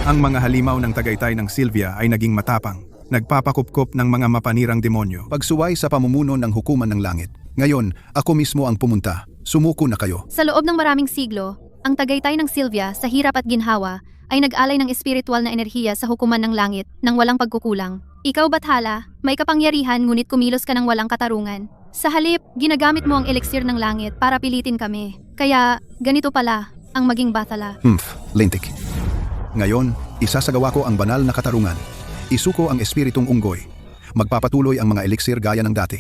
Ang mga halimaw ng Tagaytay ng Sylvia ay naging matapang, nagpapakupkop ng mga mapanirang demonyo. Pagsuway sa pamumuno ng hukuman ng langit. Ngayon, ako mismo ang pumunta. Sumuko na kayo. Sa loob ng maraming siglo, ang Tagaytay ng Sylvia sa hirap at ginhawa ay nag-alay ng espiritual na enerhiya sa hukuman ng langit nang walang pagkukulang. Ikaw, Bathala, may kapangyarihan ngunit kumilos ka ng walang katarungan. Sa halip, ginagamit mo ang eliksir ng langit para pilitin kami. Kaya, ganito pala ang maging Bathala. Lintik. Ngayon, isasagawa ko ang banal na katarungan. Isuko ang espiritong unggoy. Magpapatuloy ang mga eliksir gaya ng dati.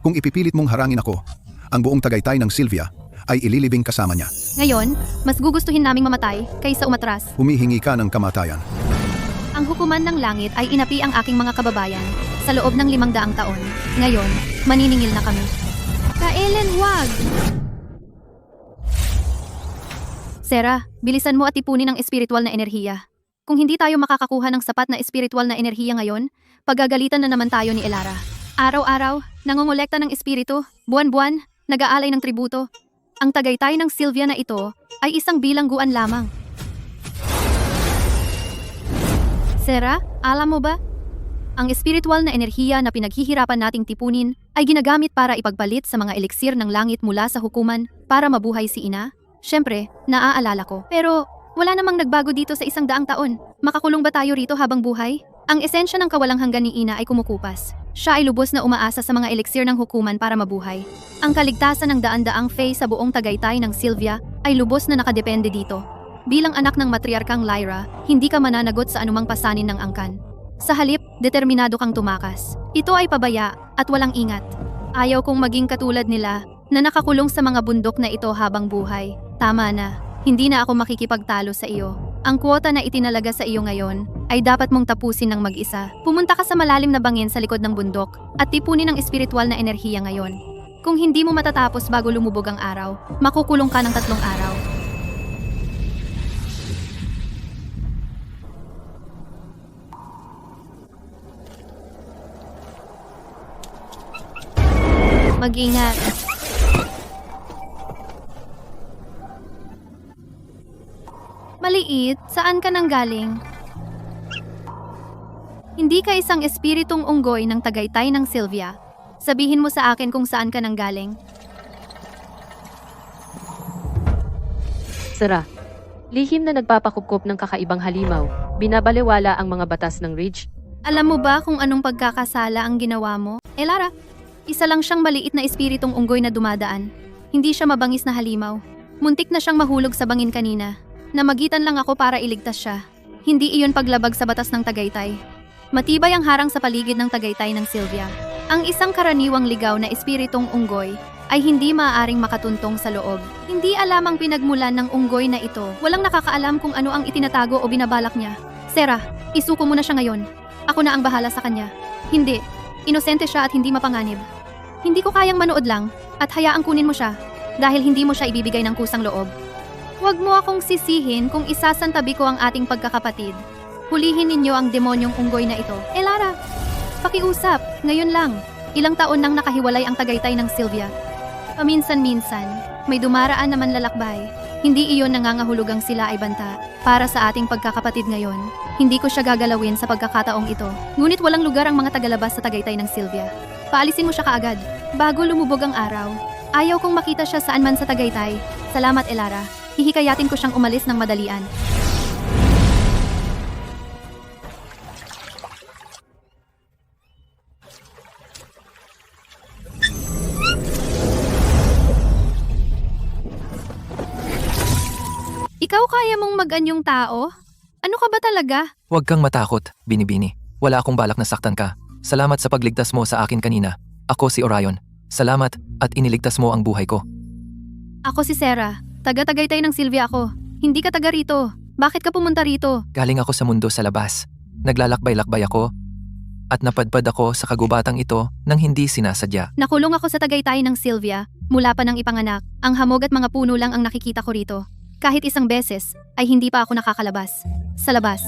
Kung ipipilit mong harangin ako, ang buong Tagaytay ng Sylvia ay ililibing kasama niya. Ngayon, mas gugustuhin naming mamatay kaysa umatras. Humihingi ka ng kamatayan. Ang hukuman ng langit ay inapi ang aking mga kababayan sa loob ng 500 taon. Ngayon, maniningil na kami. Kaelen, huwag! Sera, bilisan mo at tipunin ang espiritual na enerhiya. Kung hindi tayo makakakuha ng sapat na espiritual na enerhiya ngayon, pagagalitan na naman tayo ni Elara. Araw-araw, nangongolekta ng espiritu, buwan-buwan, nag-aalay ng tributo. Ang Tagaytay ng Sylvia na ito ay isang bilangguan lamang. Sera, alam mo ba? Ang espiritual na enerhiya na pinaghihirapan nating tipunin ay ginagamit para ipagpalit sa mga eliksir ng langit mula sa hukuman para mabuhay si Ina. Siyempre, naaalala ko. Pero, wala namang nagbago dito sa 100 taon. Makakulong ba tayo rito habang buhay? Ang esensya ng kawalang hanggan ni Ina ay kumukupas. Siya ay lubos na umaasa sa mga eliksir ng hukuman para mabuhay. Ang kaligtasan ng daan-daang Fae sa buong Tagaytay ng Sylvia ay lubos na nakadepende dito. Bilang anak ng matriarkang Lyra, hindi ka mananagot sa anumang pasanin ng angkan. Sa halip, determinado kang tumakas. Ito ay pabaya at walang ingat. Ayaw kong maging katulad nila na nakakulong sa mga bundok na ito habang buhay. Tama na, hindi na ako makikipagtalo sa iyo. Ang kwota na itinalaga sa iyo ngayon ay dapat mong tapusin ng mag-isa. Pumunta ka sa malalim na bangin sa likod ng bundok at tipunin ang espiritual na enerhiya ngayon. Kung hindi mo matatapos bago lumubog ang araw, makukulong ka ng 3 araw. Mag-ingat. Maliit, saan ka nanggaling? Hindi ka isang espiritong unggoy ng Tagaytay ng Sylvia. Sabihin mo sa akin kung saan ka nanggaling. Sera, lihim na nagpapakupkop ng kakaibang halimaw. Binabalewala ang mga batas ng Ridge. Alam mo ba kung anong pagkakasala ang ginawa mo? Lara, isa lang siyang maliit na espiritong unggoy na dumadaan. Hindi siya mabangis na halimaw. Muntik na siyang mahulog sa bangin kanina. Namagitan lang ako para iligtas siya. Hindi iyon paglabag sa batas ng Tagaytay. Matibay ang harang sa paligid ng Tagaytay ng Sylvia. Ang isang karaniwang ligaw na espiritong unggoy ay hindi maaaring makatuntong sa loob. Hindi alam ang pinagmulan ng unggoy na ito. Walang nakakaalam kung ano ang itinatago o binabalak niya. Sera, isuko mo na siya ngayon. Ako na ang bahala sa kanya. Hindi. Inosente siya at hindi mapanganib. Hindi ko kayang manood lang at hayaang kunin mo siya dahil hindi mo siya ibibigay ng kusang loob. Huwag mo akong sisihin kung isasantabi ko ang ating pagkakapatid. Hulihin ninyo ang demonyong unggoy na ito. Lara, pakiusap, ngayon lang. Ilang taon nang nakahiwalay ang Tagaytay ng Sylvia. Paminsan-minsan, may dumaraan na manlalakbay. Hindi iyon nangangahulugang sila ay banta. Para sa ating pagkakapatid ngayon, hindi ko siya gagalawin sa pagkakataong ito. Ngunit walang lugar ang mga tagalabas sa Tagaytay ng Sylvia. Paalisin mo siya kaagad, bago lumubog ang araw. Ayaw kong makita siya saan man sa Tagaytay. Salamat, Elara. Hihikayatin ko siyang umalis ng madalian. Ikaw kaya mong mag-anyong tao? Ano ka ba talaga? Huwag kang matakot, Binibini. Wala akong balak na saktan ka. Salamat sa pagligtas mo sa akin kanina. Ako si Orion. Salamat at iniligtas mo ang buhay ko. Ako si Sera. Taga-Tagaytay ng Sylvia ako. Hindi ka taga rito. Bakit ka pumunta rito? Galing ako sa mundo sa labas. Naglalakbay-lakbay ako at napadpad ako sa kagubatang ito nang hindi sinasadya. Nakulong ako sa Tagaytay ng Sylvia mula pa ng ipanganak. Ang hamog at mga puno lang ang nakikita ko rito. Kahit isang beses ay hindi pa ako nakakalabas. Sa labas.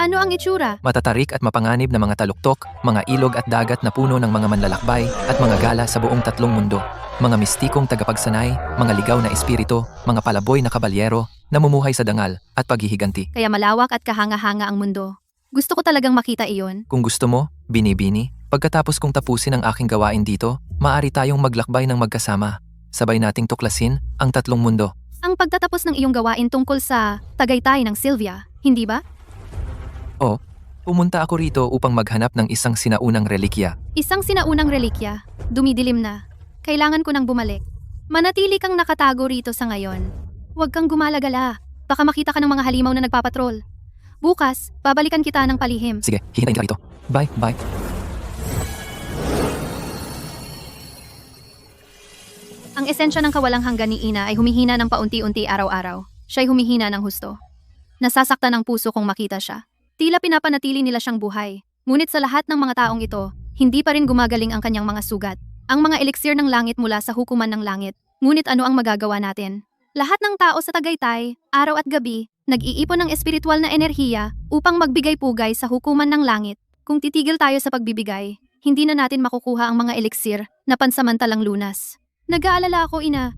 Ano ang itsura? Matatarik at mapanganib na mga taluktok, mga ilog at dagat na puno ng mga manlalakbay at mga gala sa buong 3 mundo. Mga mistikong tagapagsanay, mga ligaw na espiritu, mga palaboy na kabalyero, namumuhay sa dangal at paghihiganti. Kaya malawak at kahanga-hanga ang mundo. Gusto ko talagang makita iyon. Kung gusto mo, Binibini, pagkatapos kong tapusin ang aking gawain dito, maaari tayong maglakbay ng magkasama. Sabay nating tuklasin ang tatlong mundo. Ang pagtatapos ng iyong gawain tungkol sa Tagaytay ng Sylvia, hindi ba? O, pumunta ako rito upang maghanap ng isang sinaunang relikya. Isang sinaunang relikya. Dumidilim na. Kailangan ko nang bumalik. Manatili kang nakatago rito sa ngayon. Huwag kang gumalagala. Baka makita ka ng mga halimaw na nagpapatrol. Bukas, babalikan kita ng palihim. Sige, hihintayin kita rito. Bye, bye. Ang esensya ng kawalang hanggan ni Ina ay humihina ng paunti-unti araw-araw. Siya'y humihina ng husto. Nasasaktan ang puso kung makita siya. Tila pinapanatili nila siyang buhay. Ngunit sa lahat ng mga taong ito, hindi pa rin gumagaling ang kanyang mga sugat. Ang mga eliksir ng langit mula sa hukuman ng langit. Ngunit ano ang magagawa natin? Lahat ng tao sa Tagaytay, araw at gabi, nag-iipon ng espiritual na enerhiya upang magbigay-pugay sa hukuman ng langit. Kung titigil tayo sa pagbibigay, hindi na natin makukuha ang mga eliksir na pansamantalang lunas. Nag-aalala ako, Ina.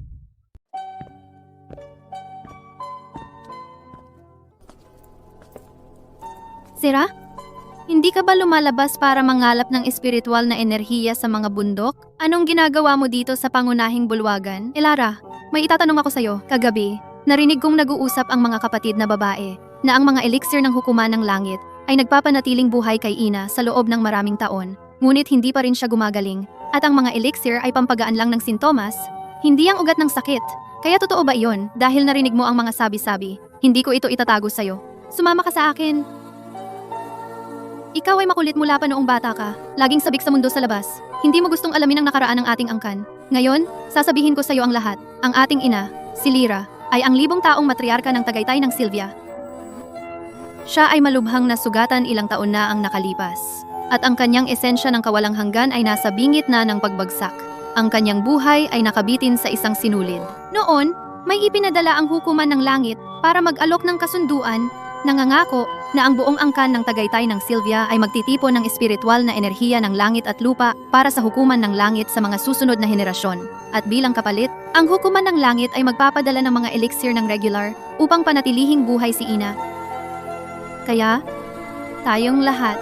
Sira? Hindi ka ba lumalabas para mangalap ng espiritual na enerhiya sa mga bundok? Anong ginagawa mo dito sa pangunahing bulwagan? Elara, may itatanong ako sa'yo. Kagabi, narinig kong nag-uusap ang mga kapatid na babae na ang mga eliksir ng hukuman ng langit ay nagpapanatiling buhay kay Ina sa loob ng maraming taon. Ngunit hindi pa rin siya gumagaling at ang mga eliksir ay pampagaan lang ng sintomas, hindi ang ugat ng sakit. Kaya totoo ba iyon dahil narinig mo ang mga sabi-sabi? Hindi ko ito itatago sa'yo. Sumama ka sa akin. Ikaw ay makulit mula pa noong bata ka. Laging sabik sa mundo sa labas. Hindi mo gustong alamin ang nakaraan ng ating angkan. Ngayon, sasabihin ko sa iyo ang lahat. Ang ating ina, si Lyra, ay ang libong taong matriarka ng Tagaytay ng Sylvia. Siya ay malubhang nasugatan ilang taon na ang nakalipas. At ang kanyang esensya ng kawalang hanggan ay nasa bingit na ng pagbagsak. Ang kanyang buhay ay nakabitin sa isang sinulid. Noon, may ipinadala ang hukuman ng langit para mag-alok ng kasunduan, nangangako na ang buong angkan ng Tagaytay ng Sylvia ay magtitipon ng espiritual na enerhiya ng langit at lupa para sa hukuman ng langit sa mga susunod na henerasyon. At bilang kapalit, ang hukuman ng langit ay magpapadala ng mga eliksir ng regular upang panatilihing buhay si Ina. Kaya, tayong lahat,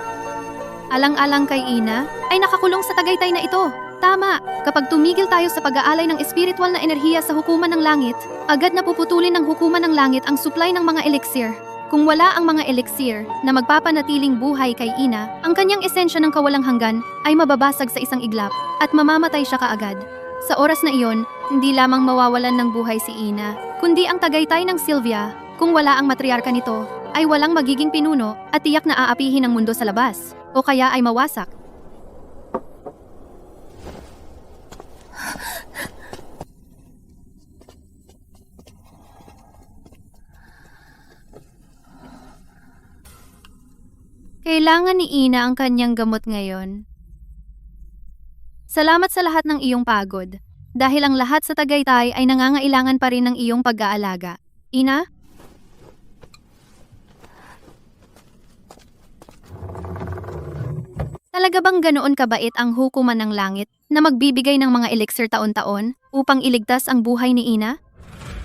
alang-alang kay Ina, ay nakakulong sa Tagaytay na ito. Tama, kapag tumigil tayo sa pag-aalay ng espiritual na enerhiya sa hukuman ng langit, agad na puputulin ng hukuman ng langit ang supply ng mga eliksir. Kung wala ang mga eliksir na magpapanatiling buhay kay Ina, ang kanyang esensya ng kawalang hanggan ay mababasag sa isang iglap at mamamatay siya kaagad. Sa oras na iyon, hindi lamang mawawalan ng buhay si Ina, kundi ang Tagaytay ng Sylvia, kung wala ang matriarka nito, ay walang magiging pinuno at tiyak na aapihin ang mundo sa labas, o kaya ay mawasak. Kailangan ni Ina ang kanyang gamot ngayon. Salamat sa lahat ng iyong pagod, dahil ang lahat sa Tagaytay ay nangangailangan pa rin ng iyong pag-aalaga. Ina? Talaga bang ganoon kabait ang hukuman ng langit na magbibigay ng mga eliksir taon-taon upang iligtas ang buhay ni Ina?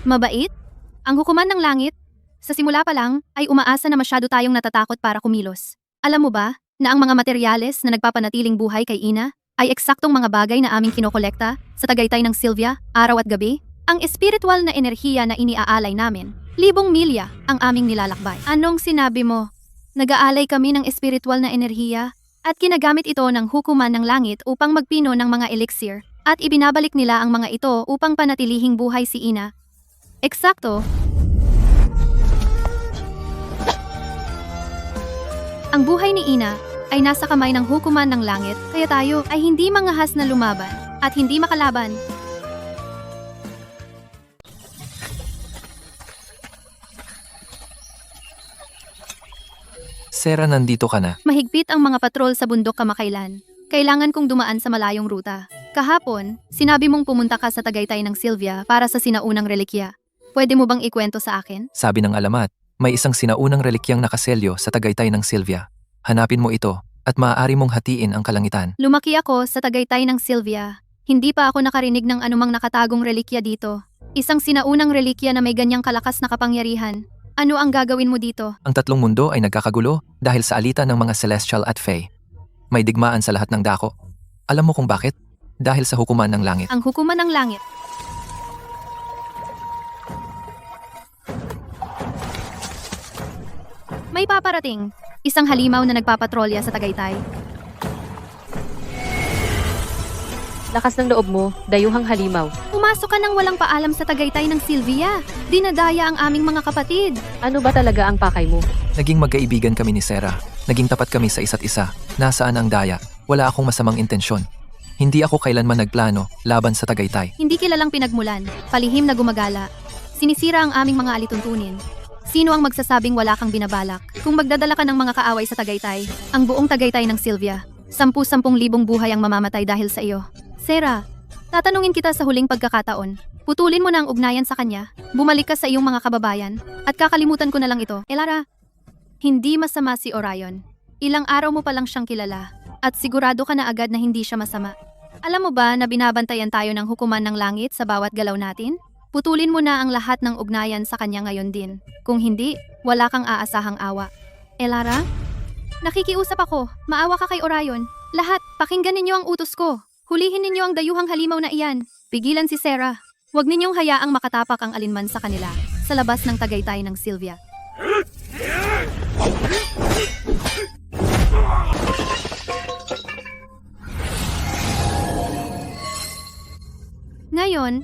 Mabait? Ang hukuman ng langit? Sa simula pa lang, ay umaasa na masyado tayong natatakot para kumilos. Alam mo ba na ang mga materyales na nagpapanatiling buhay kay Ina ay eksaktong mga bagay na aming kinokolekta sa Tagaytay ng Sylvia, araw at gabi? Ang espiritual na enerhiya na iniaalay namin, libong milya ang aming nilalakbay. Anong sinabi mo? Nag-aalay kami ng espiritual na enerhiya at ginagamit ito ng hukuman ng langit upang magpino ng mga eliksir at ibinabalik nila ang mga ito upang panatilihing buhay si Ina. Eksakto. Ang buhay ni Ina ay nasa kamay ng hukuman ng langit, kaya tayo ay hindi mangahas na lumaban at hindi makalaban. Sera, nandito ka na. Mahigpit ang mga patrol sa bundok kamakailan. Kailangan kong dumaan sa malayong ruta. Kahapon, sinabi mong pumunta ka sa Tagaytay ng Sylvia para sa sinaunang relikya. Pwede mo bang ikwento sa akin? Sabi ng alamat, may isang sinaunang relikyang nakaselyo sa Tagaytay ng Sylvia. Hanapin mo ito at maaari mong hatiin ang kalangitan. Lumaki ako sa Tagaytay ng Sylvia. Hindi pa ako nakarinig ng anumang nakatagong relikya dito. Isang sinaunang relikya na may ganyang kalakas na kapangyarihan. Ano ang gagawin mo dito? Ang tatlong mundo ay nagkakagulo dahil sa alitan ng mga celestial at fae. May digmaan sa lahat ng dako. Alam mo kung bakit? Dahil sa hukuman ng langit. Ang hukuman ng langit. May paparating. Isang halimaw na nagpapatrolya sa Tagaytay. Lakas ng loob mo, dayuhang halimaw. Pumasok ka nang walang paalam sa Tagaytay ng Sylvia. Dinadaya ang aming mga kapatid. Ano ba talaga ang pakay mo? Naging magkaibigan kami ni Sarah. Naging tapat kami sa isa't isa. Nasaan ang daya? Wala akong masamang intensyon. Hindi ako kailanman nagplano laban sa Tagaytay. Hindi kilalang pinagmulan. Palihim na gumagala. Sinisira ang aming mga alituntunin. Sino ang magsasabing wala kang binabalak? Kung magdadala ka ng mga kaaway sa Tagaytay, ang buong Tagaytay ng Sylvia, 10,000 buhay ang mamamatay dahil sa iyo. Sarah, tatanungin kita sa huling pagkakataon. Putulin mo na ang ugnayan sa kanya, bumalik ka sa iyong mga kababayan, at kakalimutan ko na lang ito. Elara, hindi masama si Orion. Ilang araw mo pa lang siyang kilala, at sigurado ka na agad na hindi siya masama. Alam mo ba na binabantayan tayo ng hukuman ng langit sa bawat galaw natin? Putulin mo na ang lahat ng ugnayan sa kanya ngayon din. Kung hindi, wala kang aasahang awa. Elara? Nakikiusap ako. Maawa ka kay Orion. Lahat, pakinggan ninyo ang utos ko. Hulihin ninyo ang dayuhang halimaw na iyan. Pigilan si Sarah. Huwag ninyong hayaang makatapak ang alinman sa kanila sa labas ng Tagaytay ng Sylvia. Ngayon,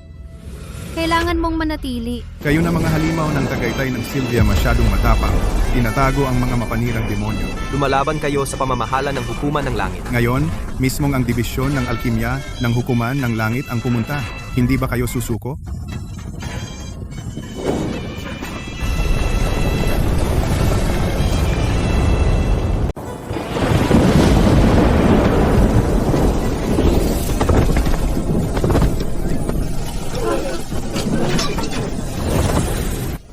kailangan mong manatili. Kayo na mga halimaw ng Tagaytay ng Sylvia masyadong matapang. Tinatago ang mga mapanirang demonyo. Lumalaban kayo sa pamamahala ng hukuman ng langit. Ngayon, mismong ang dibisyon ng alkimya ng hukuman ng langit ang pumunta. Hindi ba kayo susuko?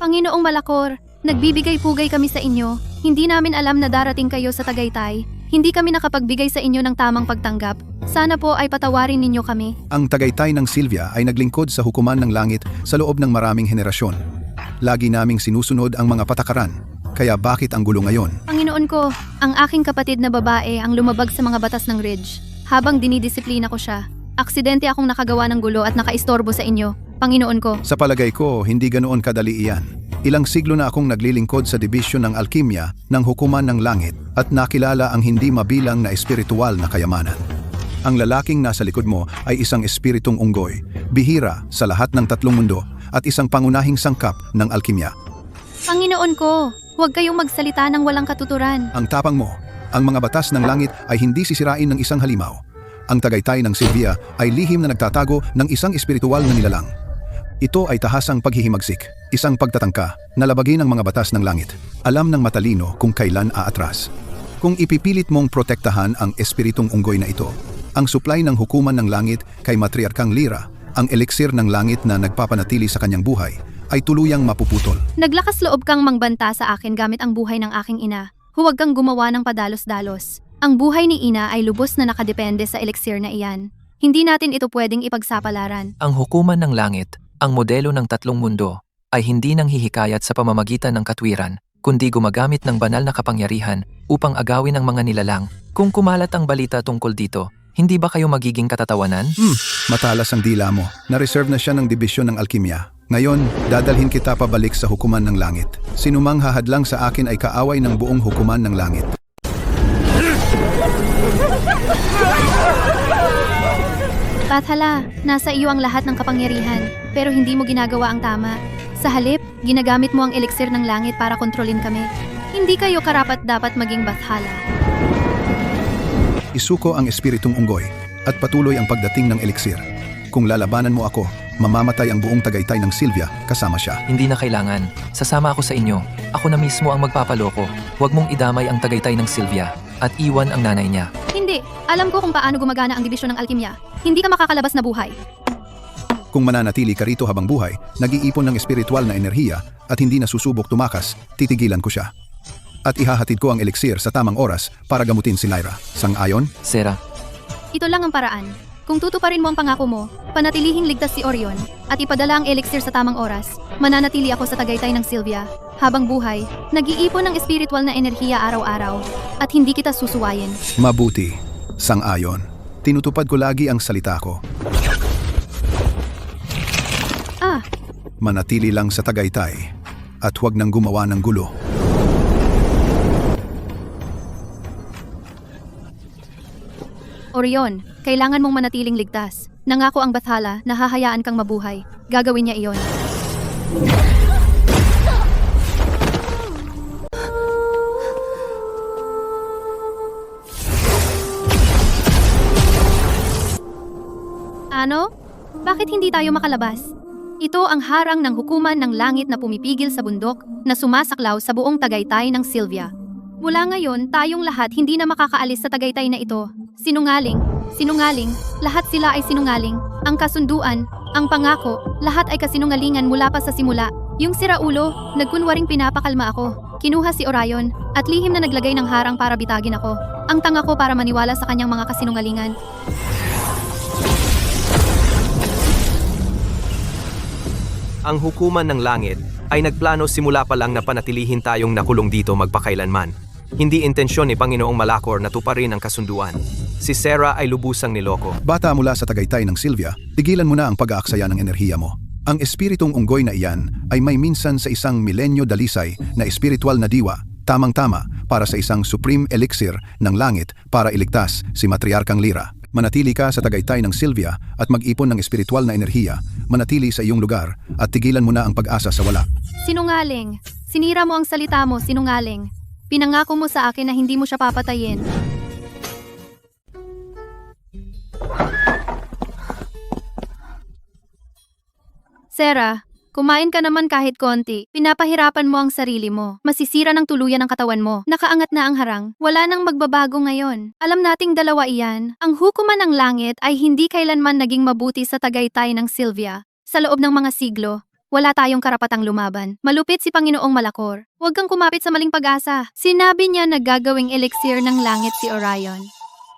Panginoong Malakor, nagbibigay-pugay kami sa inyo. Hindi namin alam na darating kayo sa Tagaytay. Hindi kami nakapagbigay sa inyo ng tamang pagtanggap. Sana po ay patawarin ninyo kami. Ang Tagaytay ng Sylvia ay naglingkod sa hukuman ng langit sa loob ng maraming henerasyon. Lagi naming sinusunod ang mga patakaran. Kaya bakit ang gulo ngayon? Panginoon ko, ang aking kapatid na babae ang lumabag sa mga batas ng Ridge. Habang dinidisiplina ko siya, aksidente akong nakagawa ng gulo at nakaistorbo sa inyo. Panginoon ko, Sa palagay ko, hindi ganoon kadali iyan. Ilang siglo na akong naglilingkod sa dibisyon ng alkimya ng hukuman ng langit at nakilala ang hindi mabilang na espiritual na kayamanan. Ang lalaking nasa likod mo ay isang espiritong unggoy, bihira sa lahat ng tatlong mundo at isang pangunahing sangkap ng alkimya. Panginoon ko, huwag kayong magsalita ng walang katuturan. Ang tapang mo, ang mga batas ng langit ay hindi sisirain ng isang halimaw. Ang Tagaytay ng Sylvia ay lihim na nagtatago ng isang espiritual na nilalang. Ito ay tahasang paghihimagsik, isang pagtatangka na labagin ang mga batas ng langit. Alam ng matalino kung kailan aatras. Kung ipipilit mong protektahan ang espiritong unggoy na ito, ang supply ng hukuman ng langit kay Matriarkang Lyra, ang eliksir ng langit na nagpapanatili sa kanyang buhay, ay tuluyang mapuputol. Naglakas loob kang mangbanta sa akin gamit ang buhay ng aking ina. Huwag kang gumawa ng padalos-dalos. Ang buhay ni ina ay lubos na nakadepende sa eliksir na iyan. Hindi natin ito pwedeng ipagsapalaran. Ang hukuman ng langit, ang modelo ng tatlong mundo, ay hindi nang hihikayat sa pamamagitan ng katwiran, kundi gumagamit ng banal na kapangyarihan upang agawin ang mga nilalang. Kung kumalat ang balita tungkol dito, hindi ba kayo magiging katatawanan? Matalas ang dila mo. Na-reserve na siya ng dibisyon ng alkimya. Ngayon, dadalhin kita pabalik sa hukuman ng langit. Sinumang hahadlang sa akin ay kaaway ng buong hukuman ng langit. Bathala, nasa iyo ang lahat ng kapangyarihan, pero hindi mo ginagawa ang tama. Sa halip, ginagamit mo ang eliksir ng langit para kontrolin kami. Hindi kayo karapat-dapat maging Bathala. Isuko ang espiritong unggoy at patuloy ang pagdating ng eliksir. Kung lalabanan mo ako, mamamatay ang buong Tagaytay ng Sylvia kasama siya. Hindi na kailangan. Sasama ako sa inyo. Ako na mismo ang magpapaloko. Huwag mong idamay ang Tagaytay ng Sylvia at iwan ang nanay niya. Hindi, alam ko kung paano gumagana ang dibisyon ng alkimya. Hindi ka makakalabas na buhay. Kung mananatili ka rito habang buhay, nag-iipon ng espiritual na enerhiya at hindi nasusubok tumakas, titigilan ko siya. At ihahatid ko ang eliksir sa tamang oras para gamutin si Lyra. Sang-ayon? Sarah, Ito lang ang paraan. Kung tutuparin mo ang pangako mo, panatilihing ligtas si Orion, at ipadala ang elixir sa tamang oras, mananatili ako sa Tagaytay ng Sylvia. Habang buhay, nag-iipon ng espiritual na enerhiya araw-araw, at hindi kita susuwayin. Mabuti. Sang-ayon. Tinutupad ko lagi ang salita ko. Ah, Manatili lang sa Tagaytay at huwag nang gumawa ng gulo. Orion, kailangan mong manatiling ligtas. Nangako ang Bathala na hahayaan kang mabuhay. Gagawin niya iyon. Ano? Bakit hindi tayo makalabas? Ito ang harang ng hukuman ng langit na pumipigil sa bundok na sumasaklaw sa buong Tagaytay ng Sylvia. Mula ngayon, tayong lahat hindi na makakaalis sa Tagaytay na ito. Sinungaling, sinungaling, lahat sila ay sinungaling. Ang kasunduan, ang pangako, lahat ay kasinungalingan mula pa sa simula. Yung siraulo, nagkunwaring pinapakalma ako. Kinuha si Orion, at lihim na naglagay ng harang para bitagin ako. Ang tanga ko para maniwala sa kanyang mga kasinungalingan. Ang hukuman ng langit ay nagplano simula pa lang na panatilihin tayong nakulong dito magpakailanman. Hindi intensyon ni Panginoong Malakor na tuparin ang kasunduan. Si Sarah ay lubusang niloko. Bata mula sa Tagaytay ng Sylvia, tigilan mo na ang pag-aaksaya ng enerhiya mo. Ang espiritong unggoy na iyan ay may minsan sa isang milenyo dalisay na espiritual na diwa, tamang-tama para sa isang supreme elixir ng langit para iligtas si Matriarkang Lyra. Manatili ka sa Tagaytay ng Sylvia at mag-ipon ng espiritual na enerhiya, manatili sa iyong lugar at tigilan mo na ang pag-asa sa wala. Sinungaling. Sinira mo ang salita mo, sinungaling. Pinangako mo sa akin na hindi mo siya papatayin. Sarah, kumain ka naman kahit konti. Pinapahirapan mo ang sarili mo. Masisira ng tuluyan ang katawan mo. Nakaangat na ang harang. Wala nang magbabago ngayon. Alam nating dalawa iyan. Ang hukuman ng langit ay hindi kailanman naging mabuti sa Tagaytay ng Sylvia. Sa loob ng mga siglo, wala tayong karapatang lumaban. Malupit si Panginoong Malakor. Huwag kang kumapit sa maling pag-asa. Sinabi niya na gagawing elixir ng langit si Orion.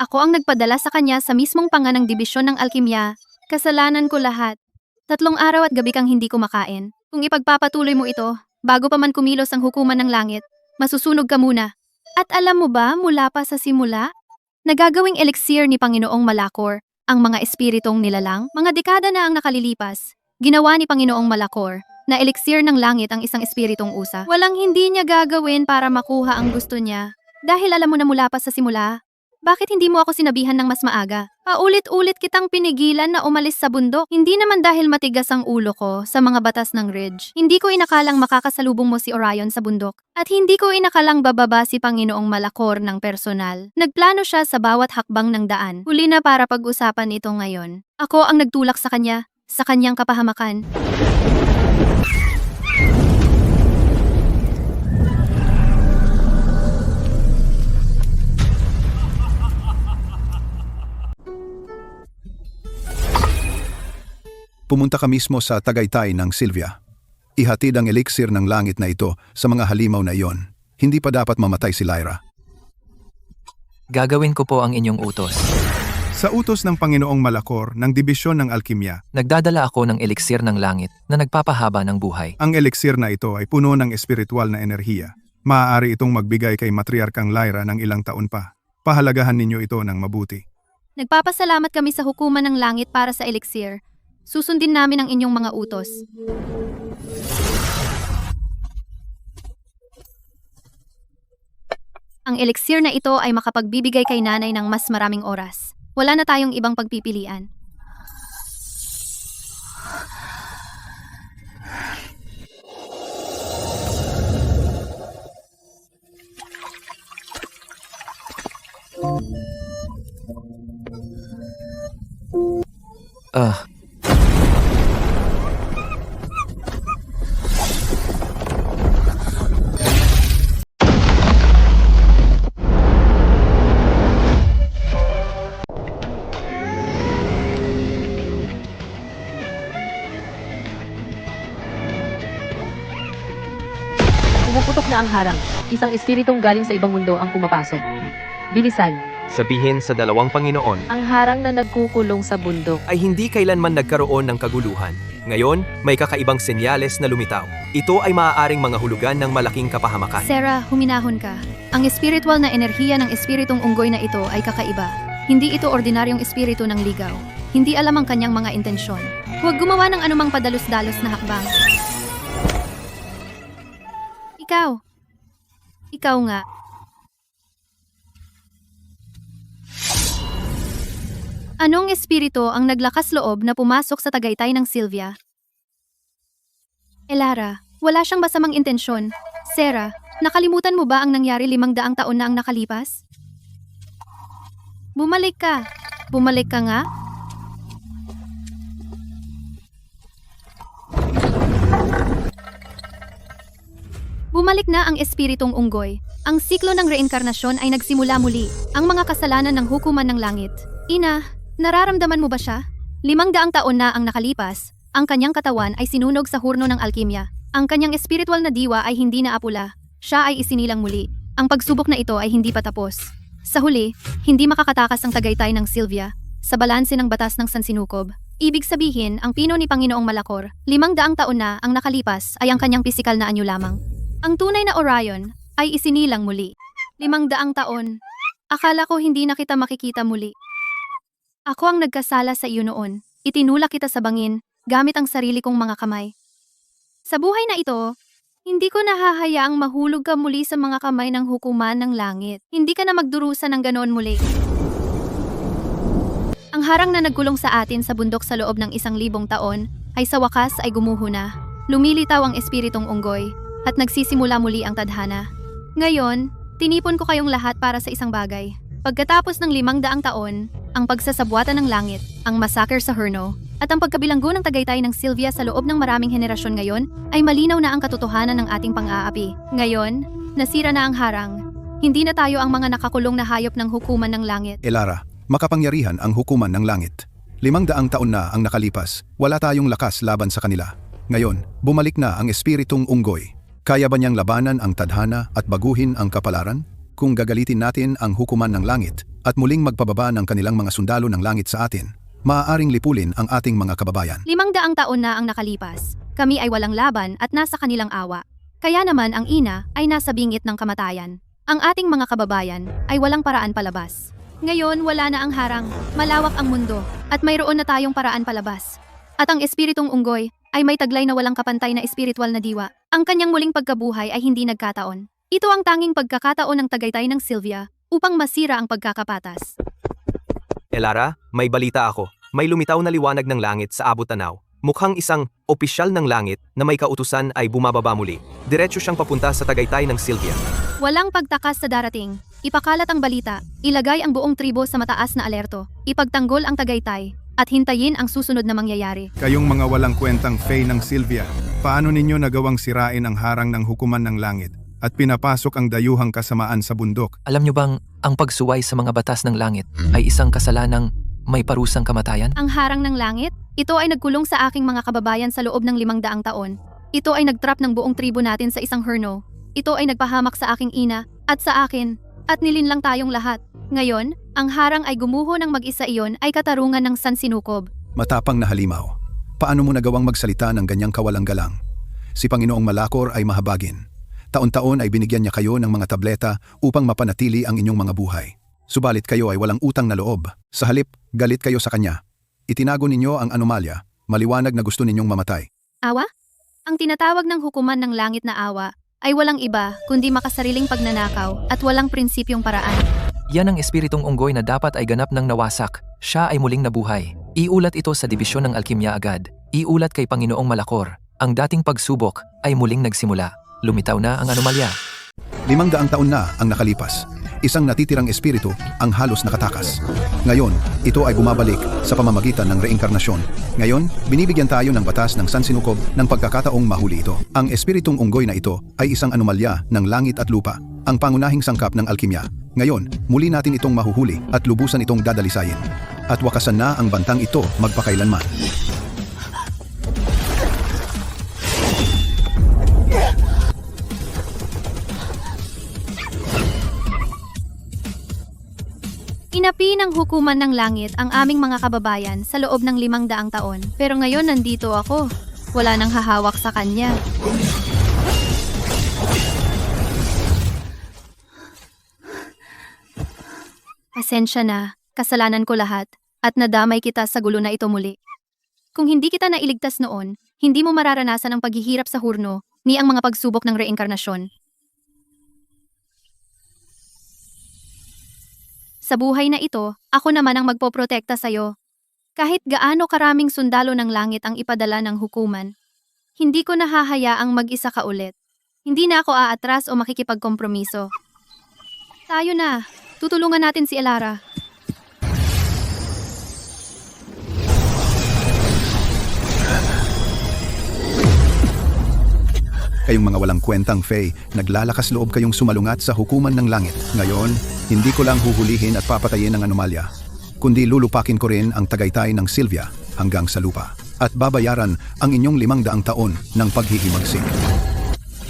Ako ang nagpadala sa kanya sa mismong panga ng dibisyon ng alkimya. Kasalanan ko lahat. 3 araw at gabi kang hindi kumakain. Kung ipagpapatuloy mo ito, bago pa man kumilos ang hukuman ng langit, masusunog ka muna. At alam mo ba, mula pa sa simula, nagagawing elixir ni Panginoong Malakor ang mga espiritong nilalang? Mga dekada na ang nakalilipas. Ginawa ni Panginoong Malakor na elixir ng langit ang isang espiritong usa. Walang hindi niya gagawin para makuha ang gusto niya. Dahil alam mo na mula pa sa simula, bakit hindi mo ako sinabihan ng mas maaga? Paulit-ulit kitang pinigilan na umalis sa bundok. Hindi naman dahil matigas ang ulo ko sa mga batas ng Ridge. Hindi ko inakalang makakasalubong mo si Orion sa bundok. At hindi ko inakalang bababa si Panginoong Malakor ng personal. Nagplano siya sa bawat hakbang ng daan. Huli na para pag-usapan ito ngayon. Ako ang nagtulak sa kanya, sa kanyang kapahamakan. Pumunta ka mismo sa Tagaytay ng Sylvia. Ihatid ang elixir ng langit na ito sa mga halimaw na iyon. Hindi pa dapat mamatay si Lyra. Gagawin ko po ang inyong utos. Sa utos ng Panginoong Malakor ng Dibisyon ng Alkimya, Nagdadala ako ng eliksir ng langit na nagpapahaba ng buhay. ang elixir na ito ay puno ng espiritual na enerhiya. Maaari itong magbigay kay Matriarkang Lyra ng ilang taon pa. Pahalagahan ninyo ito ng mabuti. Nagpapasalamat kami sa hukuman ng langit para sa elixir. Susundin namin ang inyong mga utos. Ang elixir na ito ay makapagbibigay kay nanay ng mas maraming oras. Wala na tayong ibang pagpipilian. Ah, Pumuputok na ang harang. Isang espiritong galing sa ibang mundo ang pumapasok. Bilisan, sabihin sa dalawang Panginoon, Ang harang na nagkukulong sa bundok. ay hindi kailanman nagkaroon ng kaguluhan. Ngayon, may kakaibang senyales na lumitaw. Ito ay maaaring mga hulugan ng malaking kapahamakan. Sarah, huminahon ka. Ang espiritual na enerhiya ng espiritong unggoy na ito ay kakaiba. Hindi ito ordinaryong espiritu ng ligaw. Hindi alam ang kanyang mga intensyon. Huwag gumawa ng anumang padalos-dalos na hakbang. Ikaw nga. Anong espiritu ang naglakas loob na pumasok sa tagaytay ng Sylvia? Elara, wala siyang masamang intensyon. Sarah, nakalimutan mo ba ang nangyari 500 taon na ang nakalipas? Bumalik ka. Bumalik ka nga? Bumalik na ang espiritong unggoy. Ang siklo ng reinkarnasyon ay nagsimula muli. Ang mga kasalanan ng hukuman ng langit. Ina, nararamdaman mo ba siya? 500 taon na ang nakalipas. Ang kanyang katawan ay sinunog sa hurno ng alkimya. Ang kanyang espiritual na diwa ay hindi naapula. Siya ay isinilang muli. Ang pagsubok na ito ay hindi pa tapos. Sa huli, hindi makakatakas ang tagaytay ng Sylvia sa balanse ng batas ng Sansinukob. Ibig sabihin, ang pino ni Panginoong Malakor, 500 taon na ang nakalipas ay ang kanyang pisikal na anyo lamang. Ang tunay na Orion ay isinilang muli. 500 taon. Akala ko hindi na kita makikita muli. Ako ang nagkasala sa iyo noon. Itinulak kita sa bangin gamit ang sarili kong mga kamay. Sa buhay na ito, hindi ko nahahayaang mahulog ka muli sa mga kamay ng hukuman ng langit. Hindi ka na magdurusa ng ganoon muli. Ang harang na nagkulong sa atin sa bundok sa loob ng 1,000 taon ay sa wakas ay gumuho na. Lumilitaw ang espiritong unggoy at nagsisimula muli ang tadhana. Ngayon, tinipon ko kayong lahat para sa isang bagay. Pagkatapos ng 500 taon, ang pagsasabwatan ng langit, ang massacre sa Hurno, at ang pagkabilanggo ng tagaytay ng Sylvia sa loob ng maraming henerasyon ngayon, ay malinaw na ang katotohanan ng ating pang-aapi. Ngayon, nasira na ang harang. Hindi na tayo ang mga nakakulong na hayop ng hukuman ng langit. Elara, makapangyarihan ang hukuman ng langit. 500 taon na ang nakalipas, wala tayong lakas laban sa kanila. Ngayon, bumalik na ang espiritong unggoy. Kaya ba niyang labanan ang tadhana at baguhin ang kapalaran? Kung gagalitin natin ang hukuman ng langit at muling magpababa ng kanilang mga sundalo ng langit sa atin, maaaring lipulin ang ating mga kababayan. 500 taon na ang nakalipas. Kami ay walang laban at nasa kanilang awa. Kaya naman ang ina ay nasa bingit ng kamatayan. Ang ating mga kababayan ay walang paraan palabas. Ngayon wala na ang harang, malawak ang mundo, at mayroon na tayong paraan palabas. At ang espiritong unggoy ay may taglay na walang kapantay na espiritual na diwa. Ang kanyang muling pagkabuhay ay hindi nagkataon. Ito ang tanging pagkakataon ng tagaytay ng Sylvia upang masira ang pagkakapatas. Elara, may balita ako. May lumitaw na liwanag ng langit sa abot tanaw. Mukhang isang opisyal ng langit na may kautusan ay bumababa muli. Diretso siyang papunta sa tagaytay ng Sylvia. Walang pagtakas sa darating. Ipakalat ang balita, ilagay ang buong tribo sa mataas na alerto, ipagtanggol ang tagaytay, at hintayin ang susunod na mangyayari. Kayong mga walang kwentang Fae ng Sylvia, paano ninyo nagawang sirain ang harang ng hukuman ng langit at pinapasok ang dayuhang kasamaan sa bundok? Alam niyo bang ang pagsuway sa mga batas ng langit ay isang kasalanang may parusang kamatayan? Ang harang ng langit, ito ay nagkulong sa aking mga kababayan sa loob ng 500 taon. Ito ay nagtrap ng buong tribo natin sa isang Hurno. Ito ay nagpahamak sa aking ina, at sa akin, at nilinlang tayong lahat. Ngayon, ang harang ay gumuho ng mag-isa iyon ay katarungan ng Sansinukob. Matapang na halimaw, paano mo nagawang magsalita ng ganyang kawalang galang? Si Panginoong Malakor ay mahabagin. Taon-taon ay binigyan niya kayo ng mga tableta upang mapanatili ang inyong mga buhay. Subalit kayo ay walang utang na loob. Sa halip, galit kayo sa kanya. Itinago ninyo ang anomalya, maliwanag na gusto ninyong mamatay. Awa? Ang tinatawag ng hukuman ng langit na awa ay walang iba kundi makasariling pagnanakaw at walang prinsipyong paraan. Yan ang espiritong unggoy na dapat ay ganap ng nawasak. Siya ay muling nabuhay. Iulat ito sa dibisyon ng alkimya agad. Iulat kay Panginoong Malakor. Ang dating pagsubok ay muling nagsimula. Lumitaw na ang anomalya. 500 taon na ang nakalipas. Isang natitirang espiritu ang halos nakatakas. Ngayon, ito ay bumabalik sa pamamagitan ng reinkarnasyon. Ngayon, binibigyan tayo ng batas ng Sansinukob ng pagkakataong mahuli ito. Ang espiritong unggoy na ito ay isang anomalya ng langit at lupa, ang pangunahing sangkap ng alkimya. Ngayon, muli natin itong mahuhuli at lubusan itong dadalisayin. At wakasan na ang bantang ito magpakailanman. Inapi ng hukuman ng langit ang aming mga kababayan sa loob ng 500 taon. Pero ngayon nandito ako. Wala nang hahawak sa kanya. Pasensya na, kasalanan ko lahat, at nadamay kita sa gulo na ito muli. Kung hindi kita nailigtas noon, hindi mo mararanasan ang paghihirap sa hurno ni ang mga pagsubok ng reinkarnasyon. Sa buhay na ito, ako naman ang magpoprotekta sa'yo. Kahit gaano karaming sundalo ng langit ang ipadala ng hukuman, hindi ko nahahayaang mag-isa ka ulit. Hindi na ako aatras o makikipagkompromiso. Tayo na. Tutulungan natin si Elara. Kayong mga walang kwentang Fae, naglalakas loob kayong sumalungat sa hukuman ng langit. Ngayon, hindi ko lang huhulihin at papatayin ang anomalya, kundi lulupakin ko rin ang tagaytay ng Sylvia hanggang sa lupa at babayaran ang inyong 500 taon ng paghihimagsik.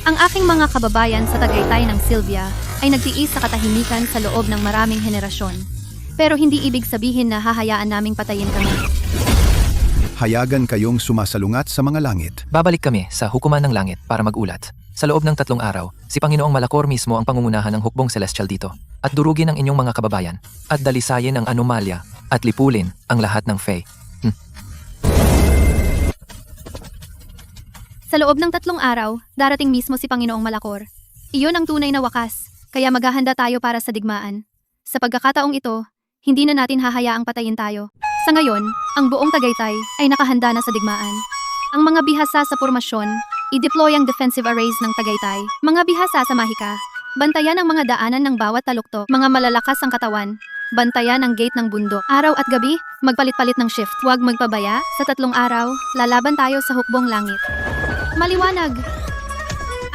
Ang aking mga kababayan sa Tagaytay ng Sylvia ay nagtiis sa katahimikan sa loob ng maraming henerasyon. Pero hindi ibig sabihin na hahayaan naming patayin kami. Hayagan kayong sumasalungat sa mga langit. Babalik kami sa hukuman ng langit para magulat. Sa loob ng 3 araw, si Panginoong Malakor mismo ang pangungunahan ng hukbong celestial dito at durugin ang inyong mga kababayan at dalisayin ang anomalya at lipulin ang lahat ng Fae. Sa loob ng 3 araw, darating mismo si Panginoong Malakor. Iyon ang tunay na wakas, kaya maghahanda tayo para sa digmaan. Sa pagkakataong ito, hindi na natin hahayaang patayin tayo. Sa ngayon, ang buong Tagaytay ay nakahanda na sa digmaan. Ang mga bihasa sa pormasyon, i-deploy ang defensive arrays ng Tagaytay. Mga bihasa sa Mahika, bantayan ang mga daanan ng bawat taluktok. Mga malalakas ang katawan, bantayan ang gate ng bundok. Araw at gabi, magpalit-palit ng shift. Huwag magpabaya, sa 3 araw, lalaban tayo sa hukbong langit. Maliwanag!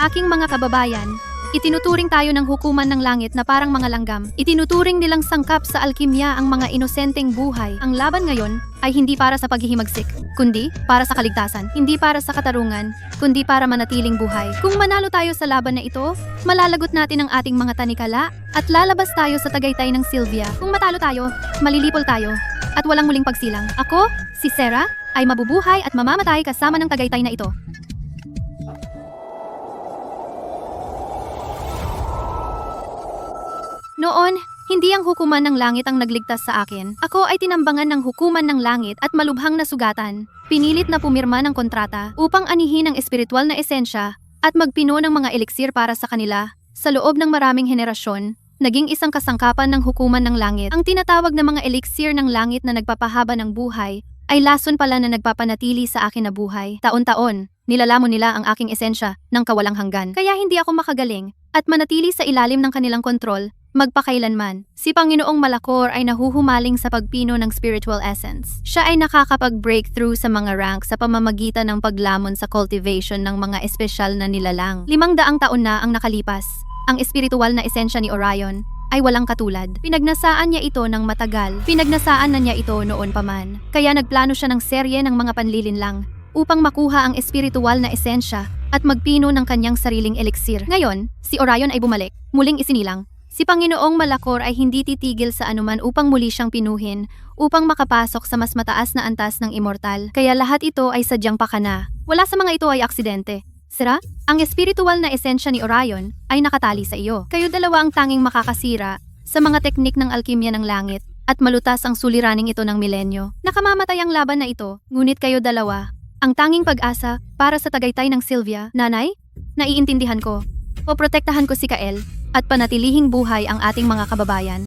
Aking mga kababayan, itinuturing tayo ng hukuman ng langit na parang mga langgam. Itinuturing nilang sangkap sa alkimya ang mga inosenteng buhay. Ang laban ngayon ay hindi para sa paghihimagsik, kundi para sa kaligtasan. Hindi para sa katarungan, kundi para manatiling buhay. Kung manalo tayo sa laban na ito, malalagot natin ang ating mga tanikala at lalabas tayo sa Tagaytay ng Sylvia. Kung matalo tayo, malilipol tayo at walang muling pagsilang. Ako, si Sarah, ay mabubuhay at mamamatay kasama ng Tagaytay na ito. Noon, hindi ang hukuman ng langit ang nagligtas sa akin. Ako ay tinambangan ng hukuman ng langit at malubhang nasugatan. Pinilit na pumirma ng kontrata upang anihin ang espiritual na esensya at magpino ng mga eliksir para sa kanila. Sa loob ng maraming henerasyon, naging isang kasangkapan ng hukuman ng langit. Ang tinatawag na mga eliksir ng langit na nagpapahaba ng buhay ay lason pala na nagpapanatili sa akin na buhay. Taon-taon, nilalamon nila ang aking esensya ng kawalang hanggan. Kaya hindi ako makagaling at manatili sa ilalim ng kanilang kontrol magpakailanman. Si Panginoong Malakor ay nahuhumaling sa pagpino ng spiritual essence. Siya ay nakakapag-breakthrough sa mga rank sa pamamagitan ng paglamon sa cultivation ng mga espesyal na nilalang. 500 taon na ang nakalipas. Ang espiritual na esensya ni Orion ay walang katulad. Pinagnasaan niya ito ng matagal. Pinagnasaan na niya ito noon pa man. Kaya nagplano siya ng serye ng mga panlilinlang upang makuha ang espiritual na esensya at magpino ng kanyang sariling eliksir. Ngayon, si Orion ay bumalik, muling isinilang. Si Panginoong Malakor ay hindi titigil sa anuman upang muli siyang pinuhin, upang makapasok sa mas mataas na antas ng immortal. Kaya lahat ito ay sadyang pakana. Wala sa mga ito ay aksidente. Sira, ang espiritual na esensya ni Orion ay nakatali sa iyo. Kayo dalawa ang tanging makakasira sa mga teknik ng alkimya ng langit at malutas ang suliraning ito ng milenyo. Nakamamatay ang laban na ito, ngunit kayo dalawa, ang tanging pag-asa para sa Tagaytay ng Sylvia. Nanay, naiintindihan ko. Poprotektahan ko si Kael at panatilihing buhay ang ating mga kababayan.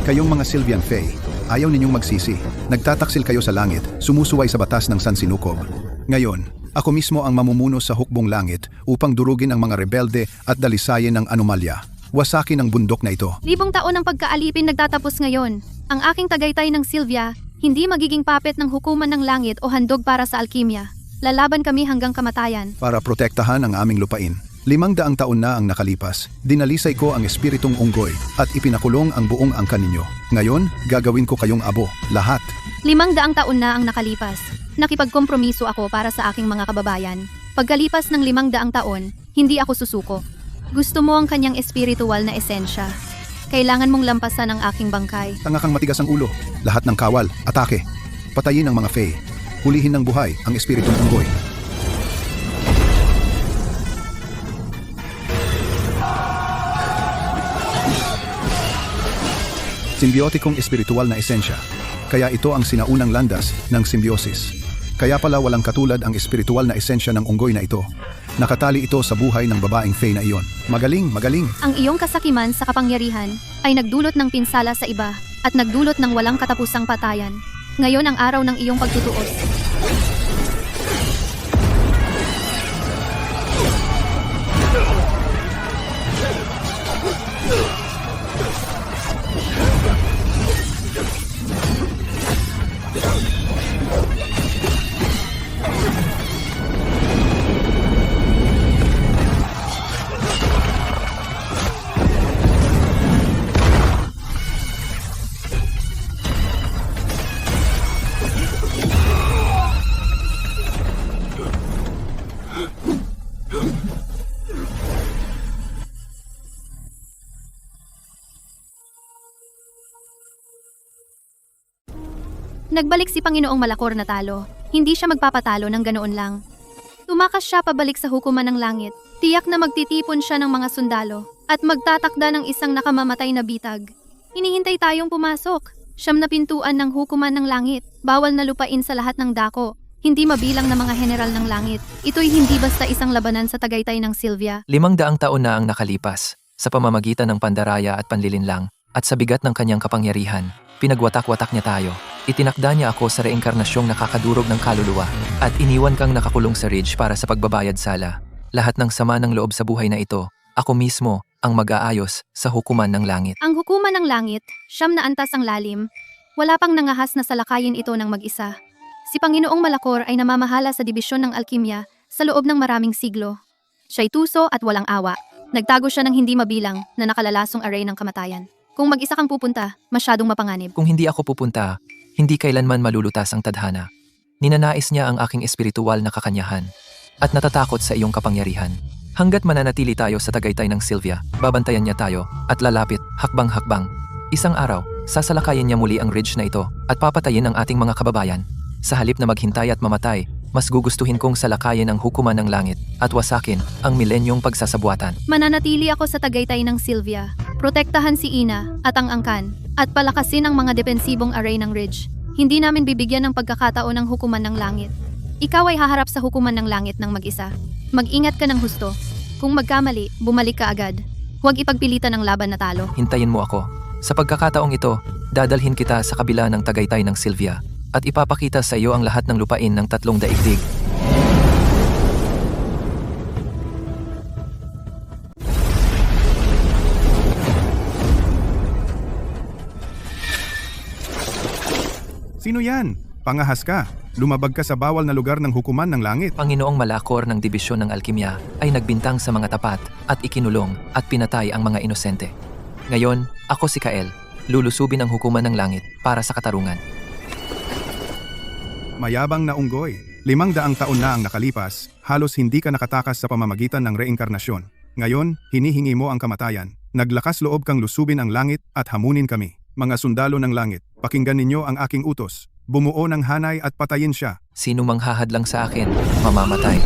Kayong mga Sylvian Fae, ayaw ninyong magsisi. Nagtataksil kayo sa langit, sumusuway sa batas ng San Sinukob. Ngayon, ako mismo ang mamumuno sa hukbong langit upang durugin ang mga rebelde at dalisayin ang anomalya. Wasakin ang bundok na ito. 1000 taon ng pagkaalipin nagtatapos ngayon. Ang aking Tagaytay ng Sylvia, hindi magiging puppet ng hukuman ng langit o handog para sa alkimya. Lalaban kami hanggang kamatayan. Para protektahan ang aming lupain. 500 taon na ang nakalipas, dinalisay ko ang espiritong unggoy at ipinakulong ang buong angkan ninyo. Ngayon, gagawin ko kayong abo, lahat. 500 taon na ang nakalipas. Nakipagkompromiso ako para sa aking mga kababayan. Pagkalipas ng 500 taon, Hindi ako susuko. Gusto mo ang kanyang espiritual na esensya. Kailangan mong lampasan ang aking bangkay. Tanga kang matigas ang ulo. Lahat ng kawal, atake. Patayin ang mga Fae. Hulihin ng buhay ang espiritong unggoy. Simbiotikong espiritual na esensya. Kaya ito ang sinaunang landas ng symbiosis. Kaya pala walang katulad ang espiritual na esensya ng unggoy na ito. Nakatali ito sa buhay ng babaeng Fae na iyon. Magaling, magaling. Ang iyong kasakiman sa kapangyarihan ay nagdulot ng pinsala sa iba at nagdulot ng walang katapusang patayan. Ngayon ang araw ng iyong pagtutuos. Nagbalik si Panginoong Malakor na talo. Hindi siya magpapatalo ng ganoon lang. Tumakas siya pabalik sa hukuman ng langit. Tiyak na magtitipon siya ng mga sundalo at magtatakda ng isang nakamamatay na bitag. Hinihintay tayong pumasok. Siyam na pintuan ng hukuman ng langit. Bawal na lupain sa lahat ng dako. Hindi mabilang na mga general ng langit. Ito'y hindi basta isang labanan sa Tagaytay ng Sylvia. 500 taon na ang nakalipas sa pamamagitan ng pandaraya at panlilinlang at sa bigat ng kanyang kapangyarihan. Pinagwatak-watak niya tayo. Itinakda niya ako sa reinkarnasyong nakakadurog ng kaluluwa at iniwan kang nakakulong sa ridge para sa pagbabayad sala. Lahat ng sama ng loob sa buhay na ito, ako mismo ang mag-aayos sa hukuman ng langit. Ang hukuman ng langit, siyam na antas ang lalim. Wala pang nangahas na salakayin ito ng mag-isa. Si Panginoong Malakor ay namamahala sa dibisyon ng alkimya sa loob ng maraming siglo. Siya'y tuso at walang awa. Nagtago siya ng hindi mabilang na nakalalasong array ng kamatayan. Kung mag-isa kang pupunta, masyadong mapanganib. Kung hindi ako pupunta, hindi kailanman malulutas ang tadhana. Ninanais niya ang aking espiritual na kakanyahan at natatakot sa iyong kapangyarihan. Hanggat mananatili tayo sa Tagaytay ng Sylvia, babantayan niya tayo at lalapit, hakbang-hakbang. Isang araw, sasalakayin niya muli ang ridge na ito at papatayin ang ating mga kababayan. Sa halip na maghintay at mamatay, mas gugustuhin kong salakayin ang hukuman ng langit at wasakin ang milenyong pagsasabuatan. Mananatili ako sa Tagaytay ng Sylvia. Protektahan si Ina at ang angkan at palakasin ang mga depensibong array ng ridge. Hindi namin bibigyan ng pagkakataon ng hukuman ng langit. Ikaw ay haharap sa hukuman ng langit ng mag-isa. Mag-ingat ka ng husto. Kung magkamali, bumalik ka agad. Huwag ipagpilitan ang laban na talo. Hintayin mo ako. Sa pagkakataong ito, dadalhin kita sa kabila ng Tagaytay ng Sylvia at ipapakita sa iyo ang lahat ng lupain ng 3 daigdig. Sino yan? Pangahas ka. Lumabag ka sa bawal na lugar ng hukuman ng langit. Panginoong Malakor ng Dibisyon ng Alkimya ay nagbintang sa mga tapat at ikinulong at pinatay ang mga inosente. Ngayon, ako si Kael, lulusubin ang hukuman ng langit para sa katarungan. Mayabang na unggoy. 500 taon na ang nakalipas, halos hindi ka nakatakas sa pamamagitan ng reinkarnasyon. Ngayon, hinihingi mo ang kamatayan. Naglakas loob kang lusubin ang langit at hamunin kami. Mga sundalo ng langit, pakinggan ninyo ang aking utos. Bumuo ng hanay at patayin siya. Sino mang hahadlang sa akin, mamamatay.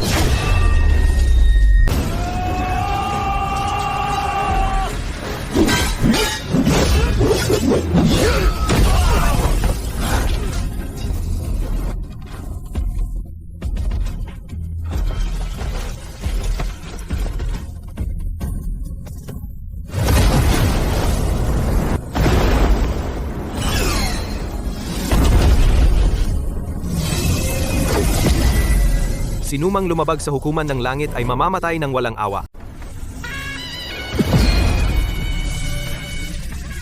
Sinumang lumabag sa hukuman ng langit ay mamamatay ng walang awa.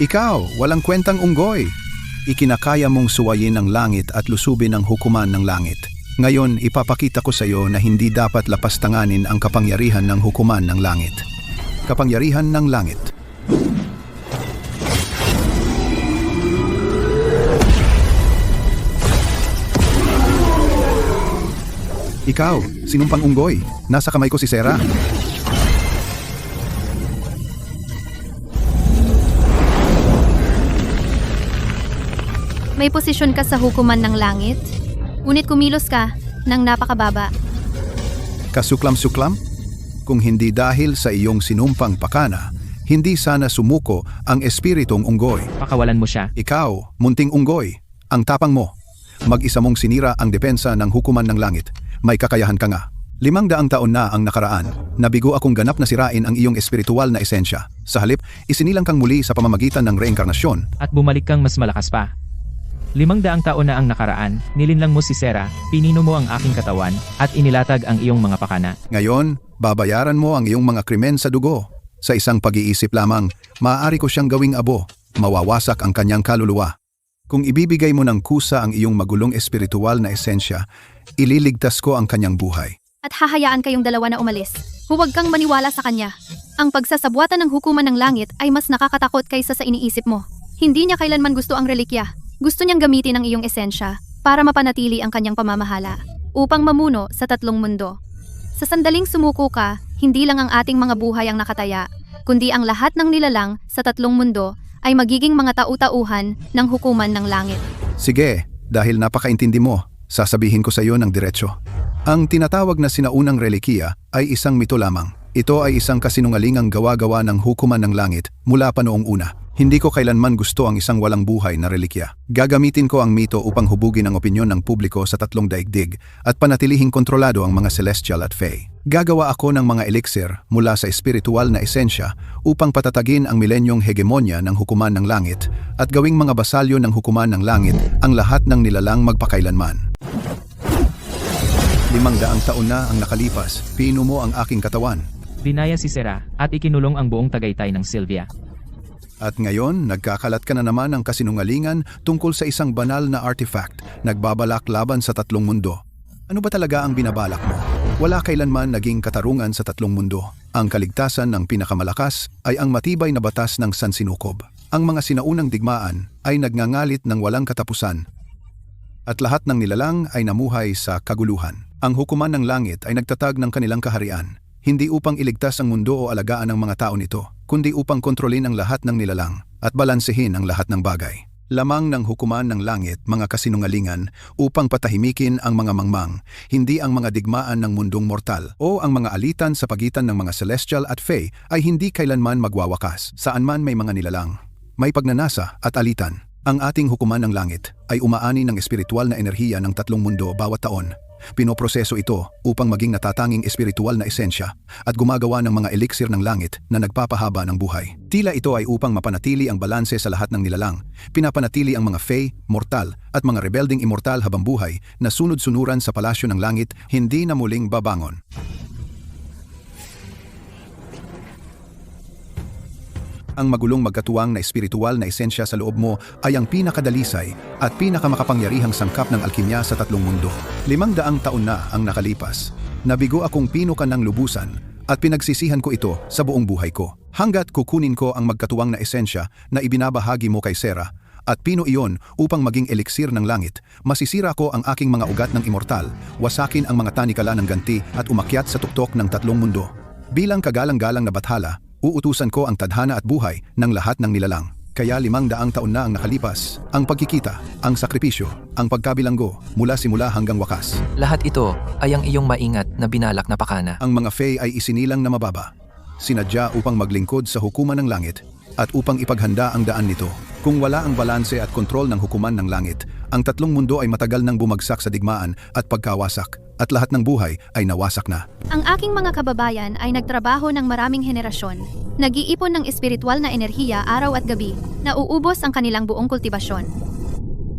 Ikaw, walang kwentang unggoy. Ikinakaya mong suwayin ang langit at lusubin ang hukuman ng langit. Ngayon, ipapakita ko sa iyo na hindi dapat lapastanganin ang kapangyarihan ng hukuman ng langit. Kapangyarihan ng langit. Ikaw, sinumpang unggoy. Nasa kamay ko si Sera. May posisyon ka sa hukuman ng langit, ngunit kumilos ka ng napakababa. Kasuklam-suklam? Kung hindi dahil sa iyong sinumpang pakana, hindi sana sumuko ang espiritong unggoy. Pakawalan mo siya. Ikaw, munting unggoy, ang tapang mo. Mag-isa mong sinira ang depensa ng hukuman ng langit. May kakayahan ka nga. 500 taon na ang nakaraan, nabigo akong ganap na sirain ang iyong espiritual na esensya. Sa halip, isinilang kang muli sa pamamagitan ng reinkarnasyon. At bumalik kang mas malakas pa. 500 taon na ang nakaraan, nilinlang mo si Sera, pinino mo ang aking katawan, at inilatag ang iyong mga pakana. Ngayon, babayaran mo ang iyong mga krimen sa dugo. Sa isang pag-iisip lamang, maaari ko siyang gawing abo, mawawasak ang kanyang kaluluwa. Kung ibibigay mo ng kusa ang iyong magulong espiritual na esensya, ililigtas ko ang kanyang buhay. At hahayaan kayong dalawa na umalis. Huwag kang maniwala sa kanya. Ang pagsasabwatan ng hukuman ng langit ay mas nakakatakot kaysa sa iniisip mo. Hindi niya kailanman gusto ang relikya. Gusto niyang gamitin ang iyong esensya para mapanatili ang kanyang pamamahala upang mamuno sa 3 mundo. Sa sandaling sumuko ka, hindi lang ang ating mga buhay ang nakataya, kundi ang lahat ng nilalang sa 3 mundo ay magiging mga tau-tauhan ng hukuman ng langit. Sige, dahil napakaintindi mo, sasabihin ko sa iyo ng diretsyo. Ang tinatawag na sinaunang relikiya ay isang mito lamang. Ito ay isang kasinungalingang gawa-gawa ng hukuman ng langit mula pa noong una. Hindi ko kailanman gusto ang isang walang buhay na relikya. Gagamitin ko ang mito upang hubugin ang opinyon ng publiko sa 3 daigdig at panatilihing kontrolado ang mga celestial at fae. Gagawa ako ng mga elixir mula sa espiritual na esensya upang patatagin ang milenyong hegemonya ng hukuman ng langit at gawing mga basalyo ng hukuman ng langit ang lahat ng nilalang magpakailanman. 500 taon na ang nakalipas, pino mo ang aking katawan. Dinaya si Sera, at ikinulong ang buong Tagaytay ng Sylvia. At ngayon, nagkakalat ka na naman ng kasinungalingan tungkol sa isang banal na artifact, nagbabalak laban sa 3 mundo. Ano ba talaga ang binabalak mo? Wala kailanman naging katarungan sa 3 mundo. Ang kaligtasan ng pinakamalakas ay ang matibay na batas ng sansinukob. Ang mga sinaunang digmaan ay nagngangalit ng walang katapusan. At lahat ng nilalang ay namuhay sa kaguluhan. Ang hukuman ng langit ay nagtatag ng kanilang kaharian, hindi upang iligtas ang mundo o alagaan ang mga tao nito, kundi upang kontrolin ang lahat ng nilalang at balansehin ang lahat ng bagay. Lamang ng hukuman ng langit, mga kasinungalingan, upang patahimikin ang mga mangmang, hindi ang mga digmaan ng mundong mortal o ang mga alitan sa pagitan ng mga celestial at fae ay hindi kailanman magwawakas. Saan man may mga nilalang, may pagnanasa at alitan. Ang ating hukuman ng langit ay umaani ng espiritual na enerhiya ng 3 mundo bawat taon. Pinoproseso ito upang maging natatanging espiritual na esensya at gumagawa ng mga elixir ng langit na nagpapahaba ng buhay. Tila ito ay upang mapanatili ang balanse sa lahat ng nilalang. Pinapanatili ang mga fae, mortal at mga rebelding immortal habang buhay na sunod-sunuran sa palasyo ng langit, hindi na muling babangon. Ang magulong magkatuwang na espiritual na esensya sa loob mo ay ang pinakadalisay at pinakamakapangyarihang sangkap ng alkimya sa 3 mundo. 500 taon na ang nakalipas. Nabigo akong pino ka ng lubusan at pinagsisihan ko ito sa buong buhay ko. Hanggat kukunin ko ang magkatuwang na esensya na ibinabahagi mo kay Sera at pino iyon upang maging elixir ng langit, masisira ko ang aking mga ugat ng immortal, wasakin ang mga tanikala ng ganti at umakyat sa tuktok ng 3 mundo. Bilang kagalang-galang na bathala, uutusan ko ang tadhana at buhay ng lahat ng nilalang. Kaya 500 taon na ang nakalipas, ang pagkikita, ang sakripisyo, ang pagkabilanggo mula simula hanggang wakas. Lahat ito ay ang iyong maingat na binalak na pakana. Ang mga fae ay isinilang na mababa. Sinadya upang maglingkod sa hukuman ng langit at upang ipaghanda ang daan nito. Kung wala ang balanse at kontrol ng hukuman ng langit, ang 3 mundo ay matagal nang bumagsak sa digmaan at pagkawasak, at lahat ng buhay ay nawasak na. Ang aking mga kababayan ay nagtrabaho ng maraming henerasyon. Nag-iipon ng espiritual na enerhiya araw at gabi, na uubos ang kanilang buong kultibasyon.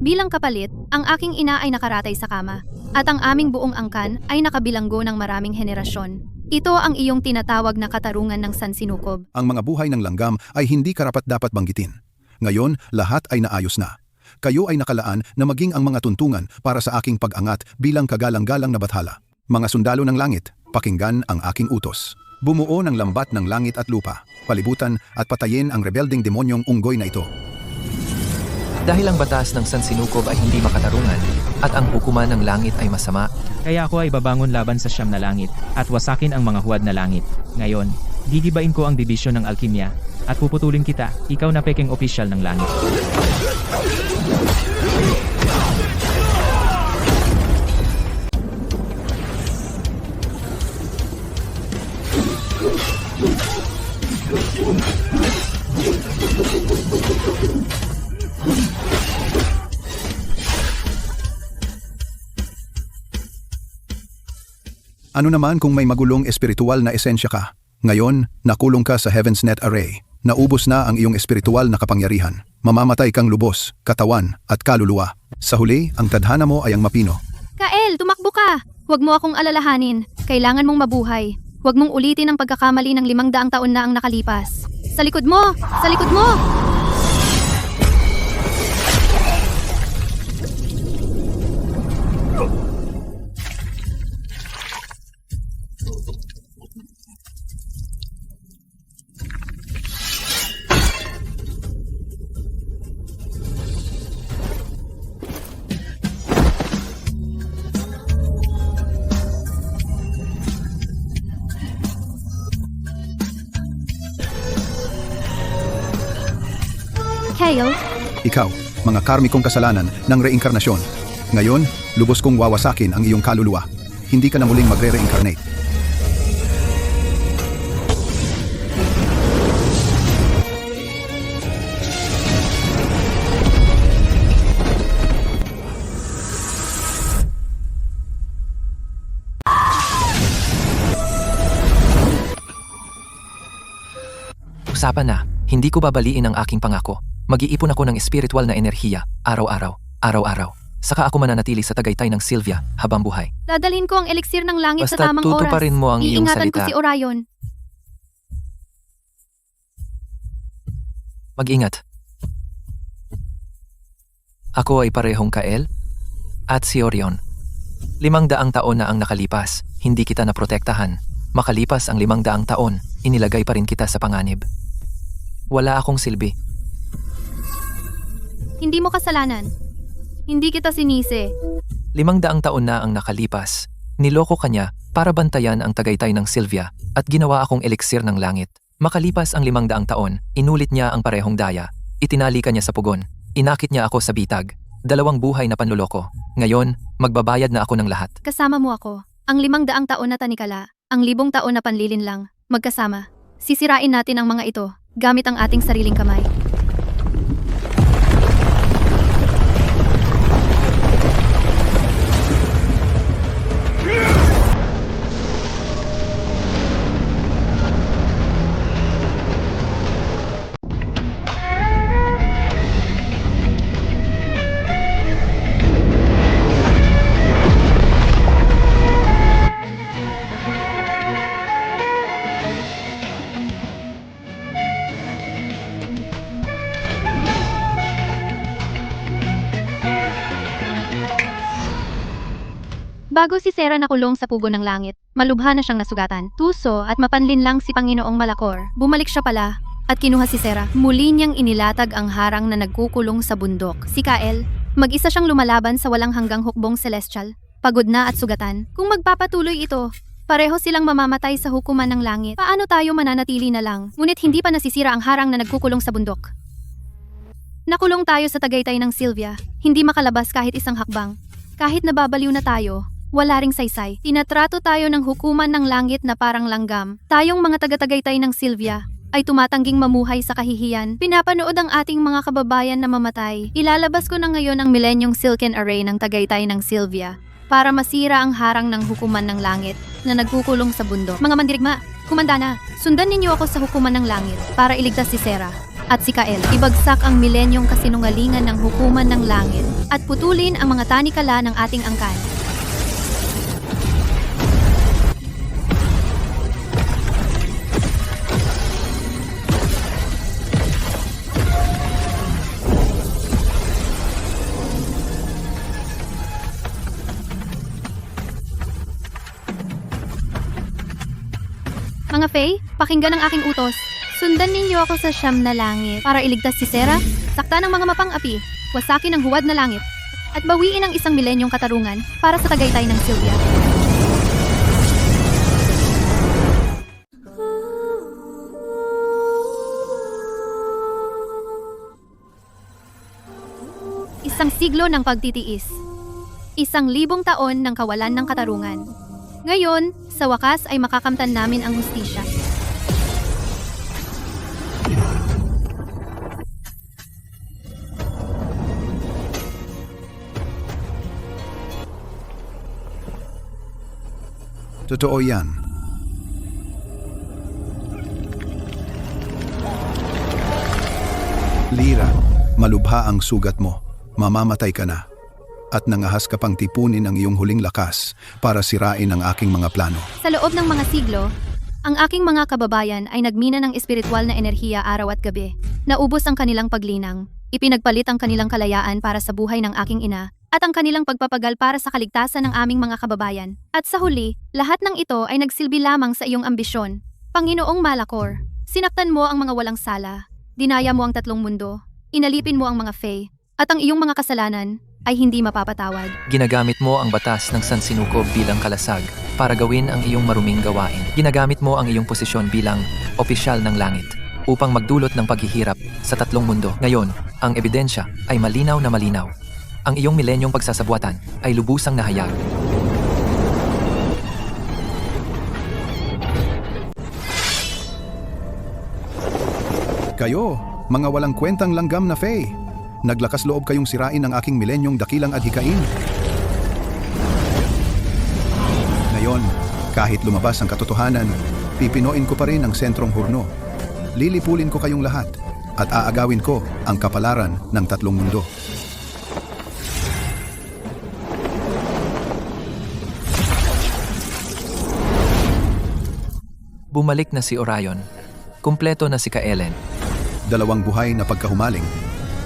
Bilang kapalit, ang aking ina ay nakaratay sa kama, at ang aming buong angkan ay nakabilanggo ng maraming henerasyon. Ito ang iyong tinatawag na katarungan ng sansinukob. Ang mga buhay ng langgam ay hindi karapat-dapat banggitin. Ngayon, lahat ay naayos na. Kayo ay nakalaan na maging ang mga tuntungan para sa aking pag-angat bilang kagalang-galang na bathala. Mga sundalo ng langit, pakinggan ang aking utos. Bumuo ng lambat ng langit at lupa, palibutan at patayin ang rebelding demonyong unggoy na ito. Dahil ang batas ng Sansinukob ay hindi makatarungan at ang hukuman ng langit ay masama, Kaya ako ay babangon laban sa siyam na langit, at wasakin ang mga huwad na langit. Ngayon, gigibain ko ang dibisyon ng alkimya, at puputulin kita, ikaw na peking opisyal ng langit. Ano naman kung may magulong espiritual na esensya ka? Ngayon, nakulong ka sa Heaven's Net Array. Naubos na ang iyong espiritual na kapangyarihan. Mamamatay kang lubos, katawan, at kaluluwa. Sa huli, ang tadhana mo ay ang mapino. Kael, tumakbo ka! Huwag mo akong alalahanin. Kailangan mong mabuhay. Huwag mong ulitin ang pagkakamali ng 500 taon na ang nakalipas. Sa likod mo! Sa likod mo! Kale, Ikaw, mga karmikong kasalanan ng reinkarnasyon. Ngayon, lubos kong wawasakin ang iyong kaluluwa. Hindi ka na muling magre-reincarnate. usapan na, hindi ko babaliin ang aking pangako. Mag-iipon ako ng espiritual na enerhiya, araw-araw. Saka ako mananatili sa Tagaytay ng Sylvia habang buhay. dadalhin ko ang elixir ng langit Basta sa tamang oras. tutuparin mo ang iyong Iingatan ko salita. si Orion. Mag-ingat. Ako ay parehong Kael at si Orion. 500 taon na ang nakalipas, hindi kita naprotektahan. Makalipas ang 500 taon, inilagay pa rin kita sa panganib. Wala akong silbi. Hindi mo kasalanan. Hindi kita sinisi. 500 taon na ang nakalipas. Niloko ka niya para bantayan ang Tagaytay ng Sylvia at ginawa akong eliksir ng langit. Makalipas ang 500 taon, inulit niya ang parehong daya. Itinali ka niya sa pugon. Inakit niya ako sa bitag. 2 buhay na panluloko. Ngayon, magbabayad na ako ng lahat. Kasama mo ako. Ang 500 taon na tanikala. Ang 1000 taon na panlilin lang. Magkasama. Sisirain natin ang mga ito gamit ang ating sariling kamay. Bago si Sarah nakulong sa pugo ng langit, malubha na siyang nasugatan. Tuso at mapanlinlang si Panginoong Malakor. Bumalik siya pala at kinuha si Sarah. Muli niyang inilatag ang harang na nagkukulong sa bundok. Si Kael, mag-isa siyang lumalaban sa walang hanggang hukbong celestial. Pagod na at sugatan. Kung magpapatuloy ito, pareho silang mamamatay sa hukuman ng langit. Paano tayo mananatili na lang? Ngunit hindi pa nasisira ang harang na nagkukulong sa bundok. Nakulong tayo sa Tagaytay ng Sylvia. Hindi makalabas kahit isang hakbang. Kahit nababaliw na tayo, wala ring saysay. Tinatrato tayo ng hukuman ng langit na parang langgam. Tayong mga taga-Tagaytay ng Sylvia ay tumatangging mamuhay sa kahihiyan. Pinapanood ang ating mga kababayan na mamatay. Ilalabas ko na ngayon ang milenyong silken array ng Tagaytay ng Sylvia para masira ang harang ng hukuman ng langit na nagkukulong sa bundok. Mga mandirigma, kumandana, sundan ninyo ako sa hukuman ng langit para iligtas si Sarah at si Kael. Ibagsak ang milenyong kasinungalingan ng hukuman ng langit at putulin ang mga tanikala ng ating angkan. Mga Fae, pakinggan ang aking utos. Sundan ninyo ako sa siyam na langit para iligtas si Sarah, sakta ng mga mapang-api, wasakin ang huwad na langit, at bawiin ang isang milenyong katarungan para sa tagaytay ng Sylvia. Isang siglo ng pagtitiis. 1,000 taon ng kawalan ng katarungan. Ngayon, sa wakas ay makakamtan namin ang hustisya. Totoo yan. Lira, malubha ang sugat mo. Mamamatay ka na. At nangahas ka pang tipunin ang iyong huling lakas para sirain ang aking mga plano. Sa loob ng mga siglo, ang aking mga kababayan ay nagmina ng espiritual na enerhiya araw at gabi. Naubos ang kanilang paglinang, ipinagpalit ang kanilang kalayaan para sa buhay ng aking ina, at ang kanilang pagpapagal para sa kaligtasan ng aming mga kababayan. At sa huli, lahat ng ito ay nagsilbi lamang sa iyong ambisyon. Panginoong Malakor, sinaktan mo ang mga walang sala, dinaya mo ang 3 mundo, inalipin mo ang mga Fae, at ang iyong mga kasalanan ay hindi mapapatawad. Ginagamit mo ang batas ng Sansinukob bilang kalasag para gawin ang iyong maruming gawain. Ginagamit mo ang iyong posisyon bilang opisyal ng langit upang magdulot ng paghihirap sa 3 mundo. Ngayon, ang ebidensya ay malinaw na malinaw. Ang iyong milenyong pagsasabuatan ay lubusang nahayag. Kayo, mga walang kwentang langgam na Fae. Naglakas loob kayong sirain ang aking milenyong dakilang adhikain. Ngayon, kahit lumabas ang katotohanan, pipinoin ko pa rin ang sentrong hurno. Lilipulin ko kayong lahat at aagawin ko ang kapalaran ng 3 mundo. Bumalik na si Orion. Kumpleto na si Kaelen. 2 buhay na pagkahumaling.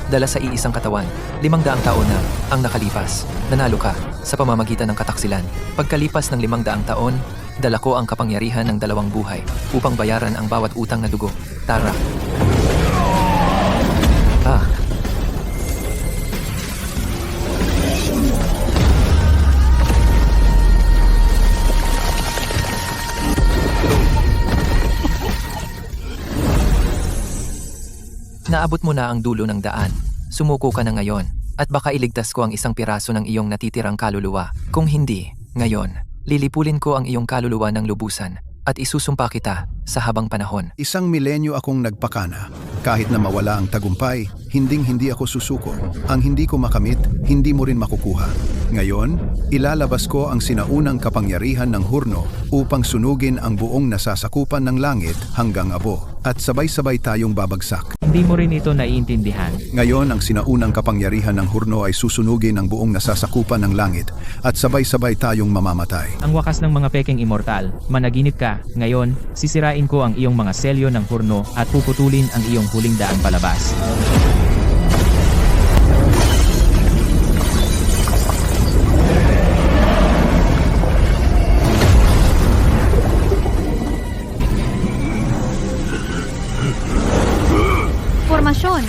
Dala sa iisang katawan, 500 taon na ang nakalipas. Nanalo ka sa pamamagitan ng kataksilan. Pagkalipas ng 500 taon, dala ko ang kapangyarihan ng 2 buhay upang bayaran ang bawat utang na dugo. Tara. Naabot mo na ang dulo ng daan. Sumuko ka na ngayon, at baka iligtas ko ang isang piraso ng iyong natitirang kaluluwa. Kung hindi, ngayon, lilipulin ko ang iyong kaluluwa ng lubusan at isusumpa kita sa habang panahon. 1 milenyo akong nagpakana. Kahit na mawala ang tagumpay, hindi ako susuko. Ang hindi ko makamit, hindi mo rin makukuha. Ngayon, ilalabas ko ang sinaunang kapangyarihan ng hurno upang sunugin ang buong nasasakupan ng langit hanggang abo. At sabay-sabay tayong babagsak. Hindi mo rin ito naiintindihan. Ngayon, ang sinaunang kapangyarihan ng hurno ay susunugin ang buong nasasakupan ng langit at sabay-sabay tayong mamamatay. Ang wakas ng mga pekeng immortal, managinip ka. Ngayon, sisirain ko ang iyong mga selyo ng hurno at puputulin ang iyong huling daan palabas. Formasyon.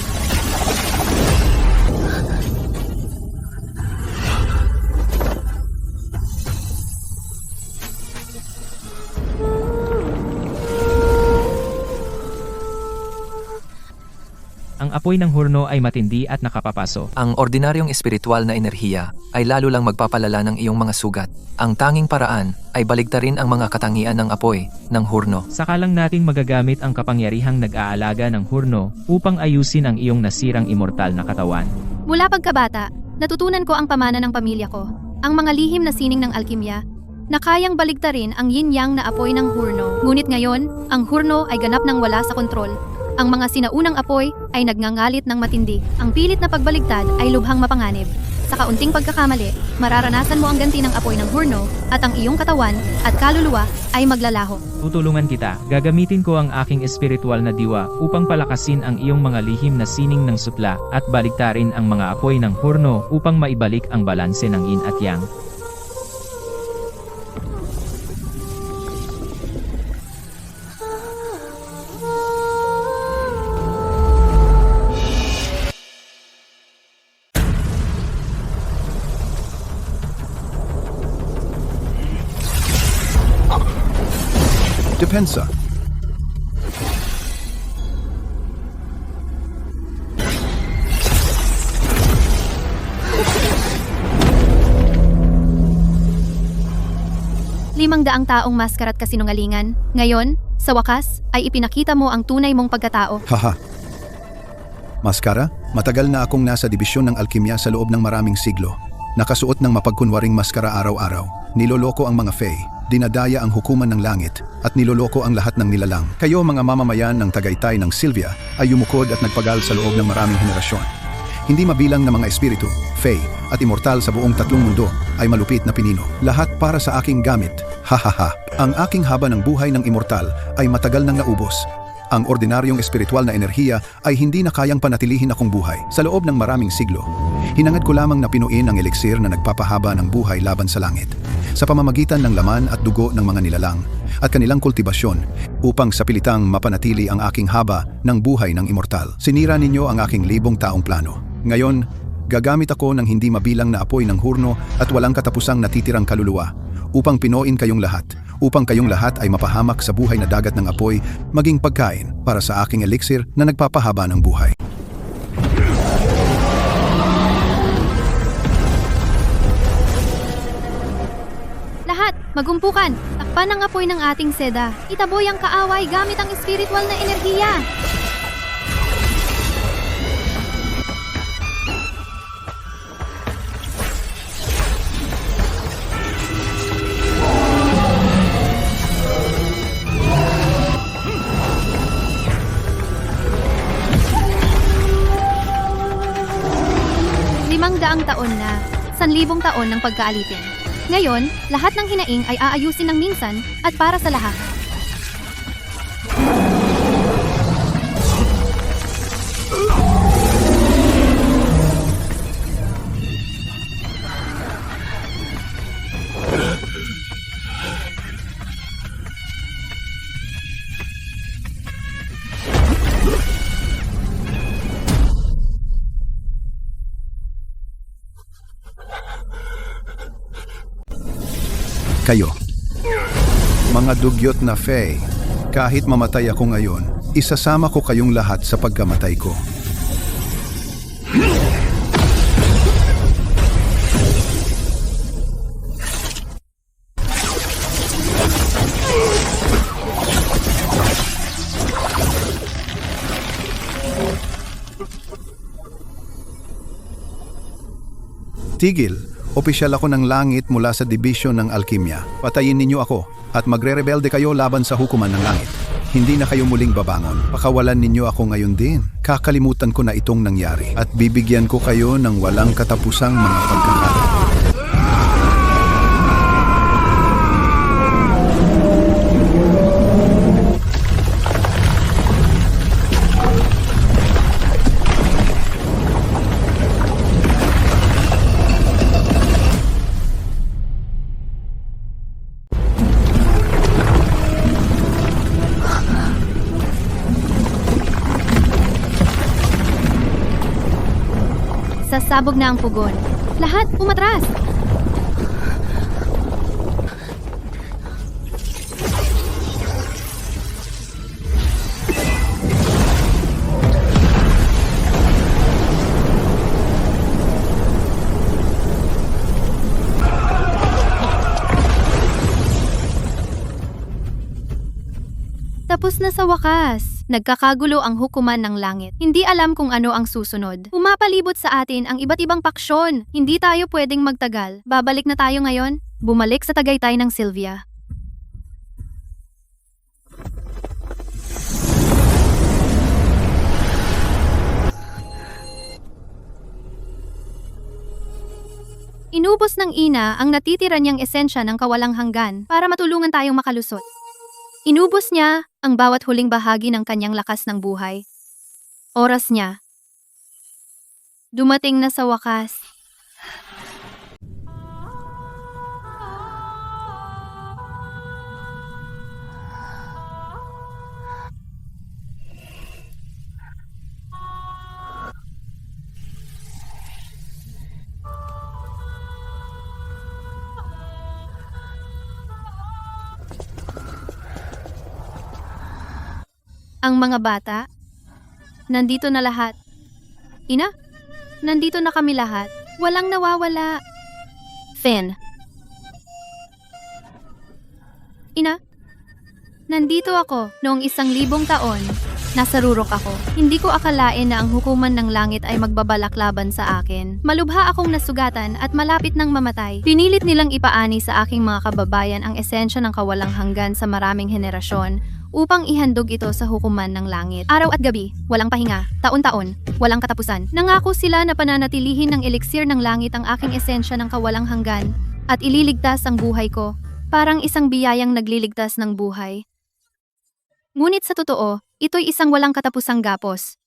Ang apoy ng hurno ay matindi at nakapapaso. Ang ordinaryong espiritual na enerhiya ay lalo lang magpapalala ng iyong mga sugat. Ang tanging paraan ay baligtarin ang mga katangian ng apoy ng hurno. Saka lang nating magagamit ang kapangyarihang nag-aalaga ng hurno upang ayusin ang iyong nasirang immortal na katawan. Mula pagkabata, natutunan ko ang pamana ng pamilya ko, ang mga lihim na sining ng alkimya, na kayang baligtarin ang yin-yang na apoy ng hurno. Ngunit ngayon, ang hurno ay ganap ng wala sa kontrol. Ang mga sinaunang apoy ay nagngangalit ng matindi. Ang pilit na pagbaligtad ay lubhang mapanganib. Sa kaunting pagkakamali, mararanasan mo ang ganti ng apoy ng hurno at ang iyong katawan at kaluluwa ay maglalaho. Tutulungan kita. Gagamitin ko ang aking espiritual na diwa upang palakasin ang iyong mga lihim na sining ng sutla at baligtarin ang mga apoy ng hurno upang maibalik ang balanse ng yin at yang. depensa. Limang-daang taong maskara at kasinungalingan. Ngayon, sa wakas, ay ipinakita mo ang tunay mong pagkatao. Haha. Maskara, matagal na akong nasa dibisyon ng alkimya sa loob ng maraming siglo. Nakasuot ng mapagkunwaring maskara araw-araw. Niloloko ang mga fae, dinadaya ang hukuman ng langit, at niloloko ang lahat ng nilalang. Kayo mga mamamayan ng Tagaytay ng Sylvia ay yumukod at nagpagal sa loob ng maraming henerasyon. Hindi mabilang na mga espiritu, fae, at immortal sa buong tatlong mundo ay malupit na pinino. Lahat para sa aking gamit. Hahaha. Ang aking haba ng buhay ng immortal ay matagal nang naubos. Ang ordinaryong espiritual na enerhiya ay hindi na kayang panatilihin akong buhay sa loob ng maraming siglo. Hinangad ko lamang na pinuin ang eliksir na nagpapahaba ng buhay laban sa langit sa pamamagitan ng laman at dugo ng mga nilalang at kanilang kultibasyon upang sa pilitang mapanatili ang aking haba ng buhay ng immortal. Sinira ninyo ang aking libong taong plano. Ngayon, gagamit ako ng hindi mabilang na apoy ng hurno at walang katapusang natitirang kaluluwa upang pinuin kayong lahat, upang kayong lahat ay mapahamak sa buhay na dagat ng apoy, maging pagkain para sa aking elixir na nagpapahaba ng buhay. Lahat, magumpukan. Takpan ang apoy ng ating seda. Itaboy ang kaaway gamit ang espiritual na enerhiya. Limang-daang taon na, 1,000 taon ng pagkaalipin. Ngayon, lahat ng hinaing ay aayusin ng minsan at para sa lahat. Kayo, mga dugyot na fae, kahit mamatay ako ngayon, isasama ko kayong lahat sa pagkamatay ko. Tigil. Opisyal ako ng langit mula sa dibisyon ng alkimya. Patayin ninyo ako at magre-rebelde kayo laban sa hukuman ng langit. Hindi na kayo muling babangon. Pakawalan ninyo ako ngayon din. Kakalimutan ko na itong nangyari at bibigyan ko kayo ng walang katapusang mga pagkakataon. Sasabog na ang pugon. Lahat, umatras! Tapos na sa wakas. Nagkakagulo ang hukuman ng langit. Hindi alam kung ano ang susunod. Pumapalibot sa atin ang iba't ibang paksyon. Hindi tayo pwedeng magtagal. Babalik na tayo ngayon. Bumalik sa Tagaytay ng Sylvia. Inubos ng ina ang natitira niyang esensya ng kawalang hanggan para matulungan tayong makalusot. Inubos niya ang bawat huling bahagi ng kanyang lakas ng buhay. Oras niya. Dumating na sa wakas. Ang mga bata? Nandito na lahat. Ina? Nandito na kami lahat. Walang nawawala. Finn. Ina? Nandito ako noong 1,000 taon. Nasa rurok ako. Hindi ko akalain na ang hukuman ng langit ay magbabalak laban sa akin. Malubha akong nasugatan at malapit nang mamatay. Pinilit nilang ipaani sa aking mga kababayan ang esensya ng kawalang hanggan sa maraming henerasyon upang ihandog ito sa hukuman ng langit. Araw at gabi, walang pahinga, taon-taon, walang katapusan. Nangako sila na pananatilihin ng eliksir ng langit ang aking esensya ng kawalang hanggan at ililigtas ang buhay ko, parang isang biyayang nagliligtas ng buhay. Ngunit sa totoo, ito'y isang walang katapusang gapos.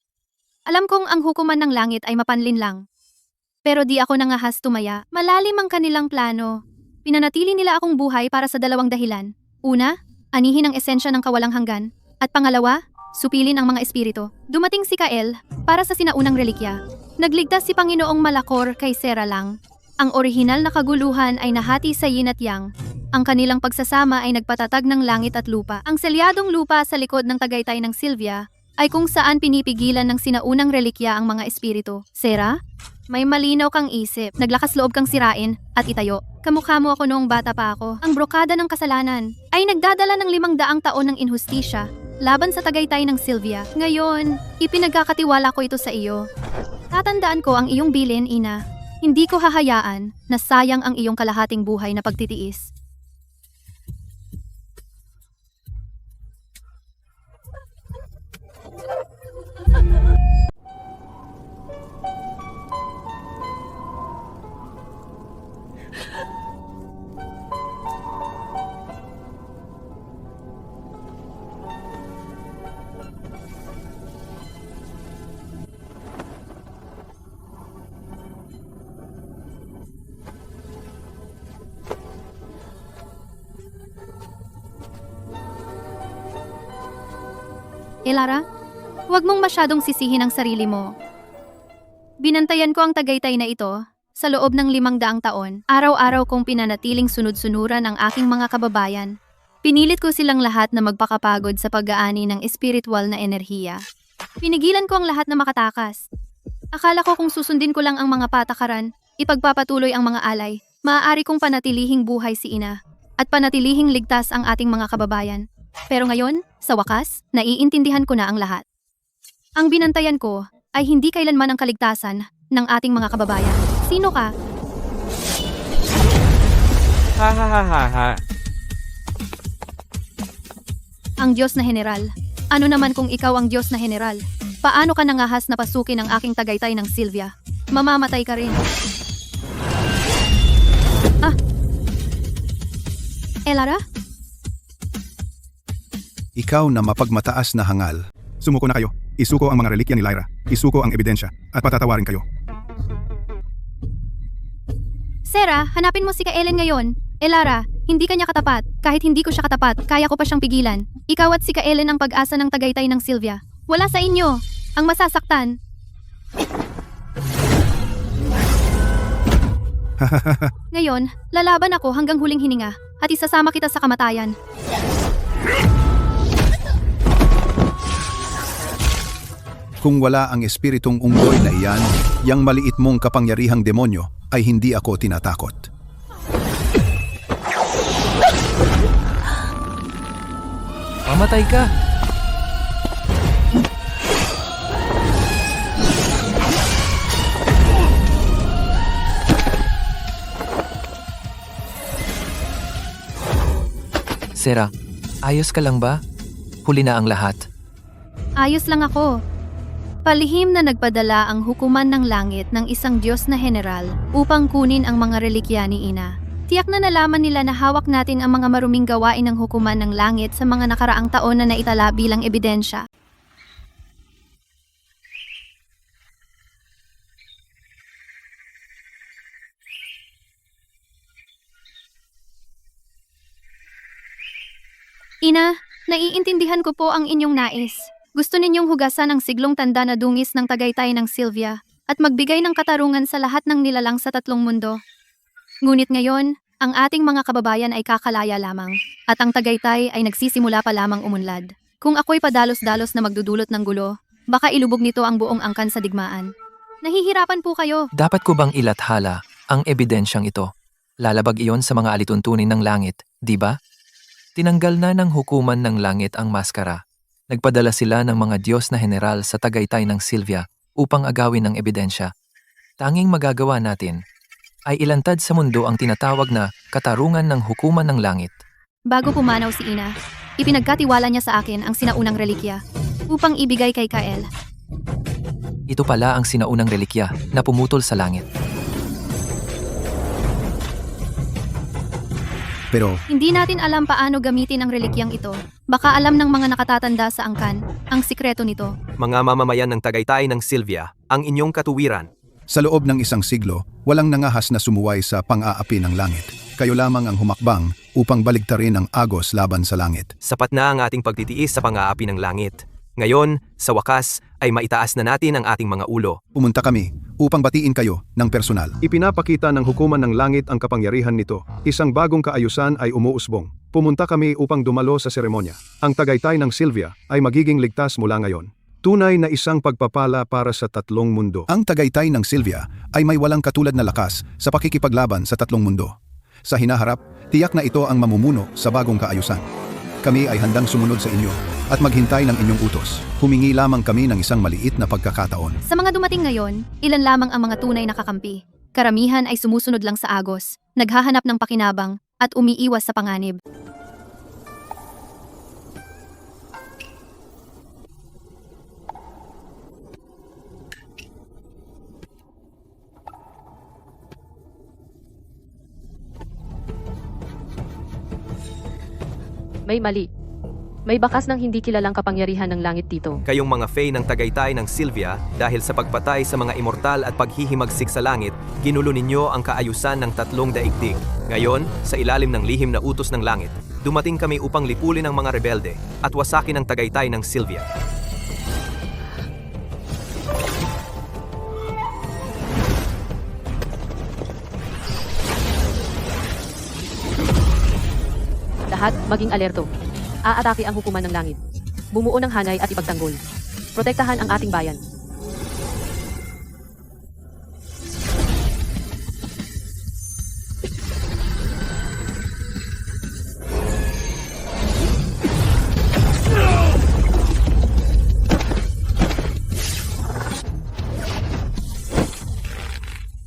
Alam kong ang hukuman ng langit ay mapanlin lang. Pero di ako nangahas tumaya. Malalim ang kanilang plano. Pinanatili nila akong buhay para sa 2 dahilan. Una, anihin ang esensya ng kawalang hanggan. At pangalawa, supilin ang mga espiritu. Dumating si Kael para sa sinaunang relikya. Nagligtas si Panginoong Malakor kay Sera lang. Ang orihinal na kaguluhan ay nahati sa yin at yang. Ang kanilang pagsasama ay nagpatatag ng langit at lupa. Ang selyadong lupa sa likod ng tagaytay ng Sylvia ay kung saan pinipigilan ng sinaunang relikya ang mga espiritu. Sera, may malinaw kang isip. Naglakas loob kang sirain at itayo. Kamukha mo ako noong bata pa ako. Ang brokada ng kasalanan ay nagdadala ng 500 taon ng inhustisya laban sa tagaytay ng Sylvia. Ngayon, ipinagkakatiwala ko ito sa iyo. Tatandaan ko ang iyong bilin, Ina. Hindi ko hahayaan na sayang ang iyong kalahating buhay na pagtitiis. Elara, huwag mong masyadong sisihin ang sarili mo. Binantayan ko ang tagaytay na ito sa loob ng 500 taon. Araw-araw kong pinanatiling sunod-sunuran ang aking mga kababayan. Pinilit ko silang lahat na magpakapagod sa pag-aani ng espiritual na enerhiya. Pinigilan ko ang lahat na makatakas. Akala ko kung susundin ko lang ang mga patakaran, ipagpapatuloy ang mga alay, maaari kong panatilihing buhay si Ina at panatilihing ligtas ang ating mga kababayan. Pero ngayon, sa wakas, naiintindihan ko na ang lahat. Ang binantayan ko ay hindi kailanman ang kaligtasan ng ating mga kababayan. Sino ka? Ha ha ha ha ha. Ang Diyos na General. Ano naman kung ikaw ang Diyos na General? Paano ka nangahas na pasukin ang aking tagaytay ng Sylvia? Mamamatay ka rin. Ah! Elara? Ikaw na mapagmataas na hangal. Sumuko na kayo. Isuko ang mga relikya ni Lyra. Isuko ang ebidensya. At patatawarin kayo. Sera, hanapin mo si Kaelen ngayon. Elara, hindi kanya katapat. Kahit hindi ko siya katapat, kaya ko pa siyang pigilan. Ikaw at si Kaelen ang pag-asa ng tagaytay ng Sylvia. Wala sa inyo ang masasaktan. Ngayon, lalaban ako hanggang huling hininga at isasama kita sa kamatayan. Kung wala ang espiritong unggoy na iyan, yang maliit mong kapangyarihang demonyo ay hindi ako tinatakot. Mamatay ka! Sera, ayos ka lang ba? Huli na ang lahat. Ayos lang ako. Palihim na nagpadala ang hukuman ng langit ng isang Diyos na General upang kunin ang mga relikya ni Ina. Tiyak na nalaman nila na hawak natin ang mga maruming gawain ng hukuman ng langit sa mga nakaraang taon na naitala bilang ebidensya. Ina, naiintindihan ko po ang inyong nais. Gusto ninyong hugasan ang siglong tanda na dungis ng tagaytay ng Sylvia at magbigay ng katarungan sa lahat ng nilalang sa 3 mundo. Ngunit ngayon, ang ating mga kababayan ay kakalaya lamang at ang tagaytay ay nagsisimula pa lamang umunlad. Kung ako'y padalos-dalos na magdudulot ng gulo, baka ilubog nito ang buong angkan sa digmaan. Nahihirapan po kayo. Dapat ko bang ilathala ang ebidensyang ito? Lalabag iyon sa mga alituntunin ng langit, di ba? Tinanggal na ng hukuman ng langit ang maskara. Nagpadala sila ng mga Diyos na general sa Tagaytay ng Silvia upang agawin ang ebidensya. Tanging magagawa natin ay ilantad sa mundo ang tinatawag na katarungan ng hukuman ng langit. Bago pumanaw si Ina, ipinagkatiwala niya sa akin ang sinaunang relikya upang ibigay kay Kael. Ito pala ang sinaunang relikya na pumutol sa langit. Pero Hindi natin alam paano gamitin ang relikyang ito. Baka alam ng mga nakatatanda sa angkan ang sikreto nito. Mga mamamayan ng Tagaytay ng Silvia, ang inyong katuwiran. sa loob ng isang siglo, walang nangahas na sumuway sa pang-aapi ng langit. Kayo lamang ang humakbang upang baligtarin ang agos laban sa langit. Sapat na ang ating pagtitiis sa pang-aapi ng langit. Ngayon, sa wakas, ay maitaas na natin ang ating mga ulo. Pumunta kami upang batiin kayo ng personal. Ipinapakita ng hukuman ng langit ang kapangyarihan nito. Isang bagong kaayusan ay umuusbong. Pumunta kami upang dumalo sa seremonya. Ang Tagaytay ng Silvia ay magiging ligtas mula ngayon. Tunay na isang pagpapala para sa tatlong mundo. Ang Tagaytay ng Silvia ay may walang katulad na lakas sa pakikipaglaban sa tatlong mundo. Sa hinaharap, tiyak na ito ang mamumuno sa bagong kaayusan. Kami ay handang sumunod sa inyo at maghintay ng inyong utos. Humingi lamang kami ng isang maliit na pagkakataon. Sa mga dumating ngayon, ilan lamang ang mga tunay na kakampi. Karamihan ay sumusunod lang sa agos, naghahanap ng pakinabang, at umiiwas sa panganib. May mali. May bakas ng hindi kilalang kapangyarihan ng langit dito. Kayong mga Fae ng Tagaytay ng Silvia, dahil sa pagpatay sa mga immortal at paghihimagsik sa langit, ginulo ninyo ang kaayusan ng tatlong daigdig. Ngayon, sa ilalim ng lihim na utos ng langit, dumating kami upang lipulin ang mga rebelde at wasakin ang Tagaytay ng Silvia. Lahat, maging alerto. Aatake ang hukuman ng langit. Bumuo ng hanay at ipagtanggol. Protektahan ang ating bayan.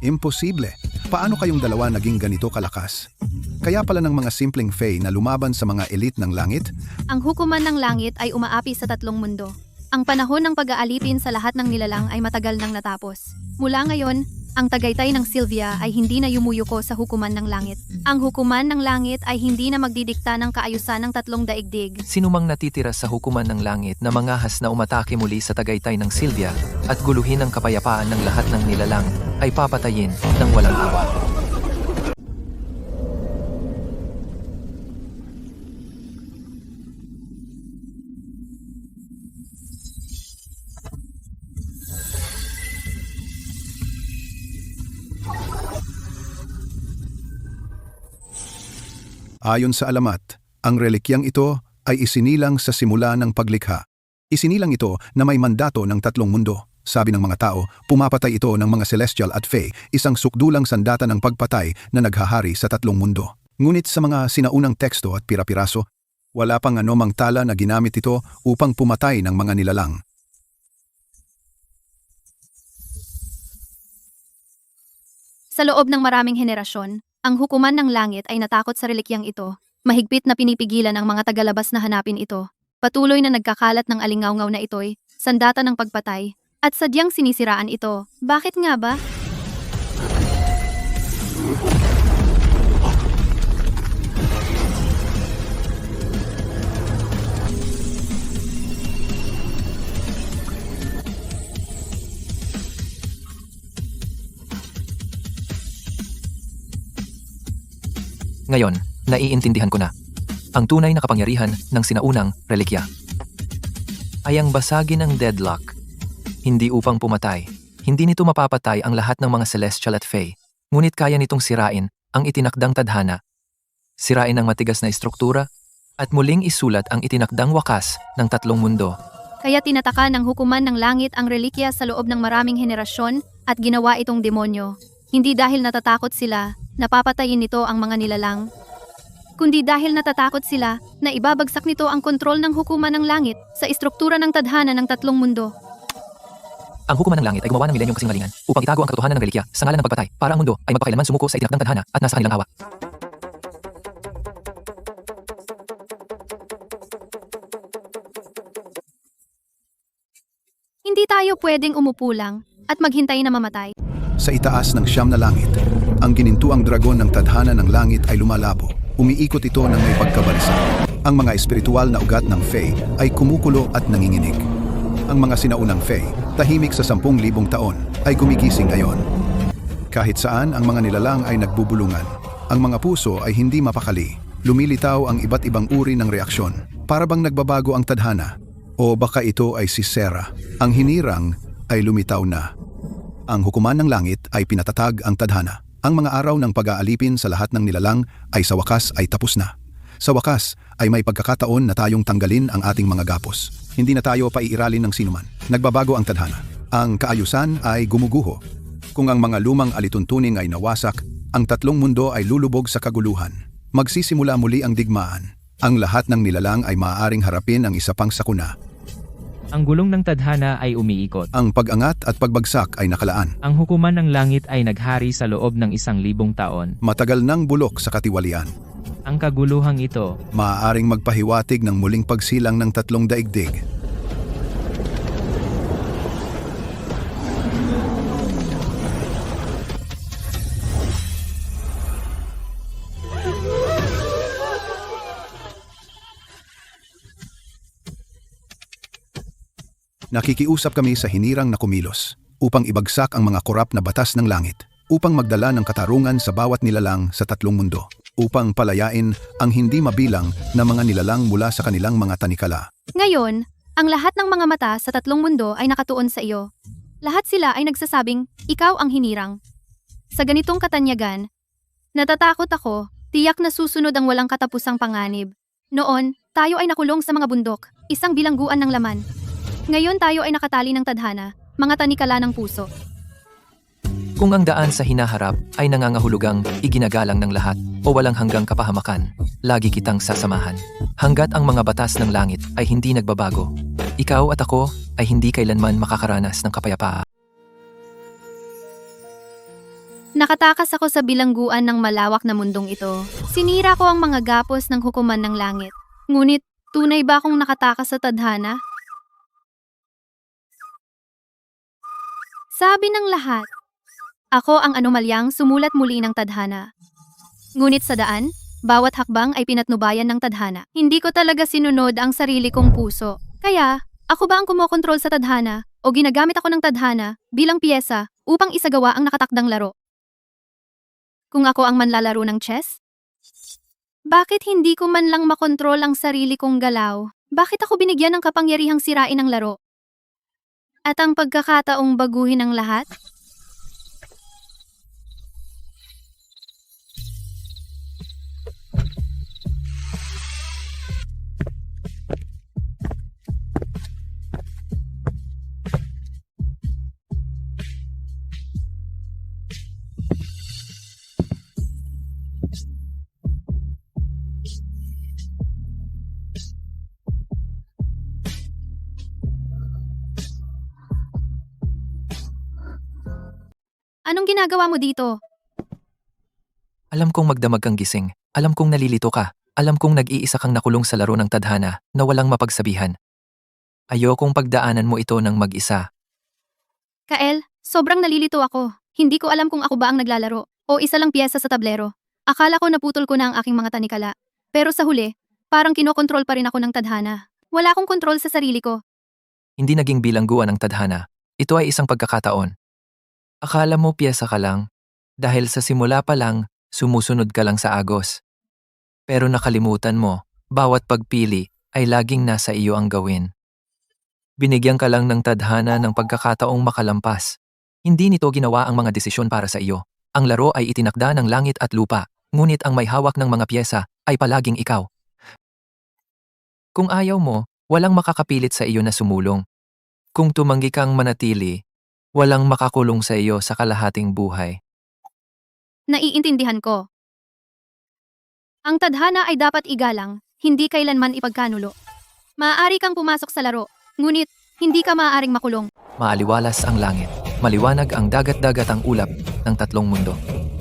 Imposible. Paano kayong dalawa naging ganito kalakas? Kaya pala ng mga simpleng Fae na lumaban sa mga elite ng langit? Ang hukuman ng langit ay umaapi sa tatlong mundo. Ang panahon ng pag-aalipin sa lahat ng nilalang ay matagal nang natapos. Mula ngayon, ang Tagaytay ng Silvia ay hindi na yumuyuko sa hukuman ng langit. Ang hukuman ng langit ay hindi na magdidikta ng kaayusan ng tatlong daigdig. Sinumang natitira sa hukuman ng langit na mangahas na umatake muli sa Tagaytay ng Silvia at guluhin ang kapayapaan ng lahat ng nilalang ay papatayin ng walang awa. Ayon sa alamat, ang relikyang ito ay isinilang sa simula ng paglikha. Isinilang ito na may mandato ng tatlong mundo. Sabi ng mga tao, pumapatay ito ng mga celestial at fae, isang sukdulang sandata ng pagpatay na naghahari sa tatlong mundo. Ngunit sa mga sinaunang teksto at pirapiraso, wala pang anumang tala na ginamit ito upang pumatay ng mga nilalang. Sa loob ng maraming henerasyon, ang hukuman ng langit ay natakot sa relikyang ito. Mahigpit na pinipigilan ang mga tagalabas na hanapin ito. Patuloy na nagkakalat ng alingaw-ngaw na ito'y sandata ng pagpatay. At sadyang sinisiraan ito. Bakit nga ba? Ngayon, naiintindihan ko na. Ang tunay na kapangyarihan ng sinaunang relikya ay ang basagin ang deadlock. Hindi upang pumatay. Hindi nito mapapatay ang lahat ng mga celestial at fae. Ngunit kaya nitong sirain ang itinakdang tadhana. Sirain ang matigas na estruktura At muling isulat ang itinakdang wakas ng tatlong mundo. Kaya tinataka ng hukuman ng langit ang relikya sa loob ng maraming henerasyon at ginawa itong demonyo. Hindi dahil natatakot sila na papatayin nito ang mga nilalang, kundi dahil natatakot sila na ibabagsak nito ang kontrol ng hukuman ng langit sa istruktura ng tadhana ng tatlong mundo. Ang hukuman ng langit ay gumawa ng milenyong kasinungalingan upang itago ang katotohanan ng relikya sa ngalan ng pagpatay para ang mundo ay magpakailanman sumuko sa itinakdang tadhana at nasa kanilang awa. Hindi tayo pwedeng umupo lang at maghintay na mamatay. Sa itaas ng siyam na langit, ang ginintuang dragon ng tadhana ng langit ay lumalabo. Umiikot ito ng may pagkabalisa. Ang mga espiritual na ugat ng Fae ay kumukulo at nanginginig. Ang mga sinaunang Fae, tahimik sa 10,000 taon, ay gumigising ngayon. Kahit saan ang mga nilalang ay nagbubulungan. Ang mga puso ay hindi mapakali. Lumilitaw ang iba't ibang uri ng reaksyon. Para bang nagbabago ang tadhana? O baka ito ay si Sera. Ang hinirang ay lumitaw na. Ang hukuman ng langit ay pinatatag ang tadhana. Ang mga araw ng pag-aalipin sa lahat ng nilalang ay sa wakas ay tapos na. Sa wakas ay may pagkakataon na tayong tanggalin ang ating mga gapos. Hindi na tayo paiiralin ng sinuman. Nagbabago ang tadhana. Ang kaayusan ay gumuguho. Kung ang mga lumang alituntunin ay nawasak, ang tatlong mundo ay lulubog sa kaguluhan. Magsisimula muli ang digmaan. Ang lahat ng nilalang ay maaaring harapin ang isa pang sakuna. Ang gulong ng tadhana ay umiikot. Ang pag-angat at pagbagsak ay nakalaan. Ang hukuman ng langit ay naghari sa loob ng 1,000 taon. Matagal nang bulok sa katiwalian. Ang kaguluhang ito Maaaring magpahiwatig ng muling pagsilang ng tatlong daigdig. Nakikiusap kami sa hinirang na kumilos upang ibagsak ang mga korap na batas ng langit, upang magdala ng katarungan sa bawat nilalang sa tatlong mundo, upang palayain ang hindi mabilang na mga nilalang mula sa kanilang mga tanikala. Ngayon, ang lahat ng mga mata sa tatlong mundo ay nakatuon sa iyo. Lahat sila ay nagsasabing, ikaw ang hinirang. Sa ganitong katanyagan, natatakot ako, tiyak na susunod ang walang katapusang panganib. Noon, tayo ay nakulong sa mga bundok, isang bilangguan ng laman. Ngayon tayo ay nakatali ng tadhana, mga tanikala ng puso. Kung ang daan sa hinaharap ay nangangahulugang iginagalang ng lahat o walang hanggang kapahamakan, lagi kitang sasamahan. Hanggat ang mga batas ng langit ay hindi nagbabago, ikaw at ako ay hindi kailanman makakaranas ng kapayapaan. Nakatakas ako sa bilangguan ng malawak na mundong ito. Sinira ko ang mga gapos ng hukuman ng langit. Ngunit, tunay ba akong nakatakas sa tadhana? Sabi ng lahat, ako ang anomalyang sumulat muli ng tadhana. Ngunit sa daan, bawat hakbang ay pinatnubayan ng tadhana. Hindi ko talaga sinunod ang sarili kong puso. Kaya, ako ba ang kumokontrol sa tadhana o ginagamit ako ng tadhana bilang piyesa upang isagawa ang nakatakdang laro? Kung ako ang manlalaro ng chess? Bakit hindi ko man lang makontrol ang sarili kong galaw? Bakit ako binigyan ng kapangyarihang sirain ang laro? At ang pagkakataong baguhin ang lahat? Anong ginagawa mo dito? Alam kong magdamag kang gising, alam kong nalilito ka, alam kong nag-iisa kang nakulong sa laro ng tadhana na walang mapagsabihan. Ayokong pagdaanan mo ito ng mag-isa. Kael, sobrang nalilito ako. Hindi ko alam kung ako ba ang naglalaro o isa lang piyesa sa tablero. Akala ko naputol ko na ang aking mga tanikala. Pero sa huli, parang kinokontrol pa rin ako ng tadhana. Wala akong kontrol sa sarili ko. Hindi naging bilangguan ang tadhana. Ito ay isang pagkakataon. Akala mo piyesa ka lang, dahil sa simula pa lang, sumusunod ka lang sa agos. Pero nakalimutan mo, bawat pagpili ay laging nasa iyo ang gawin. Binigyan ka lang ng tadhana ng pagkakataong makalampas. Hindi nito ginawa ang mga desisyon para sa iyo. Ang laro ay itinakda ng langit at lupa, ngunit ang may hawak ng mga piyesa ay palaging ikaw. Kung ayaw mo, walang makakapilit sa iyo na sumulong. Kung tumanggi kang manatili, walang makakulong sa iyo sa kalahating buhay. Naiintindihan ko. Ang tadhana ay dapat igalang, hindi kailanman ipagkanulo. Maaari kang pumasok sa laro, ngunit hindi ka maaaring makulong. Maaliwalas ang langit, maliwanag ang dagat-dagat ang ulap ng tatlong mundo.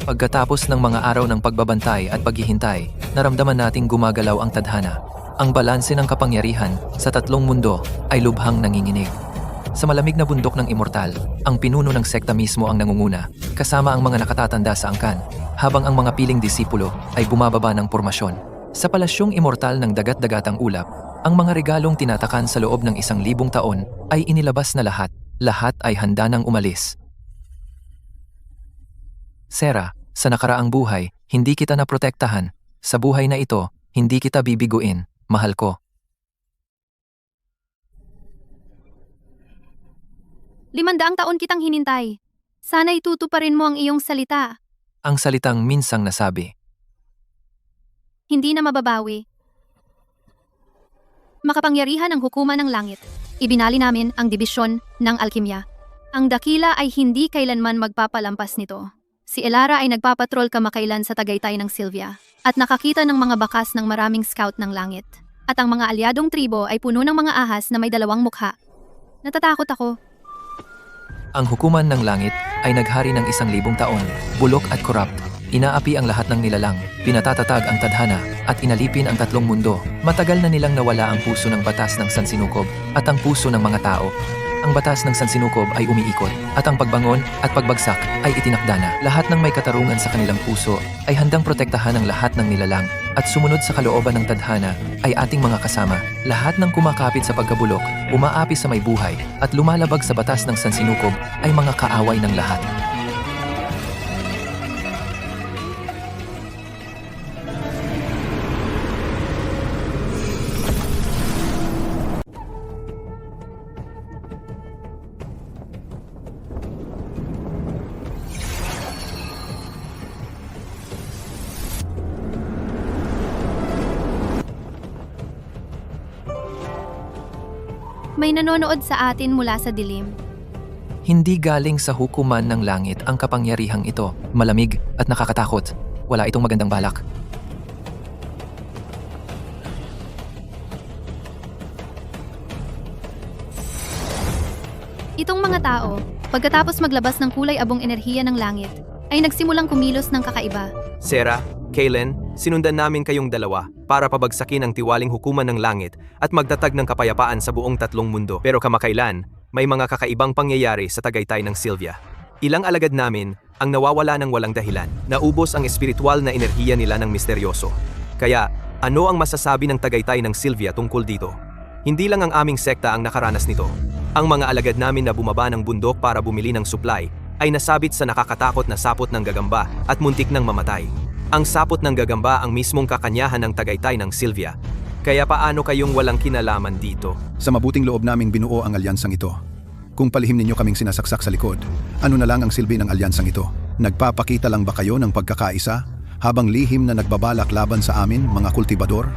Pagkatapos ng mga araw ng pagbabantay at paghihintay, naramdaman nating gumagalaw ang tadhana. Ang balanse ng kapangyarihan sa tatlong mundo ay lubhang nanginginig. Sa malamig na bundok ng immortal, ang pinuno ng sekta mismo ang nangunguna, kasama ang mga nakatatanda sa angkan, habang ang mga piling disipulo ay bumababa ng pormasyon. Sa palasyong immortal ng dagat-dagatang ulap, ang mga regalong tinatakan sa loob ng 1,000 taon ay inilabas na lahat. Lahat ay handa nang umalis. Sera, sa nakaraang buhay, hindi kita naprotektahan. Sa buhay na ito, hindi kita bibiguin, mahal ko. 500 taon kitang hinintay. Sana'y tutuparin mo ang iyong salita. Ang salitang minsang nasabi. Hindi na mababawi. Makapangyarihan ang hukuman ng langit. Ibinali namin ang dibisyon ng alkimya. Ang dakila ay hindi kailanman magpapalampas nito. Si Elara ay nagpapatrol kamakailan sa Tagaytay ng Sylvia at nakakita ng mga bakas ng maraming scout ng langit. At ang mga alyadong tribo ay puno ng mga ahas na may 2 mukha. Natatakot ako. Ang hukuman ng langit ay naghari ng 1,000 taon, bulok at corrupt. Inaapi ang lahat ng nilalang, pinatatatag ang tadhana, at inalipin ang tatlong mundo. Matagal na nilang nawala ang puso ng batas ng sansinukob at ang puso ng mga tao. Ang batas ng sansinukob ay umiikot, at ang pagbangon at pagbagsak ay itinakda na. Lahat ng may katarungan sa kanilang puso ay handang protektahan ang lahat ng nilalang, at sumunod sa kalooban ng tadhana ay ating mga kasama. Lahat ng kumakapit sa pagkabulok, umaapi sa may buhay, at lumalabag sa batas ng sansinukob ay mga kaaway ng lahat. May nanonood sa atin mula sa dilim. Hindi galing sa hukuman ng langit ang kapangyarihang ito. Malamig at nakakatakot. Wala itong magandang balak. Itong mga tao, pagkatapos maglabas ng kulay abong enerhiya ng langit, ay nagsimulang kumilos ng kakaiba. Sarah, Kaylen, sinundan namin kayong dalawa para pabagsakin ang tiwaling hukuman ng langit at magtatag ng kapayapaan sa buong tatlong mundo. Pero kamakailan, may mga kakaibang pangyayari sa Tagaytay ng Sylvia. Ilang alagad namin ang nawawala ng walang dahilan. Naubos ang espiritual na enerhiya nila ng misteryoso. Kaya, ano ang masasabi ng Tagaytay ng Sylvia tungkol dito? Hindi lang ang aming sekta ang nakaranas nito. Ang mga alagad namin na bumaba ng bundok para bumili ng supply ay nasabit sa nakakatakot na sapot ng gagamba at muntik ng mamatay. Ang sapot ng gagamba ang mismong kakanyahan ng Tagaytay ng Sylvia. Kaya paano kayong walang kinalaman dito? Sa mabuting loob naming binuo ang alyansang ito. Kung palihim ninyo kaming sinasaksak sa likod, ano na lang ang silbi ng alyansang ito? Nagpapakita lang ba kayo ng pagkakaisa habang lihim na nagbabalak laban sa amin, mga kultibador?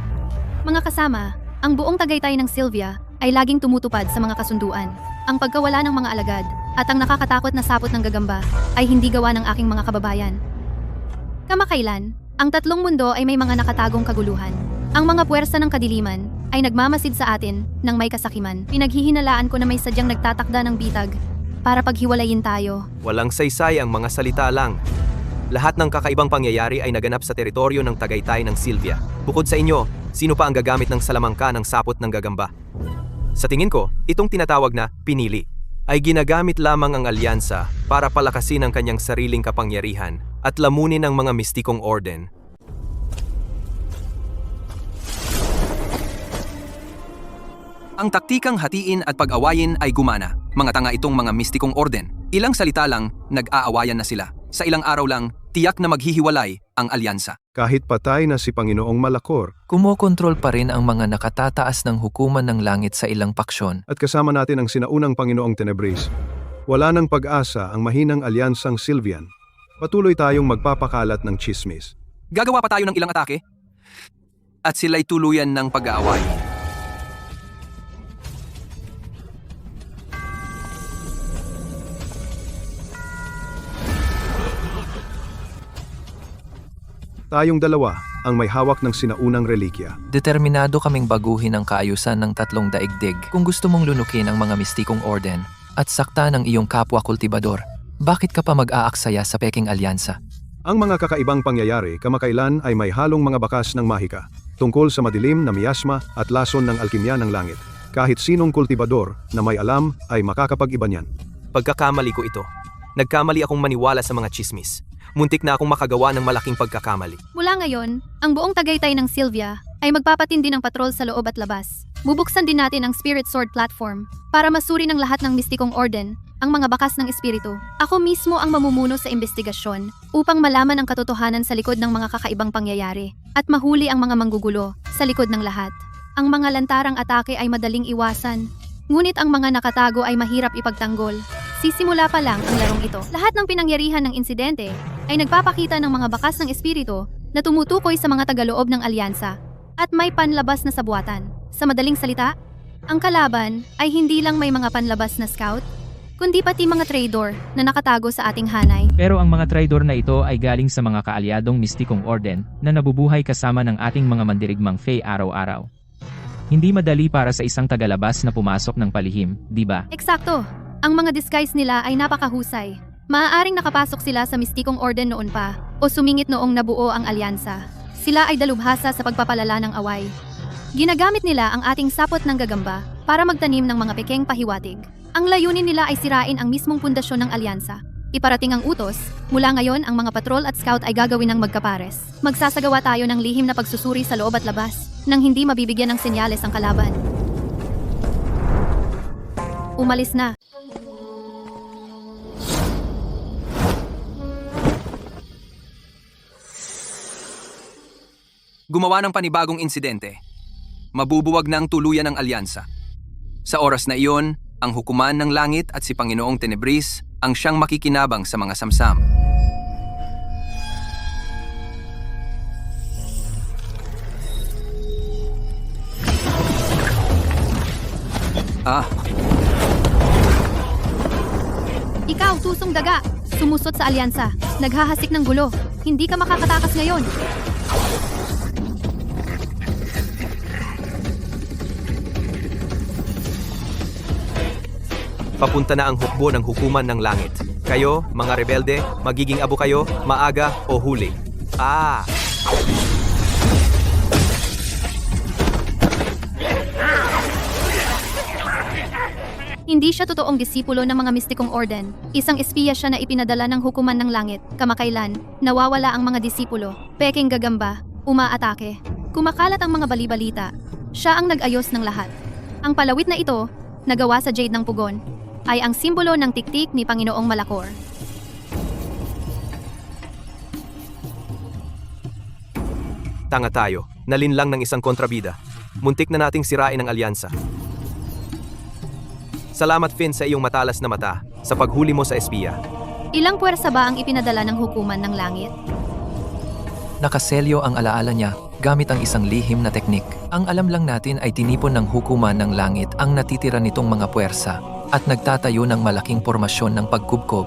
Mga kasama, ang buong Tagaytay ng Sylvia ay laging tumutupad sa mga kasunduan. Ang pagkawala ng mga alagad at ang nakakatakot na sapot ng gagamba ay hindi gawa ng aking mga kababayan. Kamakailan, ang tatlong mundo ay may mga nakatagong kaguluhan. Ang mga puwersa ng kadiliman ay nagmamasid sa atin ng may kasakiman. Pinaghihinalaan ko na may sadyang nagtatakda ng bitag para paghiwalayin tayo. Walang saysay ang mga salita lang. Lahat ng kakaibang pangyayari ay naganap sa teritoryo ng Tagaytay ng Sylvia. Bukod sa inyo, sino pa ang gagamit ng salamangka ng sapot ng gagamba? Sa tingin ko, itong tinatawag na pinili ay ginagamit lamang ang alyansa para palakasin ang kanyang sariling kapangyarihan at lamunin ang mga mistikong orden. Ang taktikang hatiin at pag-awayin ay gumana. Mga tanga itong mga mistikong orden. Ilang salita lang, nag-aawayan na sila. Sa ilang araw lang, tiyak na maghihiwalay ang alyansa. Kahit patay na si Panginoong Malakor Kumokontrol pa rin ang mga nakatataas ng hukuman ng langit sa ilang paksyon. at kasama natin ang sinaunang Panginoong Tenebris, wala nang pag-asa ang mahinang alyansang Sylvian. Patuloy tayong magpapakalat ng tsismis. Gagawa pa tayo ng ilang atake? At sila'y tuluyan ng pag-aaway. Tayong dalawa ang may hawak ng sinaunang relikya. Determinado kaming baguhin ang kaayusan ng tatlong daigdig. Kung gusto mong lunukin ang mga mistikong orden at sakta ng iyong kapwa kultibador, bakit ka pa mag-aaksaya sa peking alyansa? Ang mga kakaibang pangyayari kamakailan ay may halong mga bakas ng mahika tungkol sa madilim na miyasma at lason ng alkimya ng langit. Kahit sinong kultibador na may alam ay makakapag-iba niyan. Pagkakamali ko ito. Nagkamali akong maniwala sa mga chismis. Muntik na akong makagawa ng malaking pagkakamali. Mula ngayon, ang buong Tagaytay ng Sylvia ay magpapatindi ng patrol sa loob at labas. Bubuksan din natin ang Spirit Sword Platform para masuri ng lahat ng mistikong orden ang mga bakas ng espiritu. Ako mismo ang mamumuno sa investigasyon upang malaman ang katotohanan sa likod ng mga kakaibang pangyayari at mahuli ang mga manggugulo sa likod ng lahat. Ang mga lantarang atake ay madaling iwasan, ngunit ang mga nakatago ay mahirap ipagtanggol. Sisimula pa lang ang larong ito. Lahat ng pinangyarihan ng insidente ay nagpapakita ng mga bakas ng espiritu na tumutukoy sa mga tagaloob ng alyansa at may panlabas na sabuatan. Sa madaling salita, ang kalaban ay hindi lang may mga panlabas na scout, kundi pati mga traidor na nakatago sa ating hanay. Pero ang mga traidor na ito ay galing sa mga kaalyadong mistikong orden na nabubuhay kasama ng ating mga mandirigmang Fae araw-araw. Hindi madali para sa isang tagalabas na pumasok ng palihim, di ba? Eksakto. Ang mga disguise nila ay napakahusay. Maaaring nakapasok sila sa mistikong orden noon pa o sumingit noong nabuo ang alyansa. Sila ay dalubhasa sa pagpapalala ng away. Ginagamit nila ang ating sapot ng gagamba para magtanim ng mga pekeng pahiwatig. Ang layunin nila ay sirain ang mismong pundasyon ng alyansa. Iparating ang utos, mula ngayon ang mga patrol at scout ay gagawin ng magkapares. Magsasagawa tayo ng lihim na pagsusuri sa loob at labas, nang hindi mabibigyan ng senyales ang kalaban. Umalis na. Gumawa ng panibagong insidente. Mabubuwag na ang tuluyan ng alyansa. Sa oras na iyon, ang hukuman ng langit at si Panginoong Tenebris ang siyang makikinabang sa mga samsam. Ikaw, tusong daga! Sumusot sa alyansa. Naghahasik ng gulo. Hindi ka makakatakas ngayon. Papunta na ang hukbo ng hukuman ng langit. Kayo, mga rebelde, magiging abo kayo, maaga o huli. Hindi siya totoong disipulo ng mga mistikong orden. Isang espiya siya na ipinadala ng hukuman ng langit. Kamakailan, nawawala ang mga disipulo. Peking gagamba, umaatake. Kumakalat ang mga balibalita. Siya ang nag-ayos ng lahat. Ang palawit na ito, nagawa sa jade ng pugon, ay ang simbolo ng tiktik ni Panginoong Malakor. Tanga tayo, nalinlang ng isang kontrabida. Muntik na nating sirain ang alyansa. Salamat Finn sa iyong matalas na mata sa paghuli mo sa espiya. Ilang puwersa ba ang ipinadala ng hukuman ng langit? Nakaselyo ang alaala niya gamit ang isang lihim na teknik. Ang alam lang natin ay tinipon ng hukuman ng langit ang natitira nitong mga puwersa at nagtatayo ng malaking pormasyon ng pagkubkob.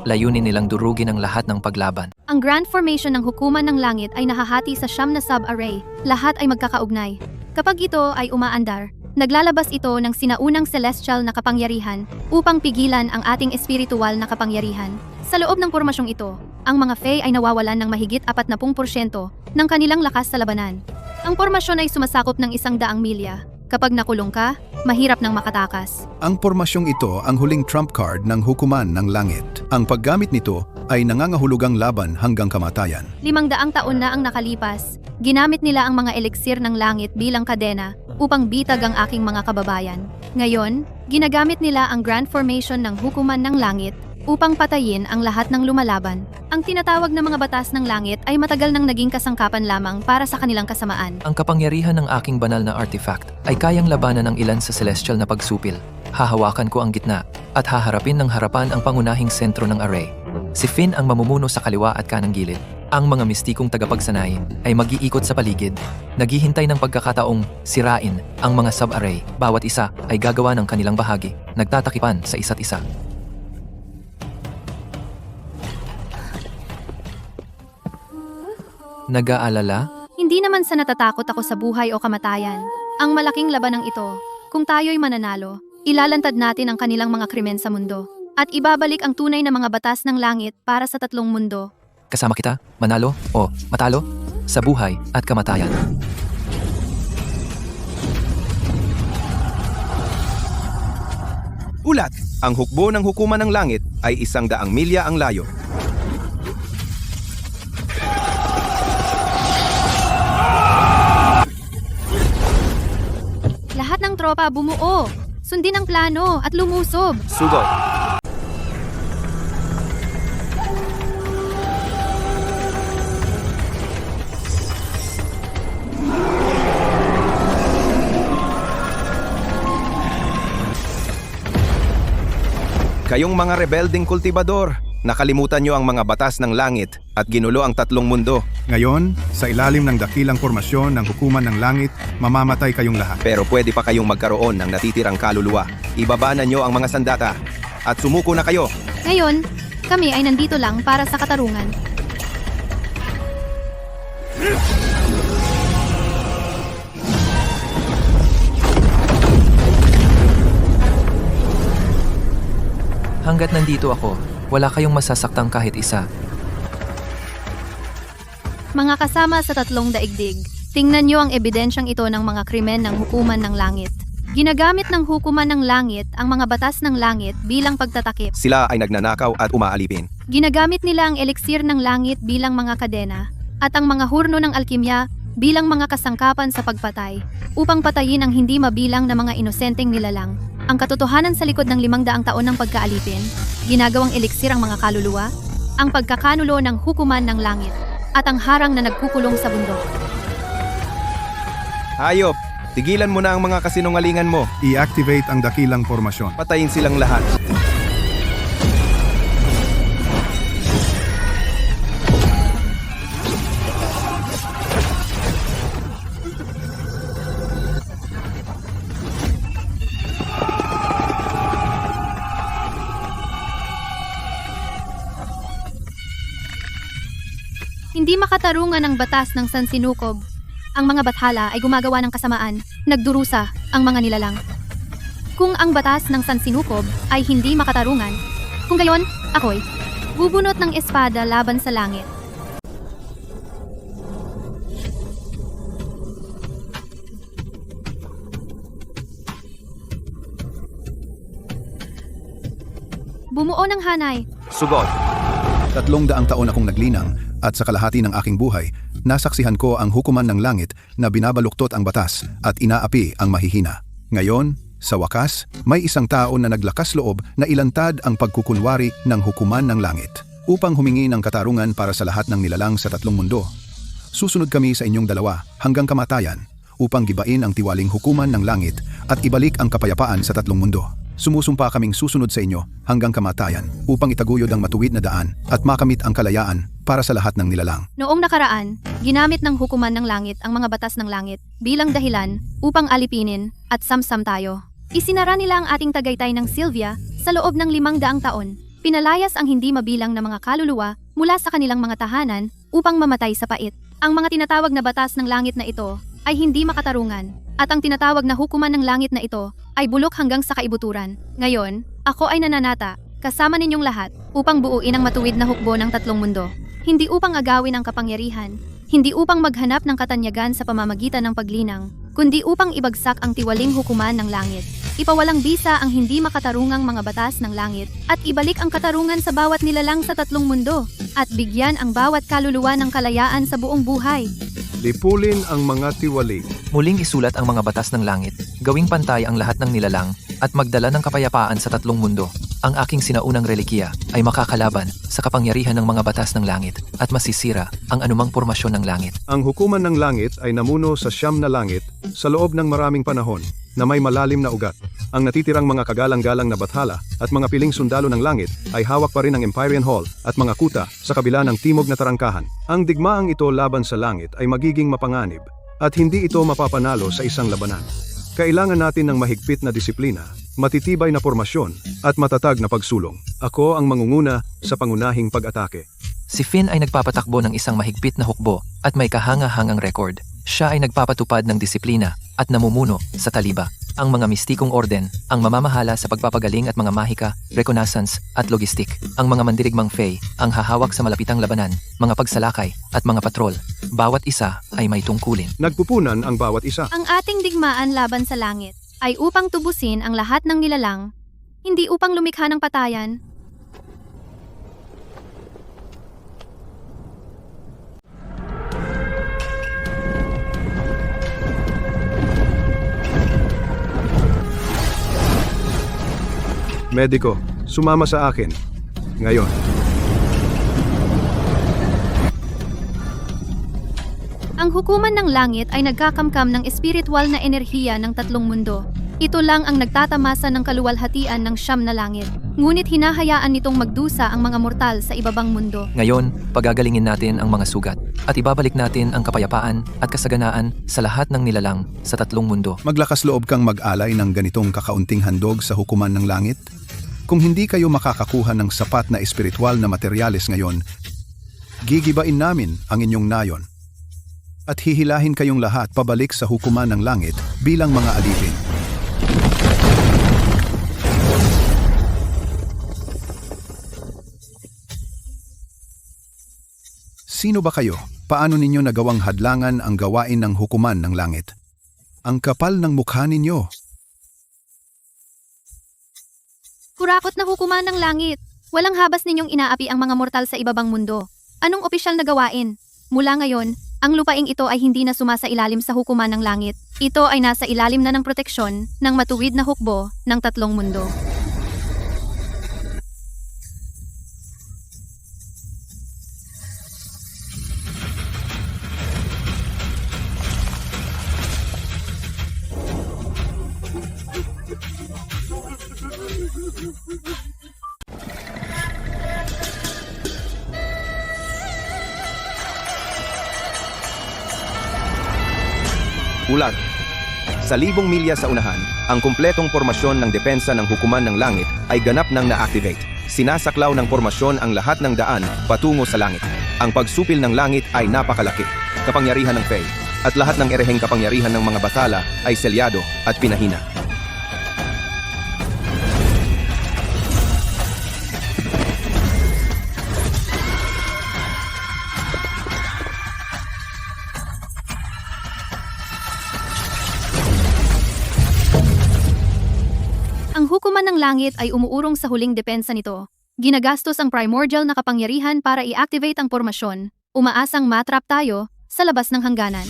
Layunin nilang durugin ang lahat ng paglaban. Ang grand formation ng hukuman ng langit ay nahahati sa 9 na sub-array. Lahat ay magkakaugnay. Kapag ito ay umaandar, naglalabas ito ng sinaunang celestial na kapangyarihan upang pigilan ang ating espiritual na kapangyarihan. Sa loob ng pormasyong ito, ang mga Fae ay nawawalan ng mahigit 40% ng kanilang lakas sa labanan. Ang pormasyon ay sumasakop ng 100 milya. Kapag nakulong ka, mahirap nang makatakas. Ang pormasyong ito ang huling trump card ng hukuman ng langit. Ang paggamit nito ay nangangahulugang laban hanggang kamatayan. 500 taon na ang nakalipas. Ginamit nila ang mga eliksir ng langit bilang kadena upang bitag ang aking mga kababayan. Ngayon, ginagamit nila ang grand formation ng hukuman ng langit upang patayin ang lahat ng lumalaban. Ang tinatawag na mga batas ng langit ay matagal nang naging kasangkapan lamang para sa kanilang kasamaan. Ang kapangyarihan ng aking banal na artifact ay kayang labanan ng ilan sa celestial na pagsupil. Hahawakan ko ang gitna at haharapin ng harapan ang pangunahing sentro ng array. Si Finn ang mamumuno sa kaliwa at kanang gilid. Ang mga mistikong tagapagsanayin ay mag-iikot sa paligid, naghihintay ng pagkakataong sirain ang mga sub-array. Bawat isa ay gagawa ng kanilang bahagi, nagtatakipan sa isa't isa. Nag-aalala? Hindi naman sa natatakot ako sa buhay o kamatayan. Ang malaking labanang ito, kung tayo'y mananalo, ilalantad natin ang kanilang mga krimen sa mundo. At ibabalik ang tunay na mga batas ng langit para sa tatlong mundo. Kasama kita, manalo o matalo? Sa buhay at kamatayan. Ulat, ang hukbo ng hukuman ng langit ay 100 milya ang layo. Lahat ng tropa bumuo, sundin ang plano at lumusob. Sugod. Kayong mga rebelding kultibador, nakalimutan nyo ang mga batas ng langit at ginulo ang tatlong mundo. Ngayon, sa ilalim ng dakilang formasyon ng hukuman ng langit, mamamatay kayong lahat. Pero pwede pa kayong magkaroon ng natitirang kaluluwa. Ibaba na nyo ang mga sandata at sumuko na kayo. Ngayon, kami ay nandito lang para sa katarungan. Hanggat nandito ako, wala kayong masasaktang kahit isa. Mga kasama sa tatlong daigdig, tingnan niyo ang ebidensyang ito ng mga krimen ng hukuman ng langit. Ginagamit ng hukuman ng langit ang mga batas ng langit bilang pagtatakip. Sila ay nagnanakaw at umaalipin. Ginagamit nila ang eliksir ng langit bilang mga kadena at ang mga hurno ng alkimya bilang mga kasangkapan sa pagpatay upang patayin ang hindi mabilang na mga inosenteng nilalang. Ang katotohanan sa likod ng 500 taon ng pagkaalipin, ginagawang eliksir ang mga kaluluwa, ang pagkakanulo ng hukuman ng langit, at ang harang na nagkukulong sa bundok. Hayop, tigilan mo na ang mga kasinungalingan mo. I-activate ang dakilang formasyon. Patayin silang lahat. Hindi makatarungan ang batas ng sansinukob. Ang mga bathala ay gumagawa ng kasamaan, nagdurusa ang mga nilalang. Kung ang batas ng sansinukob ay hindi makatarungan, kung gayon, ako'y bubunot ng espada laban sa langit. Bumuo ng hanay. Sugod. 300 taon akong naglinang at sa kalahati ng aking buhay, nasaksihan ko ang hukuman ng langit na binabaluktot ang batas at inaapi ang mahihina. Ngayon, sa wakas, may isang tao na naglakas loob na ilantad ang pagkukunwari ng hukuman ng langit upang humingi ng katarungan para sa lahat ng nilalang sa tatlong mundo. Susunod kami sa inyong dalawa hanggang kamatayan upang gibain ang tiwaling hukuman ng langit at ibalik ang kapayapaan sa tatlong mundo. Sumusumpa kaming susunod sa inyo hanggang kamatayan upang itaguyod ang matuwid na daan at makamit ang kalayaan para sa lahat ng nilalang. Noong nakaraan, ginamit ng hukuman ng langit ang mga batas ng langit bilang dahilan upang alipinin at samsam tayo. Isinara nila ang ating tagaytay ng Sylvia sa loob ng 500 taon. Pinalayas ang hindi mabilang na mga kaluluwa mula sa kanilang mga tahanan upang mamatay sa pait. Ang mga tinatawag na batas ng langit na ito ay hindi makatarungan at ang tinatawag na hukuman ng langit na ito ay bulok hanggang sa kaibuturan. Ngayon, ako ay nananata, kasama ninyong lahat, upang buuin ang matuwid na hukbo ng tatlong mundo. Hindi upang agawin ang kapangyarihan, hindi upang maghanap ng katanyagan sa pamamagitan ng paglinang, kundi upang ibagsak ang tiwaling hukuman ng langit. Ipawalang bisa ang hindi makatarungang mga batas ng langit at ibalik ang katarungan sa bawat nilalang sa tatlong mundo at bigyan ang bawat kaluluwa ng kalayaan sa buong buhay. Lipulin ang mga tiwali. Muling isulat ang mga batas ng langit, gawing pantay ang lahat ng nilalang, at magdala ng kapayapaan sa tatlong mundo. Ang aking sinaunang relikiya ay makakalaban sa kapangyarihan ng mga batas ng langit at masisira ang anumang pormasyon ng langit. Ang hukuman ng langit ay namuno sa 9 na langit sa loob ng maraming panahon na may malalim na ugat. Ang natitirang mga kagalang-galang na bathala at mga piling sundalo ng langit ay hawak pa rin ng Empyrean Hall at mga kuta sa kabila ng timog na tarangkahan. Ang digmaang ito laban sa langit ay magiging mapanganib at hindi ito mapapanalo sa isang labanan. Kailangan natin ng mahigpit na disiplina, matitibay na pormasyon at matatag na pagsulong. Ako ang mangunguna sa pangunahing pag-atake. Si Finn ay nagpapatakbo ng isang mahigpit na hukbo at may kahanga-hangang record. Siya ay nagpapatupad ng disiplina at namumuno sa taliba. Ang mga mistikong orden, ang mamamahala sa pagpapagaling at mga mahika, reconnaissance at logistik. Ang mga mandirigmang Fae, ang hahawak sa malapitang labanan, mga pagsalakay at mga patrol. Bawat isa ay may tungkulin. Nagpupunan ang bawat isa. Ang ating digmaan laban sa langit ay upang tubusin ang lahat ng nilalang, hindi upang lumikha ng patayan. Mediko, sumama sa akin. Ngayon. Ang hukuman ng langit ay nagkakamkam ng espiritual na enerhiya ng tatlong mundo. Ito lang ang nagtatamasa ng kaluwalhatian ng siyam na langit. Ngunit hinahayaan nitong magdusa ang mga mortal sa ibabang mundo. Ngayon, pagagalingin natin ang mga sugat at ibabalik natin ang kapayapaan at kasaganaan sa lahat ng nilalang sa tatlong mundo. Maglakas loob kang mag-alay ng ganitong kakaunting handog sa hukuman ng langit? Kung hindi kayo makakakuha ng sapat na espiritual na materyales ngayon, gigibain namin ang inyong nayon. At hihilahin kayong lahat pabalik sa hukuman ng langit bilang mga alipin. Sino ba kayo? Paano ninyo nagawang hadlangan ang gawain ng hukuman ng langit? Ang kapal ng mukha ninyo. Kurakot na hukuman ng langit. Walang habas ninyong inaapi ang mga mortal sa ibabang mundo. Anong opisyal na gawain? Mula ngayon, ang lupaing ito ay hindi na sumasailalim sa hukuman ng langit. Ito ay nasa ilalim na ng proteksyon ng matuwid na hukbo ng tatlong mundo. Ulat. Sa 1,000 milya sa unahan, ang kumpletong formasyon ng depensa ng hukuman ng langit ay ganap nang na-activate. Sinasaklaw ng formasyon ang lahat ng daan patungo sa langit. Ang pagsupil ng langit ay napakalaki. Kapangyarihan ng Fae at lahat ng ereheng kapangyarihan ng mga batala ay selyado at pinahina. Ang hukuman ng langit ay umuurong sa huling depensa nito. Ginagastos ang primordial na kapangyarihan para i-activate ang formasyon. Umaasang matrap tayo sa labas ng hangganan.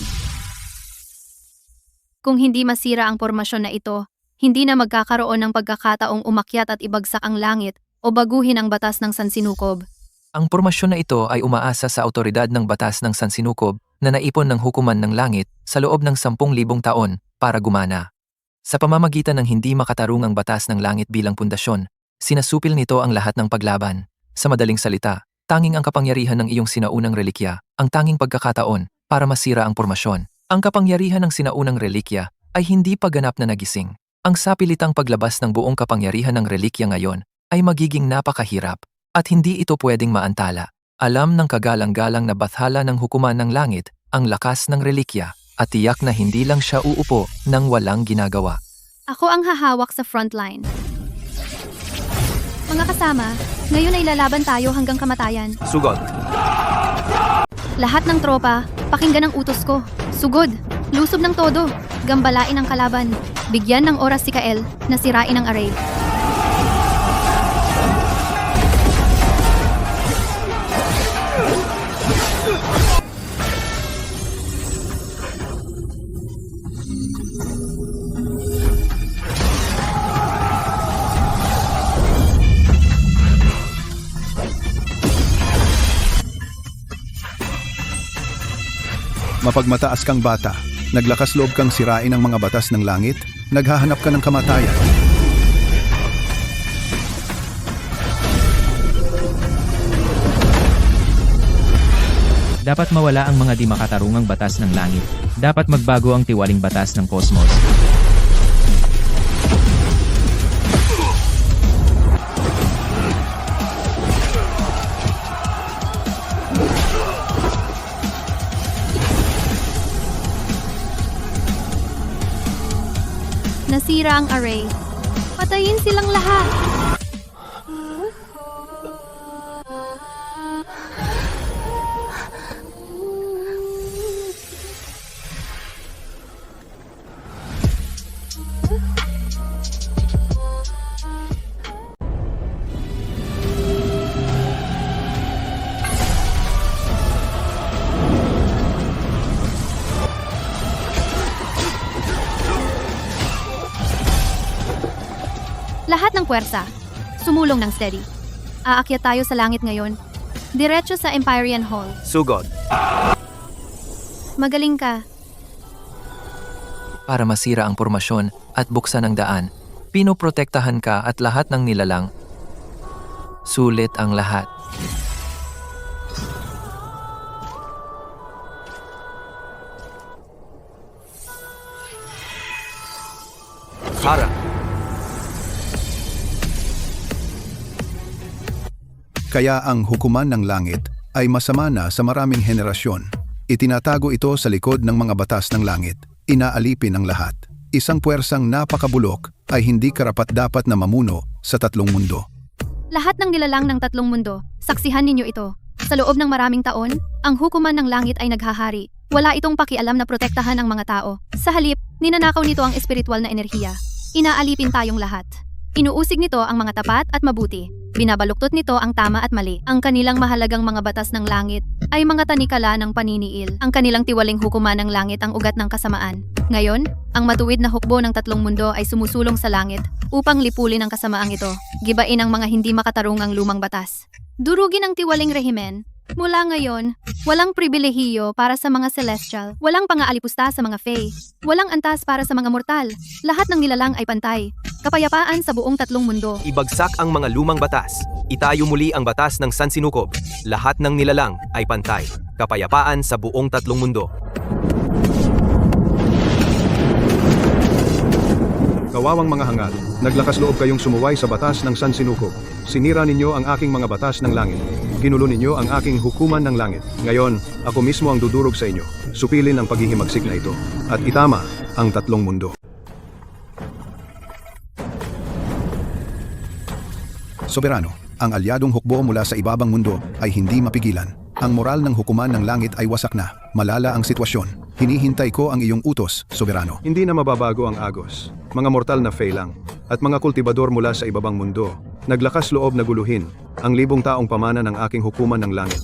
Kung hindi masira ang formasyon na ito, hindi na magkakaroon ng pagkakataong umakyat at ibagsak ang langit o baguhin ang batas ng sansinukob. Ang pormasyon na ito ay umaasa sa autoridad ng batas ng sansinukob na naipon ng hukuman ng langit sa loob ng 10,000 taon para gumana. Sa pamamagitan ng hindi makatarungang batas ng langit bilang pundasyon, sinasupil nito ang lahat ng paglaban. Sa madaling salita, tanging ang kapangyarihan ng iyong sinaunang relikya, ang tanging pagkakataon para masira ang pormasyon. Ang kapangyarihan ng sinaunang relikya ay hindi pa ganap na nagising. Ang sapilitang paglabas ng buong kapangyarihan ng relikya ngayon ay magiging napakahirap at hindi ito pwedeng maantala. Alam ng kagalang-galang na bathala ng hukuman ng langit ang lakas ng relikya at tiyak na hindi lang siya uupo nang walang ginagawa. Ako ang hahawak sa frontline. Mga kasama, ngayon ay lalaban tayo hanggang kamatayan. Sugod. Lahat ng tropa, pakinggan ang utos ko. Sugod, lusob ng todo, gambalain ang kalaban. Bigyan ng oras si Kael na sirain ang array. Mapagmataas kang bata, naglakas loob kang sirain ang mga batas ng langit, naghahanap ka ng kamatayan. Dapat mawala ang mga di makatarungang batas ng langit. Dapat magbago ang tiwaling batas ng kosmos. Nasira ang array. Patayin silang lahat. Lahat ng puwersa. Sumulong ng steady. Aakyat tayo sa langit ngayon. Diretso sa Empyrean Hall. Sugod. Magaling ka. Para masira ang pormasyon at buksan ang daan, pinoprotektahan ka at lahat ng nilalang. Sulit ang lahat. Hara. Kaya ang hukuman ng langit ay masama na sa maraming henerasyon. Itinatago ito sa likod ng mga batas ng langit. Inaalipin ang lahat. Isang puwersang napakabulok ay hindi karapat-dapat na mamuno sa tatlong mundo. Lahat ng nilalang ng tatlong mundo, saksihan ninyo ito. Sa loob ng maraming taon, ang hukuman ng langit ay naghahari. Wala itong pakialam na protektahan ang mga tao. Sa halip, ninanakaw nito ang espiritual na enerhiya. Inaalipin tayong lahat. Inuusig nito ang mga tapat at mabuti. Binabaluktot nito ang tama at mali. Ang kanilang mahalagang mga batas ng langit ay mga tanikala ng paniniil. Ang kanilang tiwaling hukuman ng langit ang ugat ng kasamaan. Ngayon, ang matuwid na hukbo ng tatlong mundo ay sumusulong sa langit upang lipulin ang kasamaang ito. Gibain ang mga hindi makatarungang lumang batas. Durugin ang tiwaling rehimen. Mula ngayon, walang pribilehiyo para sa mga celestial, walang pangaalipusta sa mga fae, walang antas para sa mga mortal. Lahat ng nilalang ay pantay. Kapayapaan sa buong tatlong mundo. Ibagsak ang mga lumang batas. Itayo muli ang batas ng Sansinukob. Lahat ng nilalang ay pantay. Kapayapaan sa buong tatlong mundo. Kawawang mga hangal, naglakas loob kayong sumuway sa batas ng Sansinukob. Sinira ninyo ang aking mga batas ng langit. Ginulo ninyo ang aking hukuman ng langit. Ngayon, ako mismo ang dudurog sa inyo. Supilin ang paghihimagsik na ito. At itama ang tatlong mundo. Soberano, ang alyadong hukbo mula sa ibabang mundo ay hindi mapigilan. Ang moral ng hukuman ng langit ay wasak na. Malala ang sitwasyon. Hinihintay ko ang iyong utos, Soberano. Hindi na mababago ang agos. Mga mortal na fae lang. At mga kultibador mula sa ibabang mundo. Naglakas loob na guluhin ang libong taong pamana ng aking hukuman ng langit.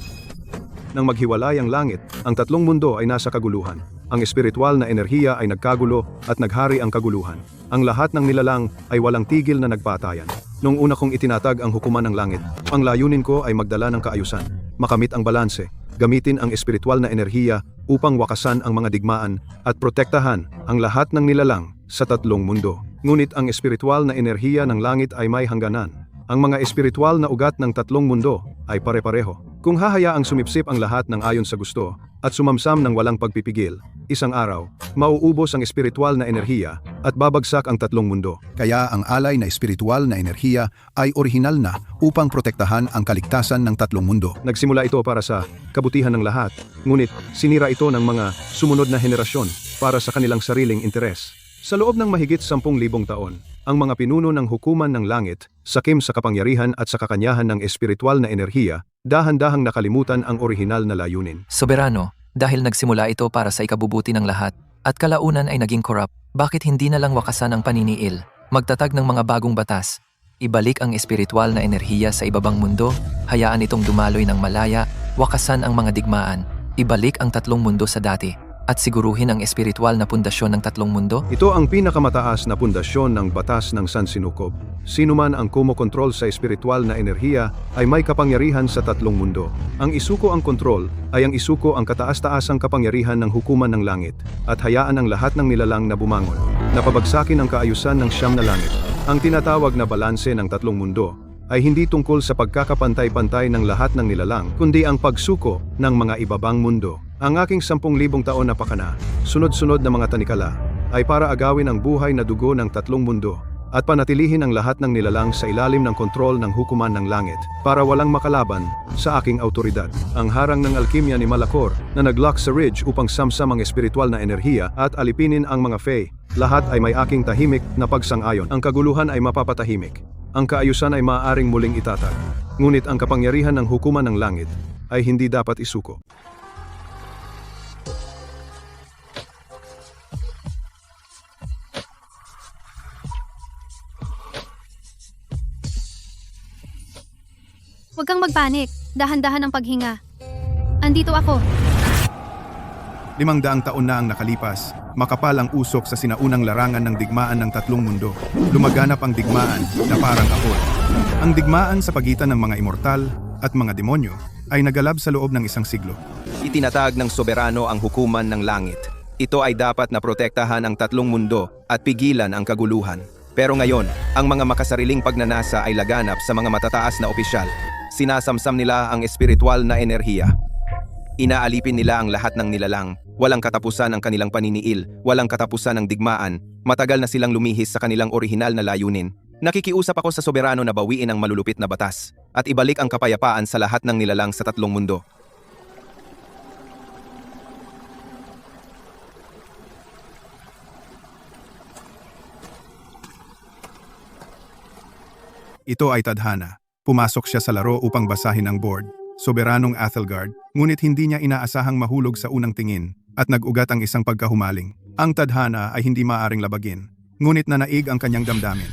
Nang maghiwalay ang langit, ang tatlong mundo ay nasa kaguluhan. Ang espiritual na enerhiya ay nagkagulo at naghari ang kaguluhan. Ang lahat ng nilalang ay walang tigil na nagpatayan. Nung una kong itinatag ang hukuman ng langit, ang layunin ko ay magdala ng kaayusan, makamit ang balanse, gamitin ang espiritual na enerhiya upang wakasan ang mga digmaan at protektahan ang lahat ng nilalang sa tatlong mundo. Ngunit ang espiritual na enerhiya ng langit ay may hangganan. Ang mga espiritual na ugat ng tatlong mundo ay pare-pareho. Kung hahayaang sumipsip ang lahat ng ayon sa gusto at sumamsam ng walang pagpipigil, isang araw, mauubos ang espiritual na enerhiya at babagsak ang tatlong mundo. Kaya ang alay na espiritual na enerhiya ay orihinal na upang protektahan ang kaligtasan ng tatlong mundo. Nagsimula ito para sa kabutihan ng lahat, ngunit sinira ito ng mga sumunod na henerasyon para sa kanilang sariling interes. Sa loob ng mahigit 10,000 taon, ang mga pinuno ng hukuman ng langit, sakim sa kapangyarihan at sa kakanyahan ng espiritual na enerhiya, dahan-dahang nakalimutan ang orihinal na layunin. Soberano, dahil nagsimula ito para sa ikabubuti ng lahat, at kalaunan ay naging corrupt, bakit hindi na lang wakasan ang paniniil, magtatag ng mga bagong batas, ibalik ang espiritual na enerhiya sa ibabang mundo, hayaan itong dumaloy ng malaya, wakasan ang mga digmaan, ibalik ang tatlong mundo sa dati, at siguruhin ang espiritual na pundasyon ng tatlong mundo? Ito ang pinakamataas na pundasyon ng batas ng Sansinukob. Sino man ang kumokontrol sa espiritual na enerhiya ay may kapangyarihan sa tatlong mundo. Ang isuko ang kontrol ay ang isuko ang kataas-taasang kapangyarihan ng hukuman ng langit at hayaan ang lahat ng nilalang na bumangon. Napabagsakin ang kaayusan ng siyam na langit. Ang tinatawag na balanse ng tatlong mundo ay hindi tungkol sa pagkakapantay-pantay ng lahat ng nilalang, kundi ang pagsuko ng mga ibabang mundo. Ang aking 10,000 taon na pakana, sunod-sunod na mga tanikala, ay para agawin ang buhay na dugo ng tatlong mundo at panatilihin ang lahat ng nilalang sa ilalim ng kontrol ng hukuman ng langit para walang makalaban sa aking autoridad. Ang harang ng alkimya ni Malakor na naglock sa ridge upang samsam ang espiritual na enerhiya at alipinin ang mga fae Lahat ay may aking tahimik na pagsang-ayon. Ang kaguluhan ay mapapatahimik. Ang kaayusan ay maaaring muling itatag. Ngunit ang kapangyarihan ng hukuman ng langit ay hindi dapat isuko. Huwag kang magpanik. Dahan-dahan ang paghinga. Andito ako. 500 taon na ang nakalipas, makapal ang usok sa sinaunang larangan ng digmaan ng tatlong mundo. Lumaganap ang digmaan na parang apoy. Ang digmaan sa pagitan ng mga immortal at mga demonyo ay nagalab sa loob ng isang siglo. Itinatag ng soberano ang hukuman ng langit. Ito ay dapat na protektahan ang tatlong mundo at pigilan ang kaguluhan. Pero ngayon, ang mga makasariling pagnanasa ay laganap sa mga matataas na opisyal. Sinasamsam nila ang espiritual na enerhiya. Inaalipin nila ang lahat ng nilalang. Walang katapusan ang kanilang paniniil, walang katapusan ang digmaan. Matagal na silang lumihis sa kanilang orihinal na layunin. Nakikiusap ako sa soberano na bawiin ang malulupit na batas at ibalik ang kapayapaan sa lahat ng nilalang sa tatlong mundo. Ito ay tadhana. Pumasok siya sa laro upang basahin ang board. Soberanong Athelgard, ngunit hindi niya inaasahang mahulog sa unang tingin at nag-ugat ang isang pagkahumaling. Ang tadhana ay hindi maaring labagin, ngunit nanaig ang kanyang damdamin.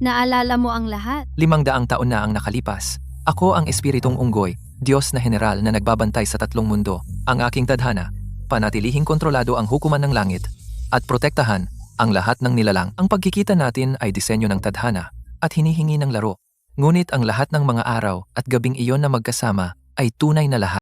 Naalala mo ang lahat. 500 taon na ang nakalipas. Ako ang espiritong unggoy, Diyos na general na nagbabantay sa tatlong mundo. Ang aking tadhana, panatilihing kontrolado ang hukuman ng langit at protektahan ang lahat ng nilalang. Ang pagkikita natin ay disenyo ng tadhana at hinihingi ng laro. Ngunit ang lahat ng mga araw at gabing iyon na magkasama ay tunay na lahat.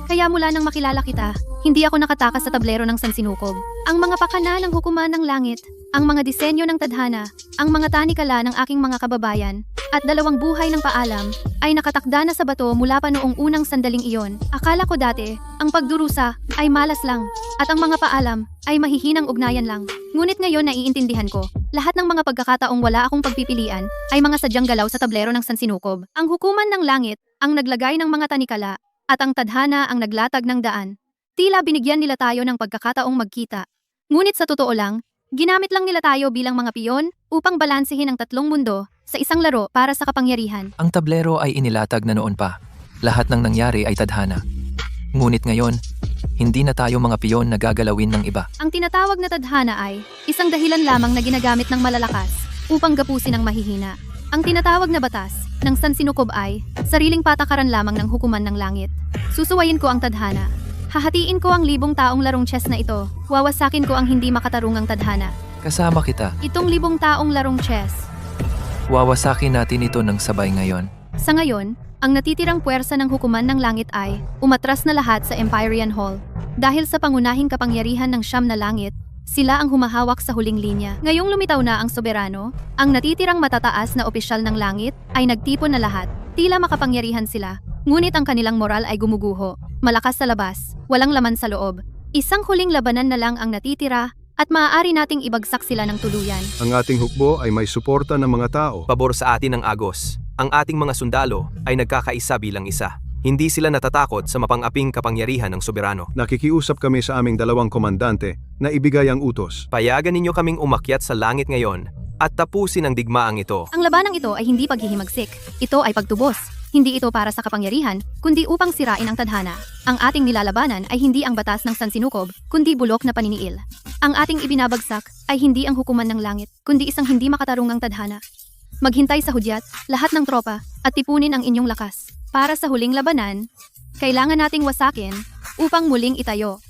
Kaya mula nang makilala kita, hindi ako nakatakas sa tablero ng sansinukob. Ang mga pakana ng hukuman ng langit, ang mga disenyo ng tadhana, ang mga tanikala ng aking mga kababayan, at 2 buhay ng paalam, ay nakatakda na sa bato mula pa noong unang sandaling iyon. Akala ko dati, ang pagdurusa ay malas lang, at ang mga paalam ay mahihinang ugnayan lang. Ngunit ngayon naiintindihan ko, lahat ng mga pagkakataong wala akong pagpipilian ay mga sadyang galaw sa tablero ng sansinukob. Ang hukuman ng langit, ang naglagay ng mga tanikala, at ang tadhana ang naglatag ng daan. Tila binigyan nila tayo ng pagkakataong magkita. Ngunit sa totoo lang, ginamit lang nila tayo bilang mga piyon upang balansehin ang tatlong mundo sa isang laro para sa kapangyarihan. Ang tablero ay inilatag na noon pa. Lahat ng nangyari ay tadhana. Ngunit ngayon, hindi na tayo mga piyon na gagalawin ng iba. Ang tinatawag na tadhana ay isang dahilan lamang na ginagamit ng malalakas upang gapusin ang mahihina. Ang tinatawag na batas ng sansinukob ay sariling patakaran lamang ng hukuman ng langit. Susuwayin ko ang tadhana. Hahatiin ko ang 1,000 taong larong chess na ito. Wawasakin ko ang hindi makatarungang tadhana. Kasama kita. Itong 1,000 taong larong chess. Wawasakin natin ito ng sabay ngayon. Sa ngayon, ang natitirang puwersa ng hukuman ng langit ay umatras na lahat sa Empyrean Hall. Dahil sa pangunahing kapangyarihan ng Siyam na Langit, sila ang humahawak sa huling linya. Ngayong lumitaw na ang soberano, ang natitirang matataas na opisyal ng langit ay nagtipon na lahat. Tila makapangyarihan sila, ngunit ang kanilang moral ay gumuguho. Malakas sa labas, walang laman sa loob. Isang huling labanan na lang ang natitira at maaari nating ibagsak sila ng tuluyan. Ang ating hukbo ay may suporta ng mga tao. Pabor sa atin ng Agos. Ang ating mga sundalo ay nagkakaisa bilang isa. Hindi sila natatakot sa mapang-aping kapangyarihan ng soberano. Nakikiusap kami sa aming 2 komandante na ibigay ang utos. Payagan ninyo kaming umakyat sa langit ngayon at tapusin ang digmaang ito. Ang labanang ito ay hindi paghihimagsik. Ito ay pagtubos. Hindi ito para sa kapangyarihan, kundi upang sirain ang tadhana. Ang ating nilalabanan ay hindi ang batas ng sansinukob, kundi bulok na paniniil. Ang ating ibinabagsak ay hindi ang hukuman ng langit, kundi isang hindi makatarungang tadhana. Maghintay sa hudyat, lahat ng tropa, at tipunin ang inyong lakas. Para sa huling labanan, kailangan nating wasakin upang muling itayo.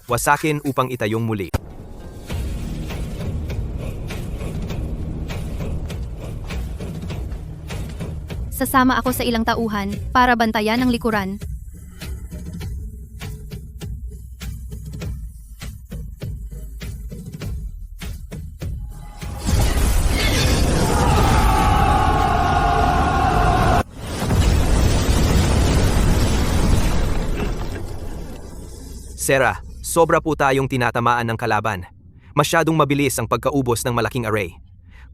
Wasakin upang itayong muli. Sasama ako sa ilang tauhan para bantayan ang likuran. Sarah, sobra po tayong tinatamaan ng kalaban. Masyadong mabilis ang pagkaubos ng malaking array.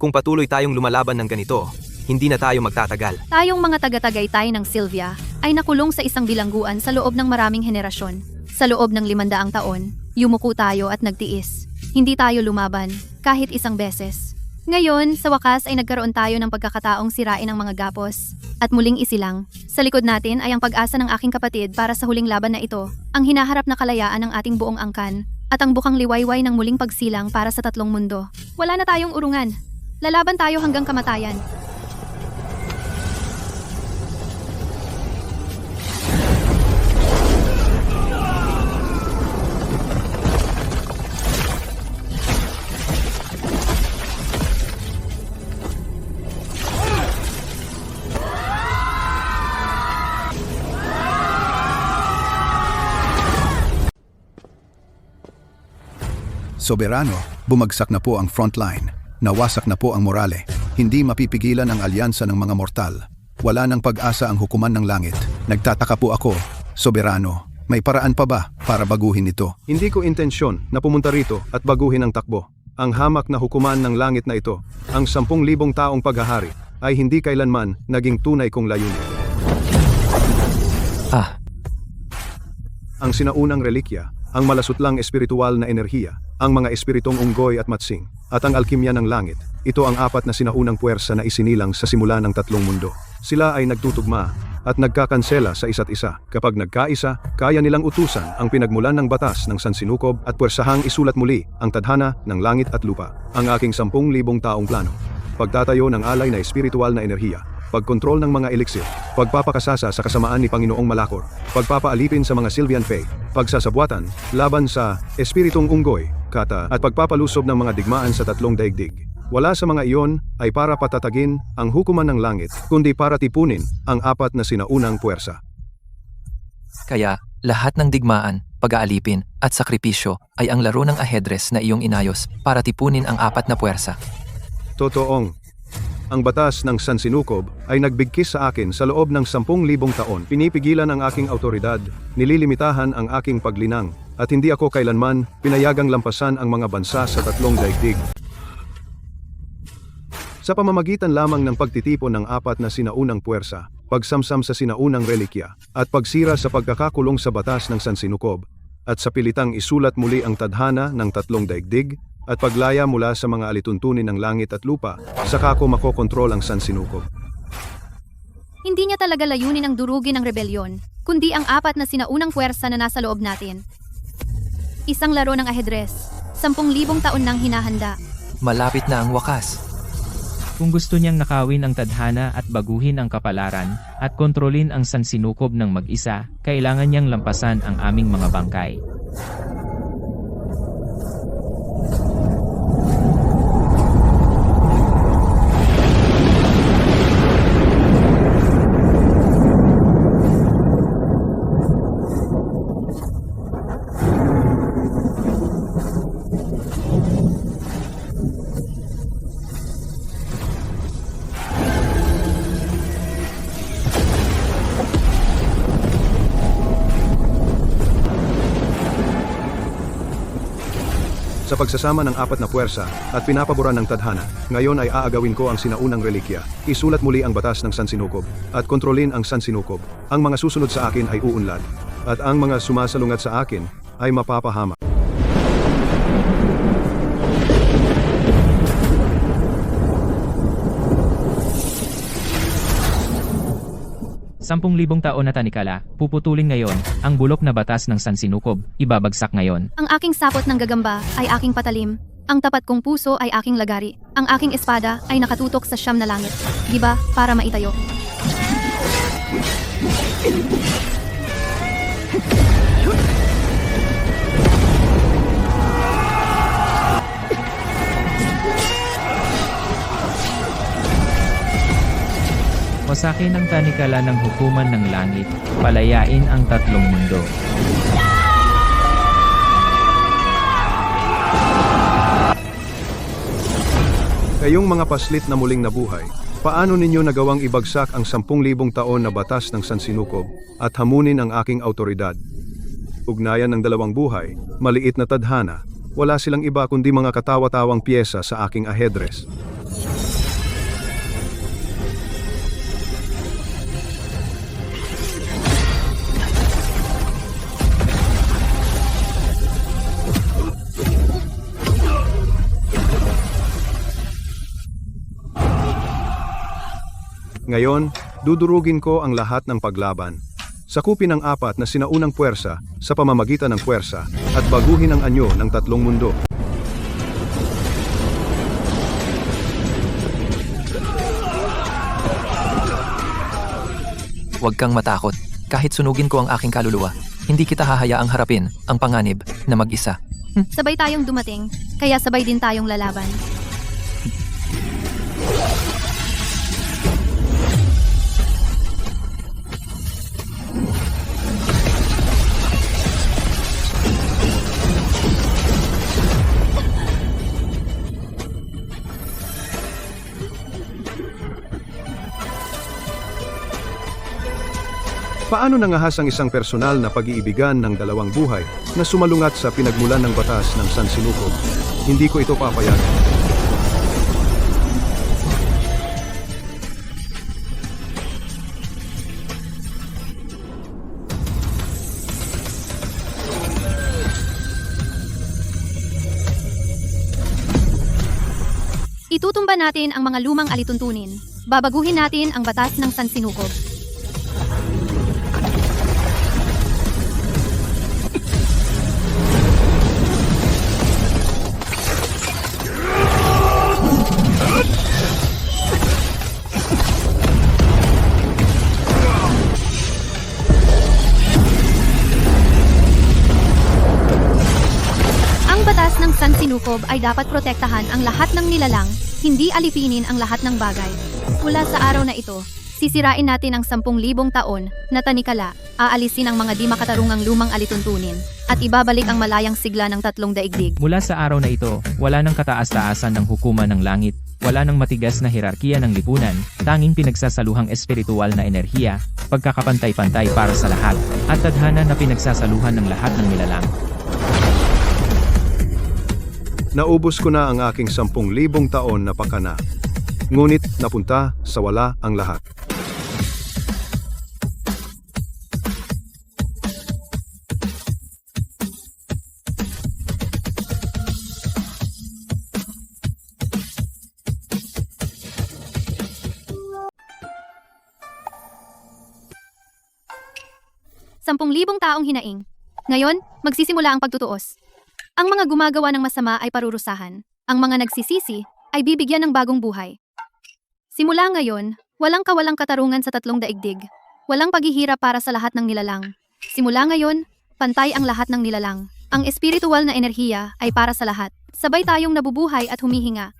Kung patuloy tayong lumalaban ng ganito, hindi na tayo magtatagal. Tayong mga taga-Tagaytay ng Sylvia ay nakulong sa isang bilangguan sa loob ng maraming henerasyon. Sa loob ng 500 taon, yumuko tayo at nagtiis. Hindi tayo lumaban, kahit isang beses. Ngayon, sa wakas ay nagkaroon tayo ng pagkakataong sirain ang mga gapos at muling isilang. Sa likod natin ay ang pag-asa ng aking kapatid para sa huling laban na ito, ang hinaharap na kalayaan ng ating buong angkan, at ang bukang liwayway ng muling pagsilang para sa tatlong mundo. Wala na tayong urungan. Lalaban tayo hanggang kamatayan. Soberano, bumagsak na po ang frontline. Nawasak na po ang morale. Hindi mapipigilan ang alyansa ng mga mortal. Wala nang pag-asa ang hukuman ng langit. Nagtataka po ako, Soberano, may paraan pa ba para baguhin ito? Hindi ko intensyon na pumunta rito at baguhin ang takbo. Ang hamak na hukuman ng langit na ito, ang 10,000 taong paghahari, ay hindi kailanman naging tunay kong layunin. Ang sinaunang relikya, ang malasutlang espiritual na enerhiya, ang mga espiritong unggoy at matsing, at ang alkimya ng langit. Ito ang 4 na sinaunang puwersa na isinilang sa simula ng 3 mundo. Sila ay nagtutugma at nagkakansela sa isa't isa. Kapag nagkaisa, kaya nilang utusan ang pinagmulan ng batas ng sansinukob at puwersahang isulat muli ang tadhana ng langit at lupa. Ang aking 10,000 taong plano. Pagtatayo ng alay na espiritual na enerhiya, pagkontrol ng mga elixir, pagpapakasasa sa kasamaan ni Panginoong Malakor, pagpapaalipin sa mga Sylvian Fae, pagsasabuatan, laban sa espiritong unggoy, kata, at pagpapalusob ng mga digmaan sa 3 daigdig. Wala sa mga iyon ay para patatagin ang hukuman ng langit, kundi para tipunin ang 4 na sinaunang puwersa. Kaya, lahat ng digmaan, pag-aalipin, at sakripisyo ay ang laro ng ahedres na iyong inayos para tipunin ang 4 na puwersa. Totoong, ang batas ng sansinukob ay nagbigkis sa akin sa loob ng 10,000 taon. Pinipigilan ang aking autoridad, nililimitahan ang aking paglinang, at hindi ako kailanman pinayagang lampasan ang mga bansa sa 3 daigdig. Sa pamamagitan lamang ng pagtitipon ng 4 na sinaunang puwersa, pagsamsam sa sinaunang relikya, at pagsira sa pagkakakulong sa batas ng sansinukob, at sa pilitang isulat muli ang tadhana ng 3 daigdig, at paglaya mula sa mga alituntunin ng langit at lupa, saka ko makokontrol ang sansinukob. Hindi niya talaga layunin ang durugin ng rebelyon, kundi ang 4 na sinaunang puwersa na nasa loob natin. Isang laro ng ahedres, 10,000 taon nang hinahanda. Malapit na ang wakas. Kung gusto niyang nakawin ang tadhana at baguhin ang kapalaran, at kontrolin ang sansinukob ng mag-isa, kailangan niyang lampasan ang aming mga bangkay. Sa pagsasama ng 4 na puwersa at pinapaboran ng tadhana, ngayon ay aagawin ko ang sinaunang relikya, isulat muli ang batas ng sansinukob, at kontrolin ang sansinukob. Ang mga susunod sa akin ay uunlad, at ang mga sumasalungat sa akin ay mapapahamak. 10,000 taon na tanikala, puputulin ngayon, ang bulok na batas ng sansinukob, ibabagsak ngayon. Ang aking sapot ng gagamba ay aking patalim. Ang tapat kong puso ay aking lagari. Ang aking espada ay nakatutok sa 9 na langit. Diba? Para maitayo. Wasakin ang tanikala ng hukuman ng langit, palayain ang 3 mundo. Kayong mga paslit na muling nabuhay, paano ninyo nagawang ibagsak ang 10,000 taon na batas ng sansinukob at hamunin ang aking autoridad? Ugnayan ng dalawang buhay, maliit na tadhana, wala silang iba kundi mga katawa-tawang piyesa sa aking ahedres. Ngayon, dudurugin ko ang lahat ng paglaban. Sakupin ang apat na sinaunang puwersa sa pamamagitan ng puwersa at baguhin ang anyo ng tatlong mundo. Huwag kang matakot. Kahit sunugin ko ang aking kaluluwa, hindi kita hahayaang harapin ang panganib na mag-isa. Sabay tayong dumating, kaya sabay din tayong lalaban. Paano nangahas ang isang personal na pag-iibigan ng dalawang buhay na sumalungat sa pinagmulan ng batas ng San Sinukob? Hindi ko ito papayagan. Itutumba natin ang mga lumang alituntunin. Babaguhin natin ang batas ng San Sinukob. Ang batas ng San Sinukob ay dapat protektahan ang lahat ng nilalang, hindi alipinin ang lahat ng bagay. Mula sa araw na ito, sisirain natin ang 10,000 taon na tanikala, aalisin ang mga di makatarungang lumang alituntunin, at ibabalik ang malayang sigla ng tatlong daigdig. Mula sa araw na ito, wala nang kataas-taasan ng hukuman ng langit, wala nang matigas na hierarkiya ng lipunan, tanging pinagsasaluhang espiritual na enerhiya, pagkakapantay-pantay para sa lahat, at tadhana na pinagsasaluhan ng lahat ng nilalang. Naubos ko na ang aking 10,000 taon na pakana. Ngunit napunta sa wala ang lahat. Sampung libong taong hinaing. Ngayon, magsisimula ang pagtutuos. Ang mga gumagawa ng masama ay parurusahan. Ang mga nagsisisi ay bibigyan ng bagong buhay. Simula ngayon, walang kawalang katarungan sa tatlong daigdig. Walang paghihirap para sa lahat ng nilalang. Simula ngayon, pantay ang lahat ng nilalang. Ang espiritual na enerhiya ay para sa lahat. Sabay tayong nabubuhay at humihinga.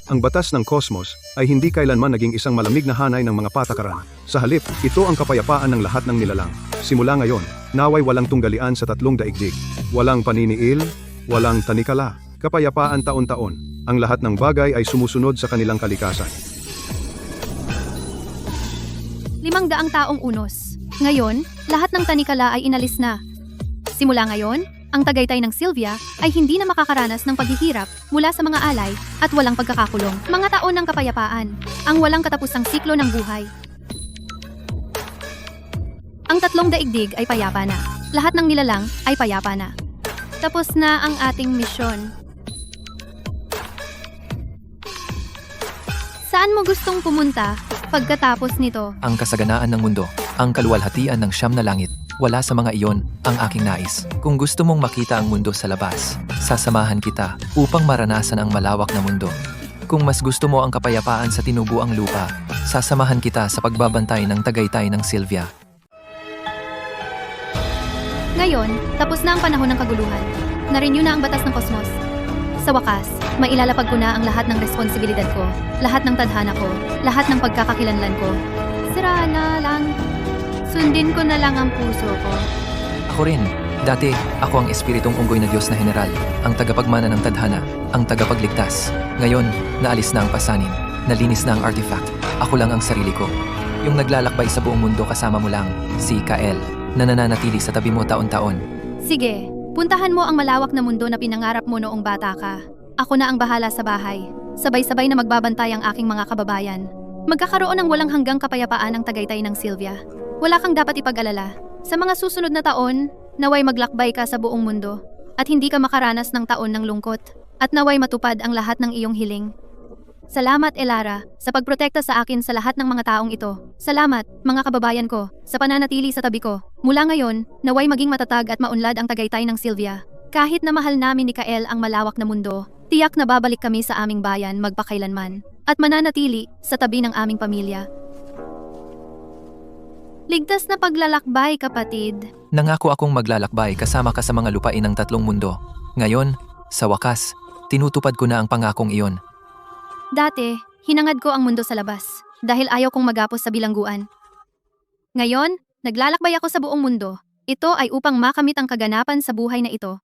Ang batas ng kosmos ay hindi kailanman naging isang malamig na hanay ng mga patakaran. Sa halip, ito ang kapayapaan ng lahat ng nilalang. Simula ngayon, naway walang tunggalian sa tatlong daigdig. Walang paniniil, walang tanikala. Kapayapaan taon-taon. Ang lahat ng bagay ay sumusunod sa kanilang kalikasan. 500 taong unos. Ngayon, lahat ng tanikala ay inalis na. Simula ngayon, ang Tagaytay ng Sylvia ay hindi na makakaranas ng paghihirap mula sa mga alay at walang pagkakakulong. Mga taon ng kapayapaan, ang walang katapusang siklo ng buhay. Ang tatlong daigdig ay payapa na. Lahat ng nilalang ay payapa na. Tapos na ang ating misyon. Saan mo gustong pumunta pagkatapos nito? Ang kasaganaan ng mundo, ang kaluwalhatian ng 9 na langit. Wala sa mga iyon ang aking nais. Kung gusto mong makita ang mundo sa labas, sasamahan kita upang maranasan ang malawak na mundo. Kung mas gusto mo ang kapayapaan sa tinubuang lupa, sasamahan kita sa pagbabantay ng Tagaytay ng Sylvia. Ngayon, tapos na ang panahon ng kaguluhan. Na-renew na ang batas ng kosmos. Sa wakas, mailalapag ko na ang lahat ng responsibilidad ko, lahat ng tadhana ko, lahat ng pagkakakilanlan ko. Sira na lang. Sundin ko na lang ang puso ko. Ako rin, Dati, ako ang espiritong unggoy na Diyos na General, ang tagapagmana ng tadhana, ang tagapagligtas. Ngayon, naalis na ang pasanin, nalinis na ang artifact, ako lang ang sarili ko. Yung naglalakbay sa buong mundo kasama mo lang, si Kael, na nananatili sa tabi mo taon-taon. Sige, puntahan mo ang malawak na mundo na pinangarap mo noong bata ka. Ako na ang bahala sa bahay. Sabay-sabay na magbabantay ang aking mga kababayan. Magkakaroon ng walang hanggang kapayapaan ang Tagaytay ng Sylvia. Wala kang dapat ipag-alala. Sa mga susunod na taon, naway maglakbay ka sa buong mundo at hindi ka makaranas ng taon ng lungkot at naway matupad ang lahat ng iyong hiling. Salamat, Elara, sa pagprotekta sa akin sa lahat ng mga taong ito. Salamat, mga kababayan ko, sa pananatili sa tabi ko. Mula ngayon, naway maging matatag at maunlad ang Tagaytay ng Sylvia. Kahit na mahal namin ni Kael ang malawak na mundo, tiyak na babalik kami sa aming bayan magpakailanman at mananatili sa tabi ng aming pamilya. Ligtas na paglalakbay, kapatid. Nangako akong maglalakbay kasama ka sa mga lupain ng tatlong mundo. Ngayon, sa wakas, tinutupad ko na ang pangakong iyon. Dati, hinangad ko ang mundo sa labas dahil ayaw kong magapos sa bilangguan. Ngayon, naglalakbay ako sa buong mundo. Ito ay upang makamit ang kaganapan sa buhay na ito.